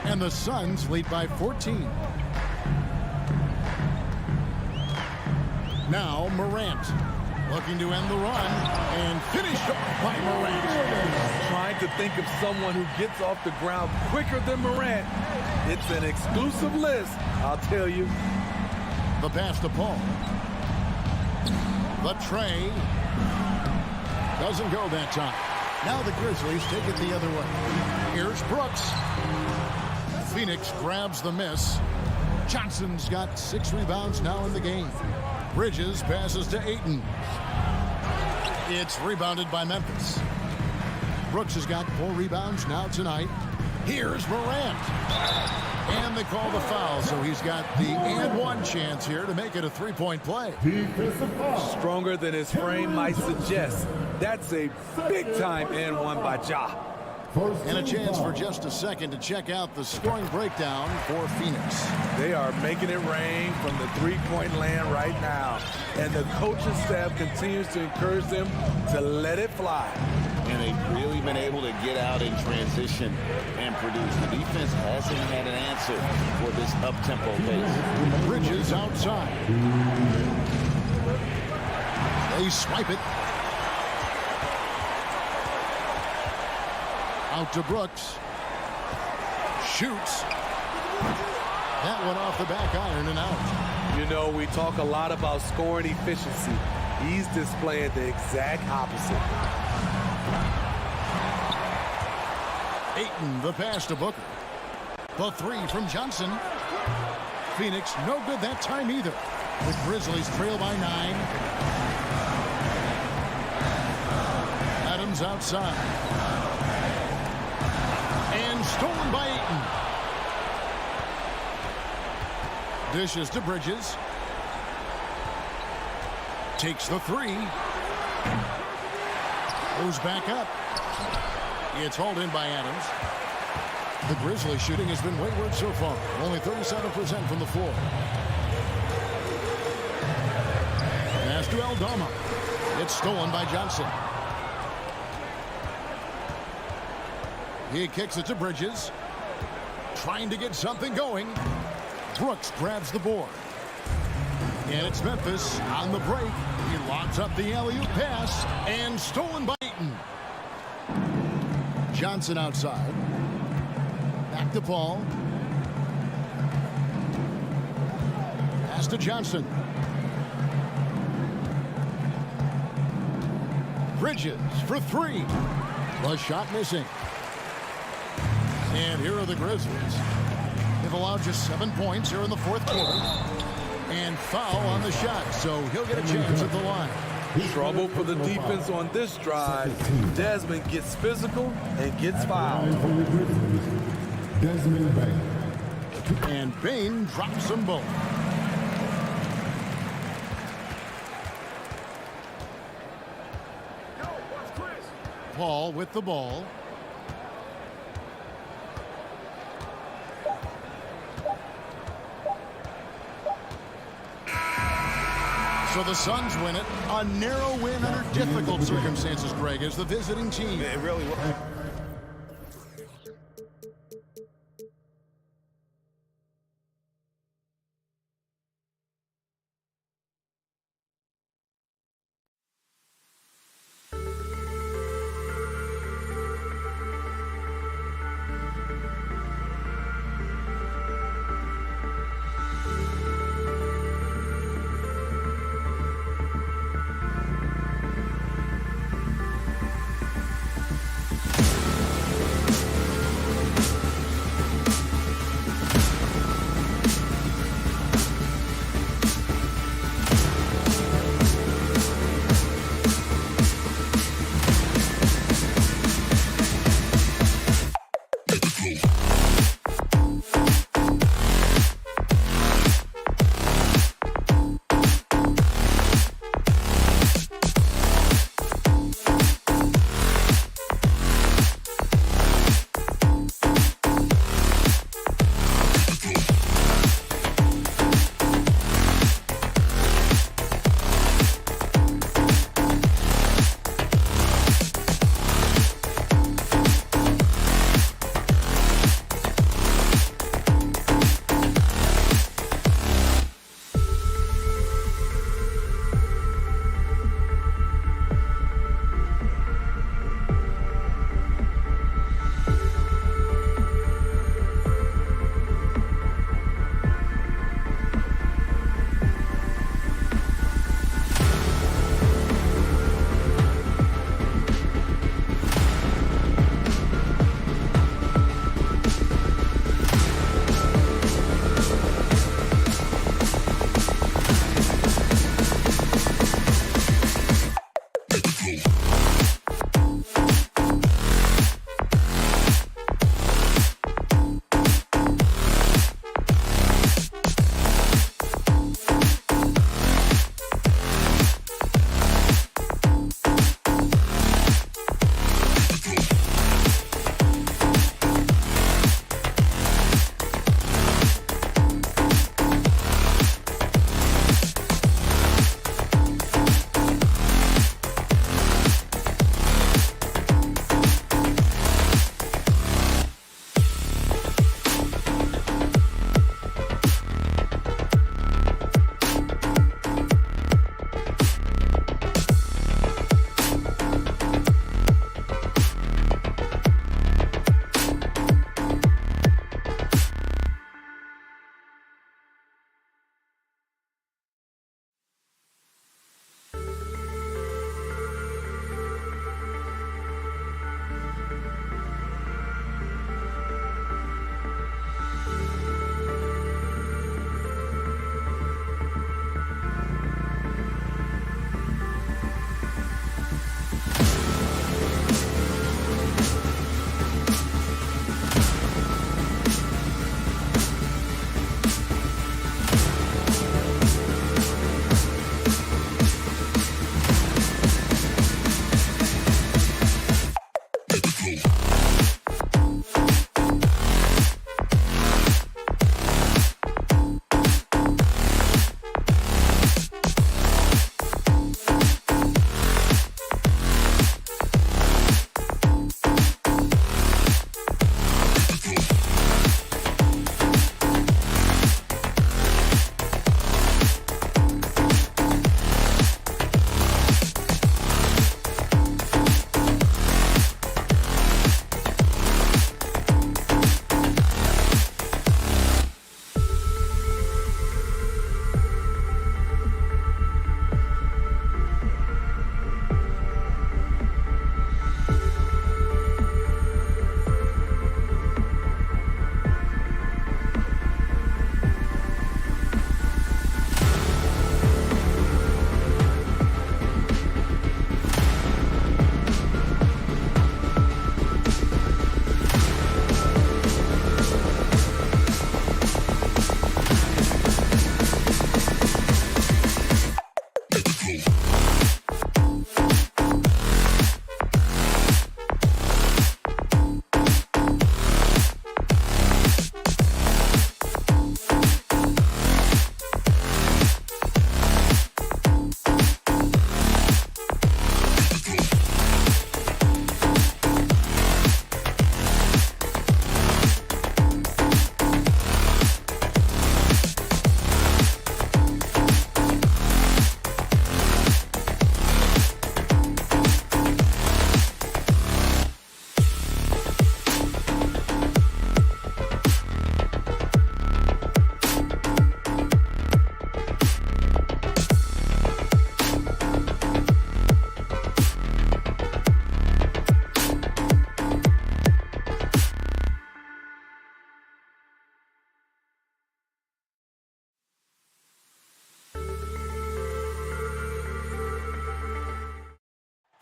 H: And the Suns lead by 14. Now Morant. Looking to end the run and finish off by Morant.
N: Trying to think of someone who gets off the ground quicker than Morant. It's an exclusive list, I'll tell you.
H: The pass to Paul. The tray doesn't go that time. Now the Grizzlies take it the other way. Here's Brooks. Phoenix grabs the miss. Johnson's got 6 rebounds now in the game. Bridges passes to Ayton. It's rebounded by Memphis. Brooks has got 4 rebounds now tonight. Here's Morant. And they call the foul, so he's got the and 1 chance here to make it a 3-point play.
N: Stronger than his frame might suggest. That's a big-time and 1 by Ja.
H: And a chance for just a second to check out the scoring breakdown for Phoenix.
N: They are making it rain from the 3-point land right now. And the coaching staff continues to encourage them to let it fly.
O: And they've really been able to get out in transition and produce. The defense hasn't had an answer for this up-tempo pace.
H: Bridges outside. They swipe it. Out to Brooks. Shoots. That one off the back iron and out.
N: You know, we talk a lot about scoring efficiency. He's displaying the exact opposite.
H: Ayton, the pass to Booker. The three from Johnson. Phoenix no good that time either. The Grizzlies trail by 9. Adams outside. And stolen by Ayton. Dishes to Bridges. Takes the three. Goes back up. It's hauled in by Adams. The Grizzlies shooting has been wayward so far. Only 37% from the floor. Pass to Aldama. It's stolen by Johnson. He kicks it to Bridges. Trying to get something going. Brooks grabs the board. And it's Memphis on the break. He locks up the alley-oop pass. And stolen by Ayton. Johnson outside. Back to Paul. Pass to Johnson. Bridges for three. The shot missing. And here are the Grizzlies. They've allowed just 7 points here in the fourth quarter. And foul on the shot, so he'll get a chance at the line.
M: Trouble for the defense on this drive. Desmond gets physical and gets fouled.
D: Desmond Bain.
H: And Bain drops them both. Paul with the ball. So the Suns win it. A narrow win under difficult circumstances, Greg, as the visiting team.
I: It really was.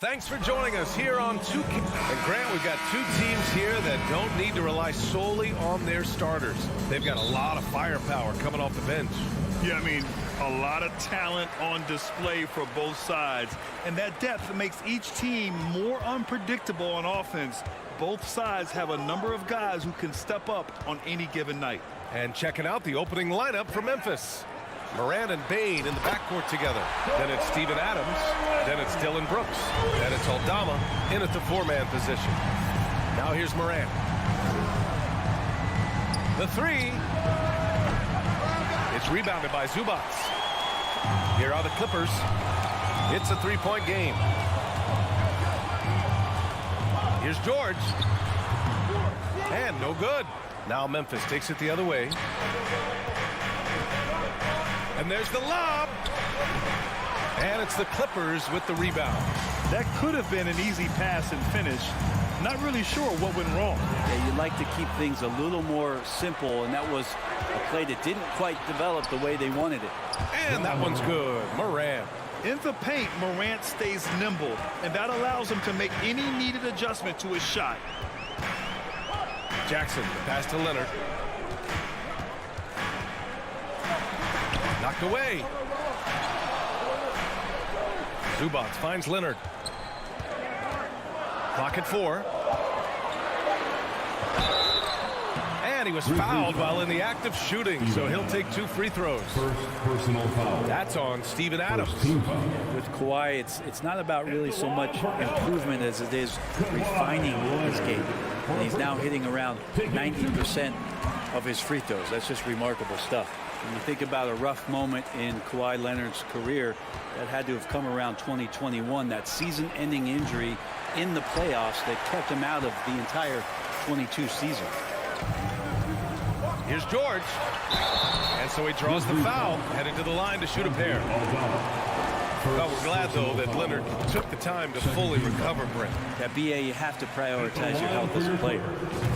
A: Thanks for joining us here on 2K. And Grant, we've got two teams here that don't need to rely solely on their starters. They've got a lot of firepower coming off the bench.
B: Yeah, I mean, a lot of talent on display for both sides. And that depth makes each team more unpredictable on offense. Both sides have a number of guys who can step up on any given night.
A: And checking out the opening lineup for Memphis. Morant and Bane in the backcourt together. Then it's Steven Adams. Then it's Dylan Brooks. Then it's Aldama in at the four-man position. Now here's Morant. The three. It's rebounded by Zubats. Here are the Clippers. It's a three-point game. Here's George. And no good. Now Memphis takes it the other way. And there's the lob. And it's the Clippers with the rebound.
B: That could have been an easy pass and finish. Not really sure what went wrong.
E: Yeah, you'd like to keep things a little more simple, and that was a play that didn't quite develop the way they wanted it.
A: And that one's good. Morant.
B: In the paint, Morant stays nimble, and that allows him to make any needed adjustment to his shot.
A: Jackson, pass to Leonard. Knocked away. Zubats finds Leonard. Clock at 4. And he was fouled while in the act of shooting, so he'll take 2 free throws.
D: First personal foul.
A: That's on Steven Adams.
E: With Kawhi, it's not about really so much improvement as it is refining his game. And he's now hitting around 90% of his free throws. That's just remarkable stuff. When you think about a rough moment in Kawhi Leonard's career, that had to have come around 2021, that season-ending injury in the playoffs that kept him out of the entire 22 season.
A: Here's George. And so he draws the foul, heading to the line to shoot a pair. Well, we're glad, though, that Leonard took the time to fully recover, Brent.
E: At BA, you have to prioritize your health as a player.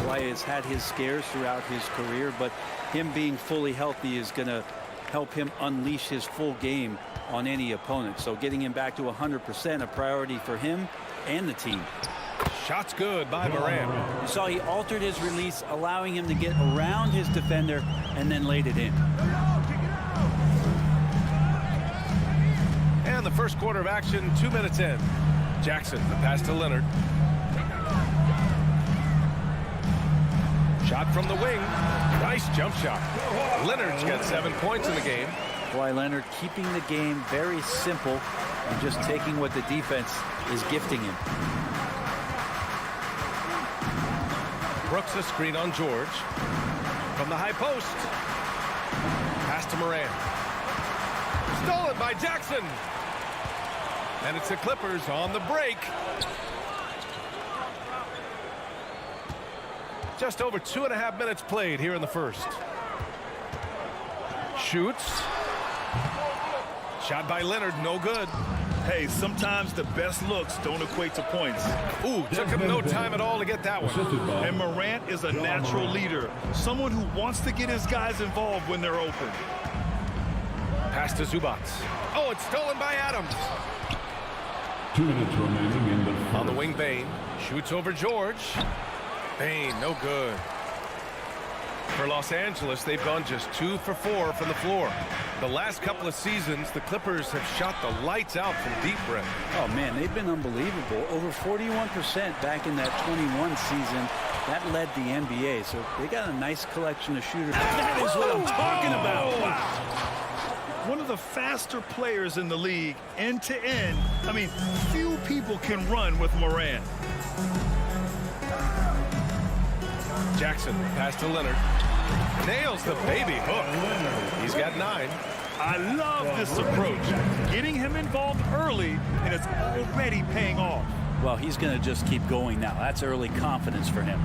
E: Kawhi has had his scares throughout his career, but him being fully healthy is going to help him unleash his full game on any opponent. So getting him back to 100%, a priority for him and the team.
A: Shot's good by Morant.
E: You saw he altered his release, allowing him to get around his defender and then laid it in.
A: And the first quarter of action, 2 minutes in. Jackson, the pass to Leonard. Shot from the wing. Nice jump shot. Leonard's got 7 points in the game.
E: Kawhi Leonard keeping the game very simple and just taking what the defense is gifting him.
A: Brooks a screen on George. From the high post. Pass to Morant. Stolen by Jackson. And it's the Clippers on the break. Just over 2.5 minutes played here in the first. Shoots. Shot by Leonard, no good.
B: Hey, sometimes the best looks don't equate to points.
A: Ooh, took him no time at all to get that one.
B: And Morant is a natural leader, someone who wants to get his guys involved when they're open.
A: Pass to Zubats. Oh, it's stolen by Adams.
D: 2 minutes remaining in the first.
A: On the wing, Bane. Shoots over George. Bane, no good. For Los Angeles, they've gone just 2 for 4 from the floor. The last couple of seasons, the Clippers have shot the lights out from deep, Brent.
E: Oh, man, they've been unbelievable. Over 41% back in that 21 season. That led the NBA, so they got a nice collection of shooters.
B: That is what I'm talking about. Wow. One of the faster players in the league, end to end. I mean, few people can run with Morant.
A: Jackson, pass to Leonard. Nails the baby hook. He's got 9.
B: I love this approach. Getting him involved early, and it's already paying off.
E: Well, he's going to just keep going now. That's early confidence for him.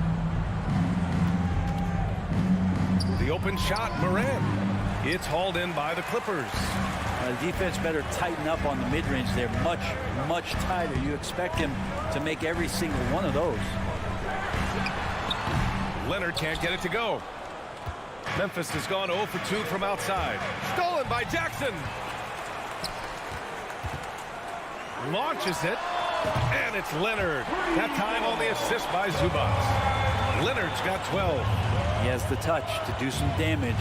A: The open shot, Morant. It's hauled in by the Clippers.
E: The defense better tighten up on the mid-range. They're much, much tighter. You expect him to make every single one of those.
A: Leonard can't get it to go. Memphis has gone 0 for 2 from outside. Stolen by Jackson. Launches it. And it's Leonard. That time on the assist by Zubac. Leonard's got 12.
E: He has the touch to do some damage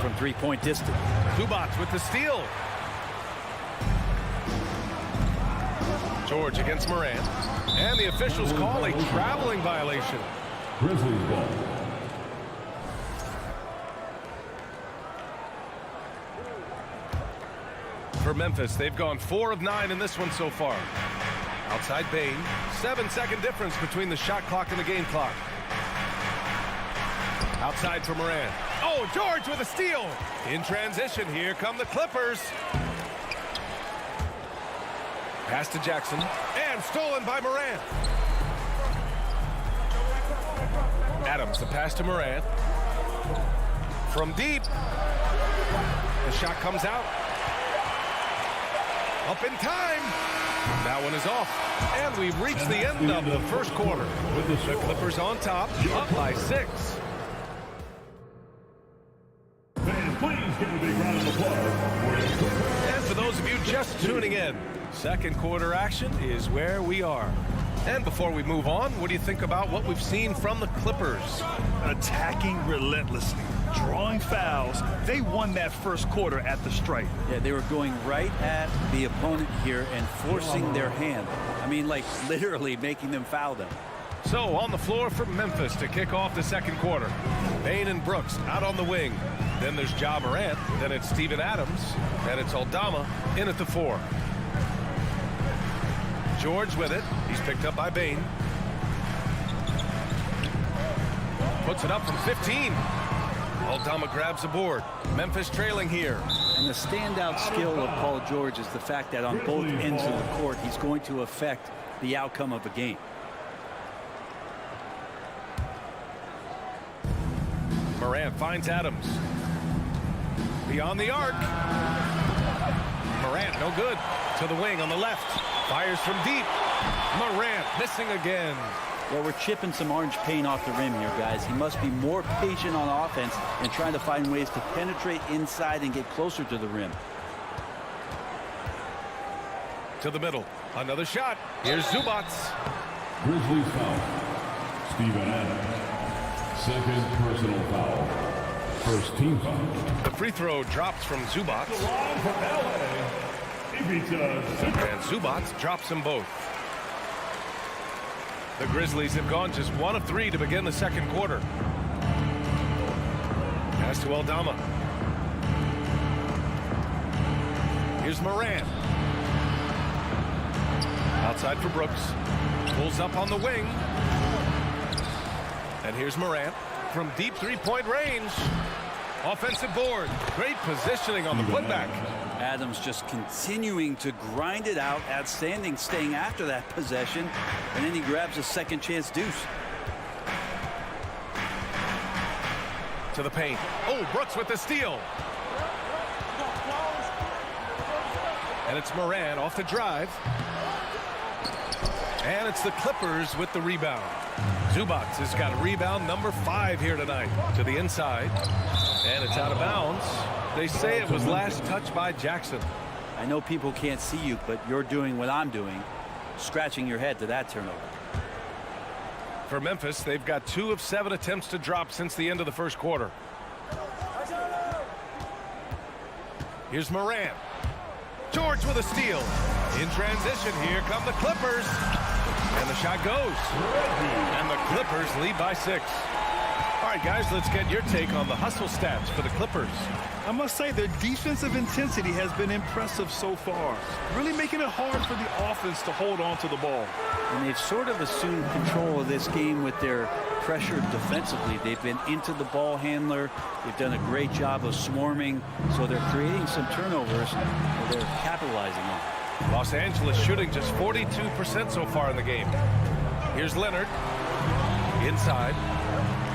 E: from three-point distance.
A: Zubac with the steal. George against Morant. And the officials call a traveling violation.
D: Grizzlies ball.
A: For Memphis, they've gone 4 of 9 in this one so far. Outside Bain, 7-second difference between the shot clock and the game clock. Outside for Morant. Oh, George with a steal. In transition, here come the Clippers. Pass to Jackson, and stolen by Morant. Adams, the pass to Morant. From deep. The shot comes out. Up in time. That one is off. And we've reached the end of the first quarter. The Clippers on top, up by 6.
D: Fans, please give a big round of applause.
A: And for those of you just tuning in, second quarter action is where we are. And before we move on, what do you think about what we've seen from the Clippers?
B: Attacking relentlessly, drawing fouls. They won that first quarter at the stripe.
E: Yeah, they were going right at the opponent here and forcing their hand. I mean, like literally making them foul them.
A: So on the floor for Memphis to kick off the second quarter. Bain and Brooks out on the wing. Then there's Ja Morant. Then it's Steven Adams. And it's Aldama in at the 4. George with it. He's picked up by Bain. Puts it up from 15. Aldama grabs the board. Memphis trailing here.
E: And the standout skill of Paul George is the fact that on both ends of the court, he's going to affect the outcome of a game.
A: Morant finds Adams. Beyond the arc. Morant, no good. To the wing on the left. Fires from deep. Morant missing again.
E: Well, we're chipping some orange paint off the rim here, guys. He must be more patient on offense and trying to find ways to penetrate inside and get closer to the rim.
A: To the middle. Another shot. Here's Zubac.
D: Grizzlies foul. Steven Adams. Second personal foul. First team foul.
A: The free throw drops from Zubac.
D: From LA.
A: And Zubac drops them both. The Grizzlies have gone just 1 of 3 to begin the second quarter. Pass to Aldama. Here's Morant. Outside for Brooks. Pulls up on the wing. And here's Morant from deep three-point range. Offensive board. Great positioning on the putback.
E: Adams just continuing to grind it out. Outstanding staying after that possession. And then he grabs a second chance deuce.
A: To the paint. Oh, Brooks with the steal. And it's Morant off the drive. And it's the Clippers with the rebound. Zubac has got rebound number 5 here tonight. To the inside. And it's out of bounds. They say it was last touched by Jackson.
E: I know people can't see you, but you're doing what I'm doing. Scratching your head to that turnover.
A: For Memphis, they've got 2 of 7 attempts to drop since the end of the first quarter. Here's Morant. George with a steal. In transition, here come the Clippers. And the shot goes. And the Clippers lead by 6. All right, guys, let's get your take on the hustle stats for the Clippers.
B: I must say their defensive intensity has been impressive so far. Really making it hard for the offense to hold on to the ball.
E: And they've sort of assumed control of this game with their pressure defensively. They've been into the ball handler. They've done a great job of swarming. So they're creating some turnovers that they're capitalizing on.
A: Los Angeles shooting just 42% so far in the game. Here's Leonard. Inside.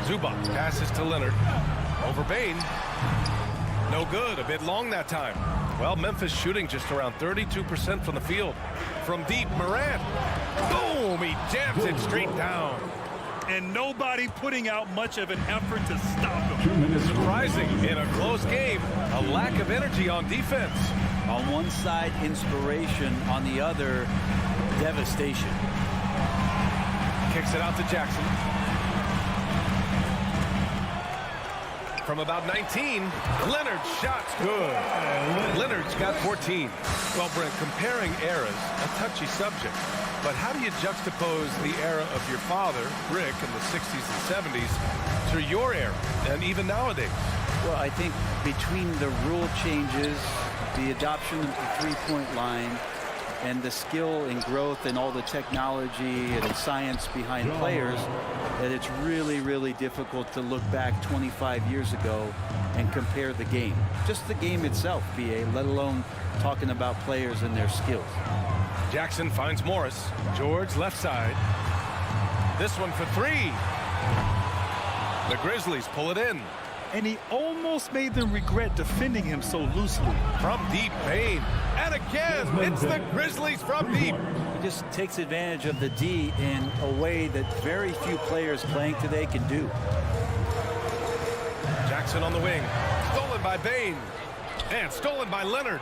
A: Zubac passes to Leonard. Over Bain. No good. A bit long that time. Well, Memphis shooting just around 32% from the field. From deep, Morant. Boom! He jams it straight down.
B: And nobody putting out much of an effort to stop him.
A: Surprising in a close game. A lack of energy on defense.
E: On one side, inspiration. On the other, devastation.
A: Kicks it out to Jackson. From about 19, Leonard's shot's good. Leonard's got 14. Well, Brent, comparing eras, a touchy subject. But how do you juxtapose the era of your father, Rick, in the 60s and 70s, to your era, and even nowadays?
E: Well, I think between the rule changes, the adoption of the three-point line, and the skill and growth and all the technology and science behind players, that it's really, really difficult to look back 25 years ago and compare the game. Just the game itself, BA, let alone talking about players and their skills.
A: Jackson finds Morris. George left side. This one for three. The Grizzlies pull it in.
B: And he almost made them regret defending him so loosely.
A: From deep, Payne. And again, it's the Grizzlies from deep.
E: He just takes advantage of the D in a way that very few players playing today can do.
A: Jackson on the wing. Stolen by Bain. And stolen by Leonard.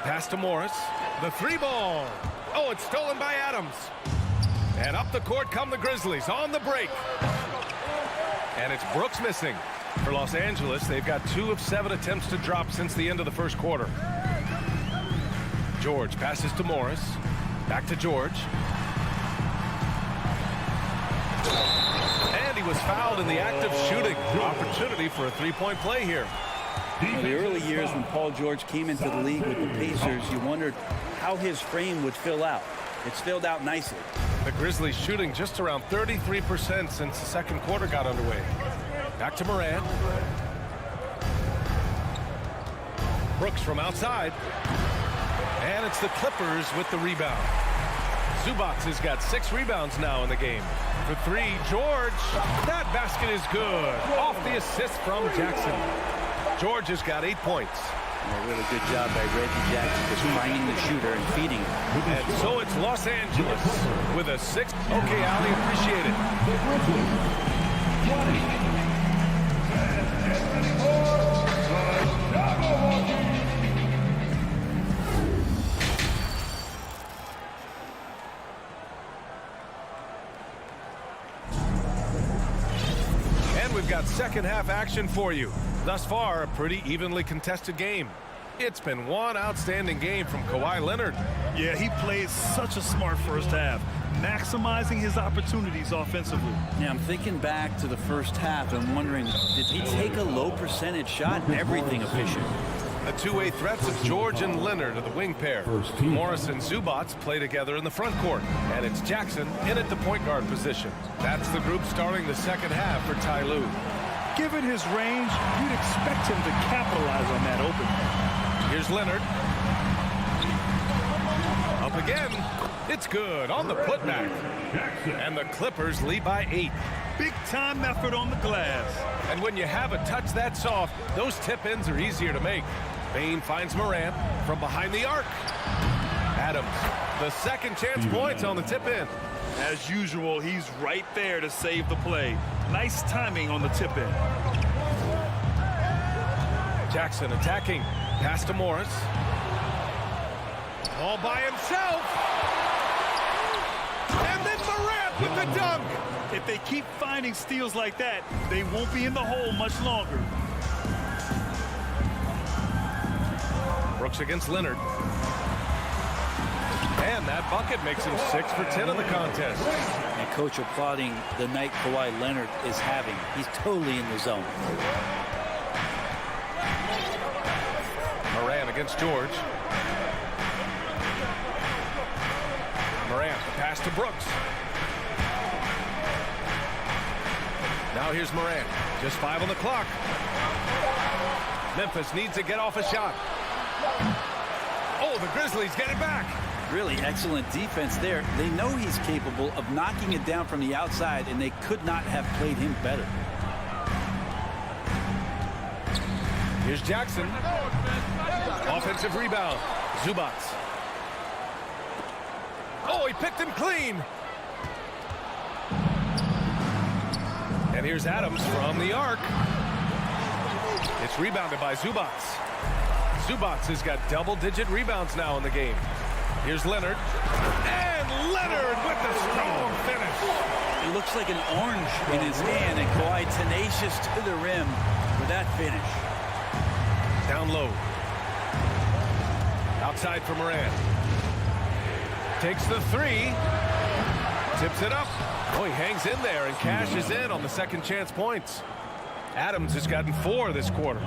A: Pass to Morris. The three ball. Oh, it's stolen by Adams. And up the court come the Grizzlies on the break. And it's Brooks missing. For Los Angeles, they've got 2 of 7 attempts to drop since the end of the first quarter. George passes to Morris. Back to George. And he was fouled in the act of shooting. Opportunity for a three-point play here.
E: In the early years when Paul George came into the league with the Pacers, you wondered how his frame would fill out. It's filled out nicely.
A: The Grizzlies shooting just around 33% since the second quarter got underway. Back to Moran. Brooks from outside. And it's the Clippers with the rebound. Zubac has got 6 rebounds now in the game. For three, George. That basket is good. Off the assist from Jackson. George has got 8 points.
E: A really good job by Reggie Jackson just finding the shooter and feeding him.
A: And so it's Los Angeles with a 6. Okay, Ali, appreciate it. And we've got second half action for you. Thus far, a pretty evenly contested game. It's been one outstanding game from Kawhi Leonard.
B: Yeah, he played such a smart first half, maximizing his opportunities offensively.
E: Yeah, I'm thinking back to the first half and wondering, did he take a low percentage shot? Everything efficient.
A: The two-way threats of George and Leonard are the wing pair. Morris and Zubac play together in the front court. And it's Jackson in at the point guard position. That's the group starting the second half for Ty Lue.
B: Given his range, you'd expect him to capitalize on that opening.
A: Here's Leonard. Up again. It's good on the putback. And the Clippers lead by 8.
B: Big-time effort on the glass.
A: And when you have a touch that soft, those tip-ins are easier to make. Bain finds Morant from behind the arc. Adams, the second chance points on the tip-in.
B: As usual, he's right there to save the play. Nice timing on the tip-in.
A: Jackson attacking. Pass to Morris. All by himself. And then Morant with the dunk.
B: If they keep finding steals like that, they won't be in the hole much longer.
A: Brooks against Leonard. And that bucket makes him 6 for 10 in the contest.
E: And coach applauding the night Kawhi Leonard is having. He's totally in the zone.
A: Moran against George. Morant, pass to Brooks. Now here's Morant. Just 5 on the clock. Memphis needs to get off a shot. Oh, the Grizzlies get it back.
E: Really excellent defense there. They know he's capable of knocking it down from the outside, and they could not have played him better.
A: Here's Jackson. Offensive rebound. Zubac. Oh, he picked him clean. And here's Adams from the arc. It's rebounded by Zubac. Zubac has got double-digit rebounds now in the game. Here's Leonard. And Leonard with the strong finish.
E: He looks like an orange in his hand, and Kawhi tenacious to the rim with that finish.
A: Down low. Outside for Moran. Takes the three. Tips it up. Oh, he hangs in there and cashes in on the second chance points. Adams has gotten 4 this quarter.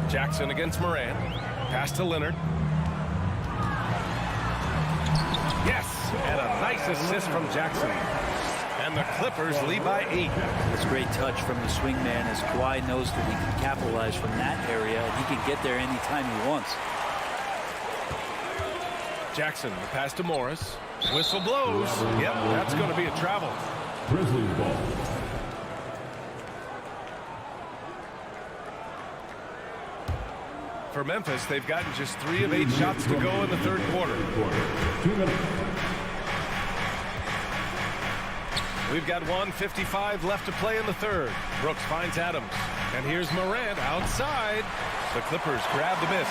A: Jackson against Moran. Pass to Leonard. Yes, and a nice assist from Jackson. And the Clippers lead by 8.
E: It's a great touch from the swing man as Kawhi knows that he can capitalize from that area and he can get there anytime he wants.
A: Jackson, the pass to Morris. Whistle blows. Yep, that's going to be a travel.
D: Grizzlies ball.
A: For Memphis, they've gotten just 3 of 8 shots to go in the third quarter.
D: 2 minutes.
A: We've got 1:55 left to play in the third. Brooks finds Adams. And here's Morant outside. The Clippers grab the miss.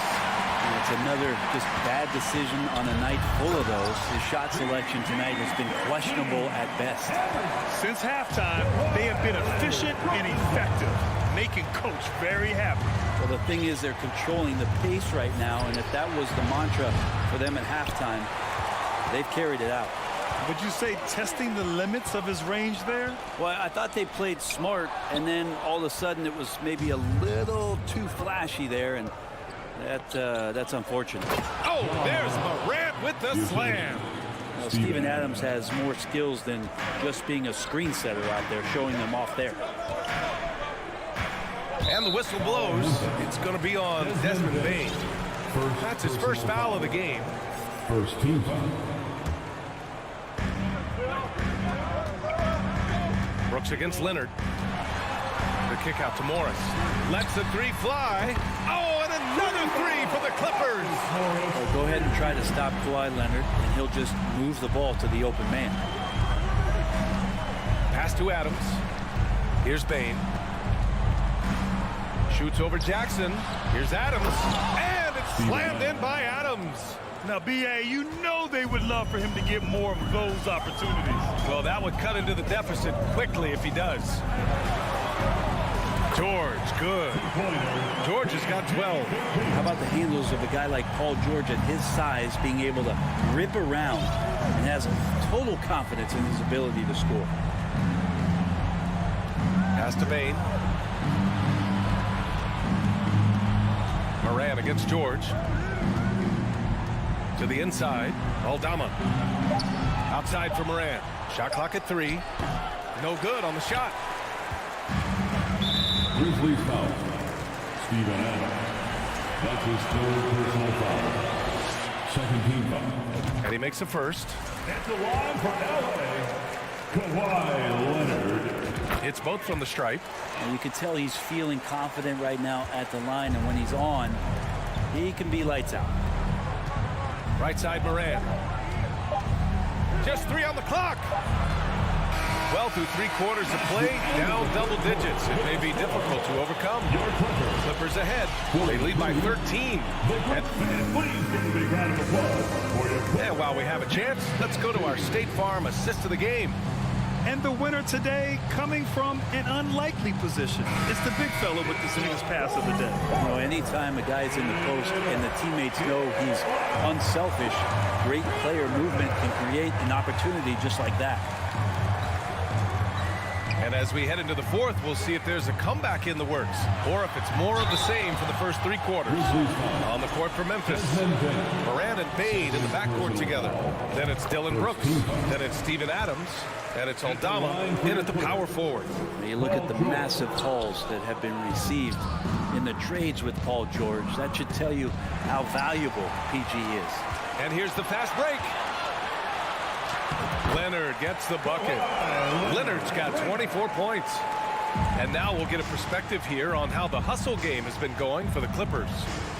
E: It's another just bad decision on a night full of those. His shot selection tonight has been questionable at best.
B: Since halftime, they have been efficient and effective, making Coach very happy.
E: Well, the thing is they're controlling the pace right now, and if that was the mantra for them at halftime, they've carried it out.
B: Would you say testing the limits of his range there?
E: Well, I thought they played smart, and then all of a sudden it was maybe a little too flashy there, and that's unfortunate.
A: Oh, there's Morant with the slam.
E: Well, Steven Adams has more skills than just being a screen setter out there, showing them off there.
A: And the whistle blows. It's going to be on Desmond Bain. That's his first foul of the game.
D: First team foul.
A: Brooks against Leonard. The kick out to Morris. Lets the 3 fly. Oh, and another 3 for the Clippers.
E: Well, go ahead and try to stop Kawhi Leonard, and he'll just move the ball to the open man.
A: Pass to Adams. Here's Bain. Shoots over Jackson. Here's Adams. And it's slammed in by Adams.
B: Now, B.A., you know they would love for him to get more of those opportunities.
A: Well, that would cut into the deficit quickly if he does. George, good. George has got 12.
E: How about the handles of a guy like Paul George at his size being able to rip around and has total confidence in his ability to score.
A: Pass to Bain. Moran against George. To the inside. Aldama. Outside for Moran. Shot clock at 3. No good on the shot.
D: Grizzlies foul. Steven Adams. That's his 3rd personal foul. Second team foul.
A: And he makes the first.
F: At the line for LA, Kawhi Leonard.
A: It's both from the stripe.
E: And you can tell he's feeling confident right now at the line, and when he's on, he can be lights out.
A: Right side Moran. Just 3 on the clock. Well, through 3 quarters of play, down double digits. It may be difficult to overcome. Clippers ahead. They lead by 13. And while we have a chance, let's go to our State Farm assist of the game.
B: And the winner today coming from an unlikely position. It's the big fella with the sweetest pass of the day.
E: You know, anytime a guy's in the post and the teammates know he's unselfish, great player movement can create an opportunity just like that.
A: And as we head into the fourth, we'll see if there's a comeback in the works or if it's more of the same for the first 3 quarters. On the court for Memphis, Moran and Bain in the backcourt together. Then it's Dylan Brooks. Then it's Steven Adams. And it's Aldama in at the power forward.
E: You look at the massive hauls that have been received in the trades with Paul George. That should tell you how valuable PG is.
A: And here's the fast break. Leonard gets the bucket. Leonard's got 24 points. And now we'll get a perspective here on how the hustle game has been going for the Clippers.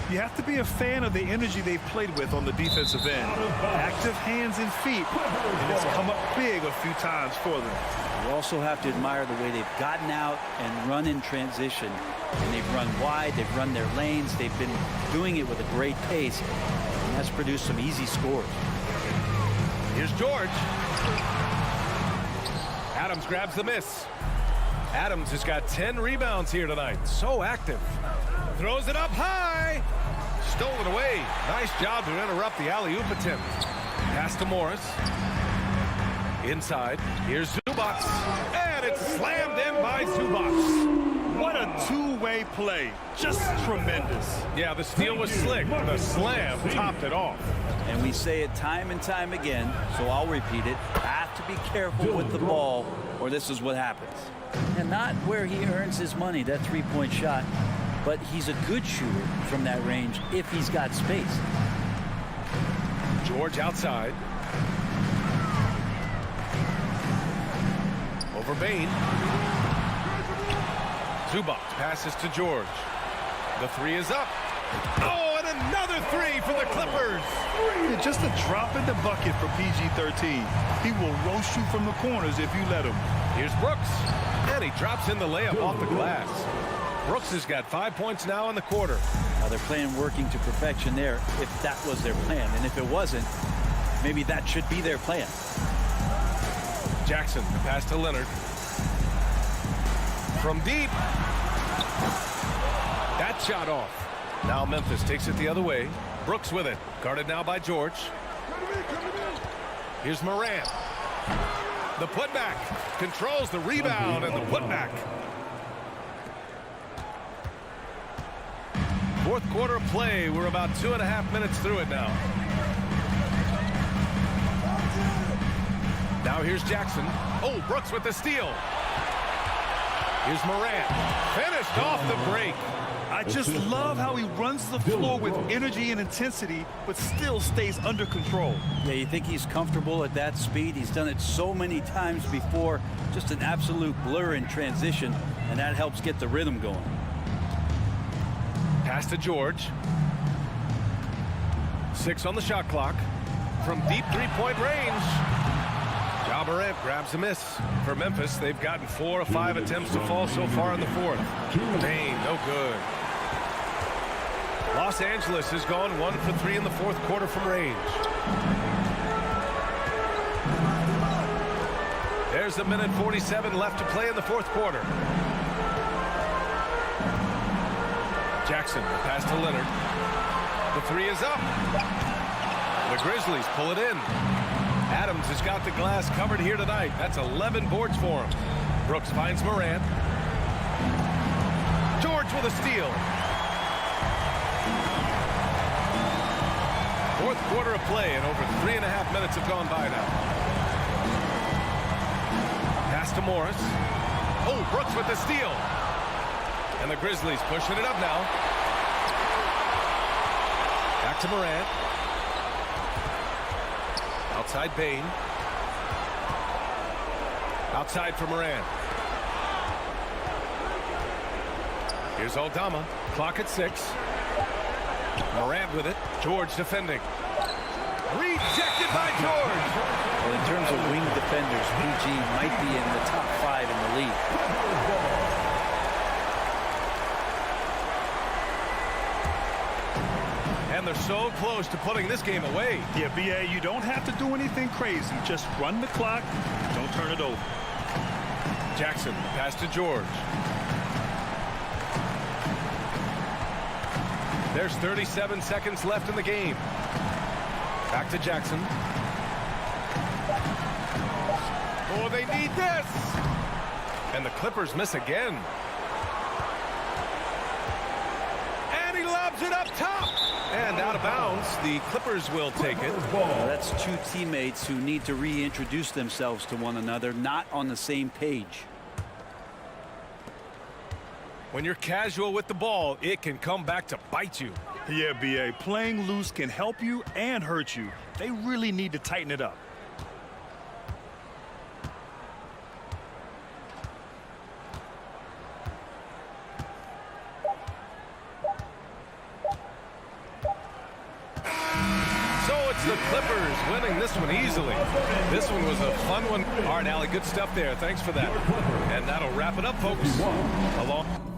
B: You have to be a fan of the energy they've played with on the defensive end. Active hands and feet, and it's come up big a few times for them.
E: You also have to admire the way they've gotten out and run in transition. And they've run wide, they've run their lanes, they've been doing it with a great pace. And that's produced some easy scores.
A: Here's George. Adams grabs the miss. Adams has got 10 rebounds here tonight. So active. Throws it up high. Stolen away. Nice job to interrupt the alley-oop attempt. Pass to Morris. Inside. Here's Zubac. And it's slammed in by Zubac.
B: What a two-way play. Just tremendous.
A: Yeah, the steal was slick. The slam topped it off.
E: And we say it time and time again, so I'll repeat it. Have to be careful with the ball, or this is what happens. And not where he earns his money, that three-point shot, but he's a good shooter from that range if he's got space.
A: George outside. Over Bain. Zubac passes to George. The three is up. Oh, and another three for the Clippers.
B: Just a drop in the bucket for PG-13. He will roast you from the corners if you let him.
A: Here's Brooks. And he drops in the layup off the glass. Brooks has got 5 points now in the quarter.
E: Now they're playing working to perfection there if that was their plan. And if it wasn't, maybe that should be their plan.
A: Jackson, the pass to Leonard. From deep. That shot off. Now Memphis takes it the other way. Brooks with it. Guarded now by George. Here's Morant. The putback. Controls the rebound and the putback. Fourth quarter play. We're about 2.5 minutes through it now. Now here's Jackson. Oh, Brooks with the steal. Here's Morant. Finished off the break.
B: I just love how he runs the floor with energy and intensity, but still stays under control.
E: Yeah, you think he's comfortable at that speed? He's done it so many times before. Just an absolute blur in transition, and that helps get the rhythm going.
A: Pass to George. 6 on the shot clock. From deep three-point range. Ja Morant grabs a miss. For Memphis, they've gotten 4 of 5 attempts to fall so far in the fourth. Bain, no good. Los Angeles has gone 1 for 3 in the fourth quarter from range. There's 1:47 left to play in the fourth quarter. Jackson, the pass to Leonard. The three is up. The Grizzlies pull it in. Adams has got the glass covered here tonight. That's 11 boards for him. Brooks finds Morant. George with a steal. Fourth quarter of play, and over 3.5 minutes have gone by now. Pass to Morris. Oh, Brooks with the steal. And the Grizzlies pushing it up now. Back to Morant. Outside Bain. Outside for Morant. Here's Aldama. Clock at 6. Morant with it. George defending. Rejected by George.
E: Well, in terms of wing defenders, PG might be in the top 5 in the league.
A: And they're so close to putting this game away.
B: Yeah, BA, you don't have to do anything crazy. Just run the clock. Don't turn it over.
A: Jackson, pass to George. There's 37 seconds left in the game. Back to Jackson. Oh, they need this. And the Clippers miss again. And he lobs it up top. And out of bounds. The Clippers will take it.
E: Well, that's two teammates who need to reintroduce themselves to one another, not on the same page.
A: When you're casual with the ball, it can come back to bite you.
B: Yeah, BA, playing loose can help you and hurt you. They really need to tighten it up.
A: winning this one easily. This one was a fun one. All right, Allie, good stuff there. Thanks for that. And that'll wrap it up, folks. Along.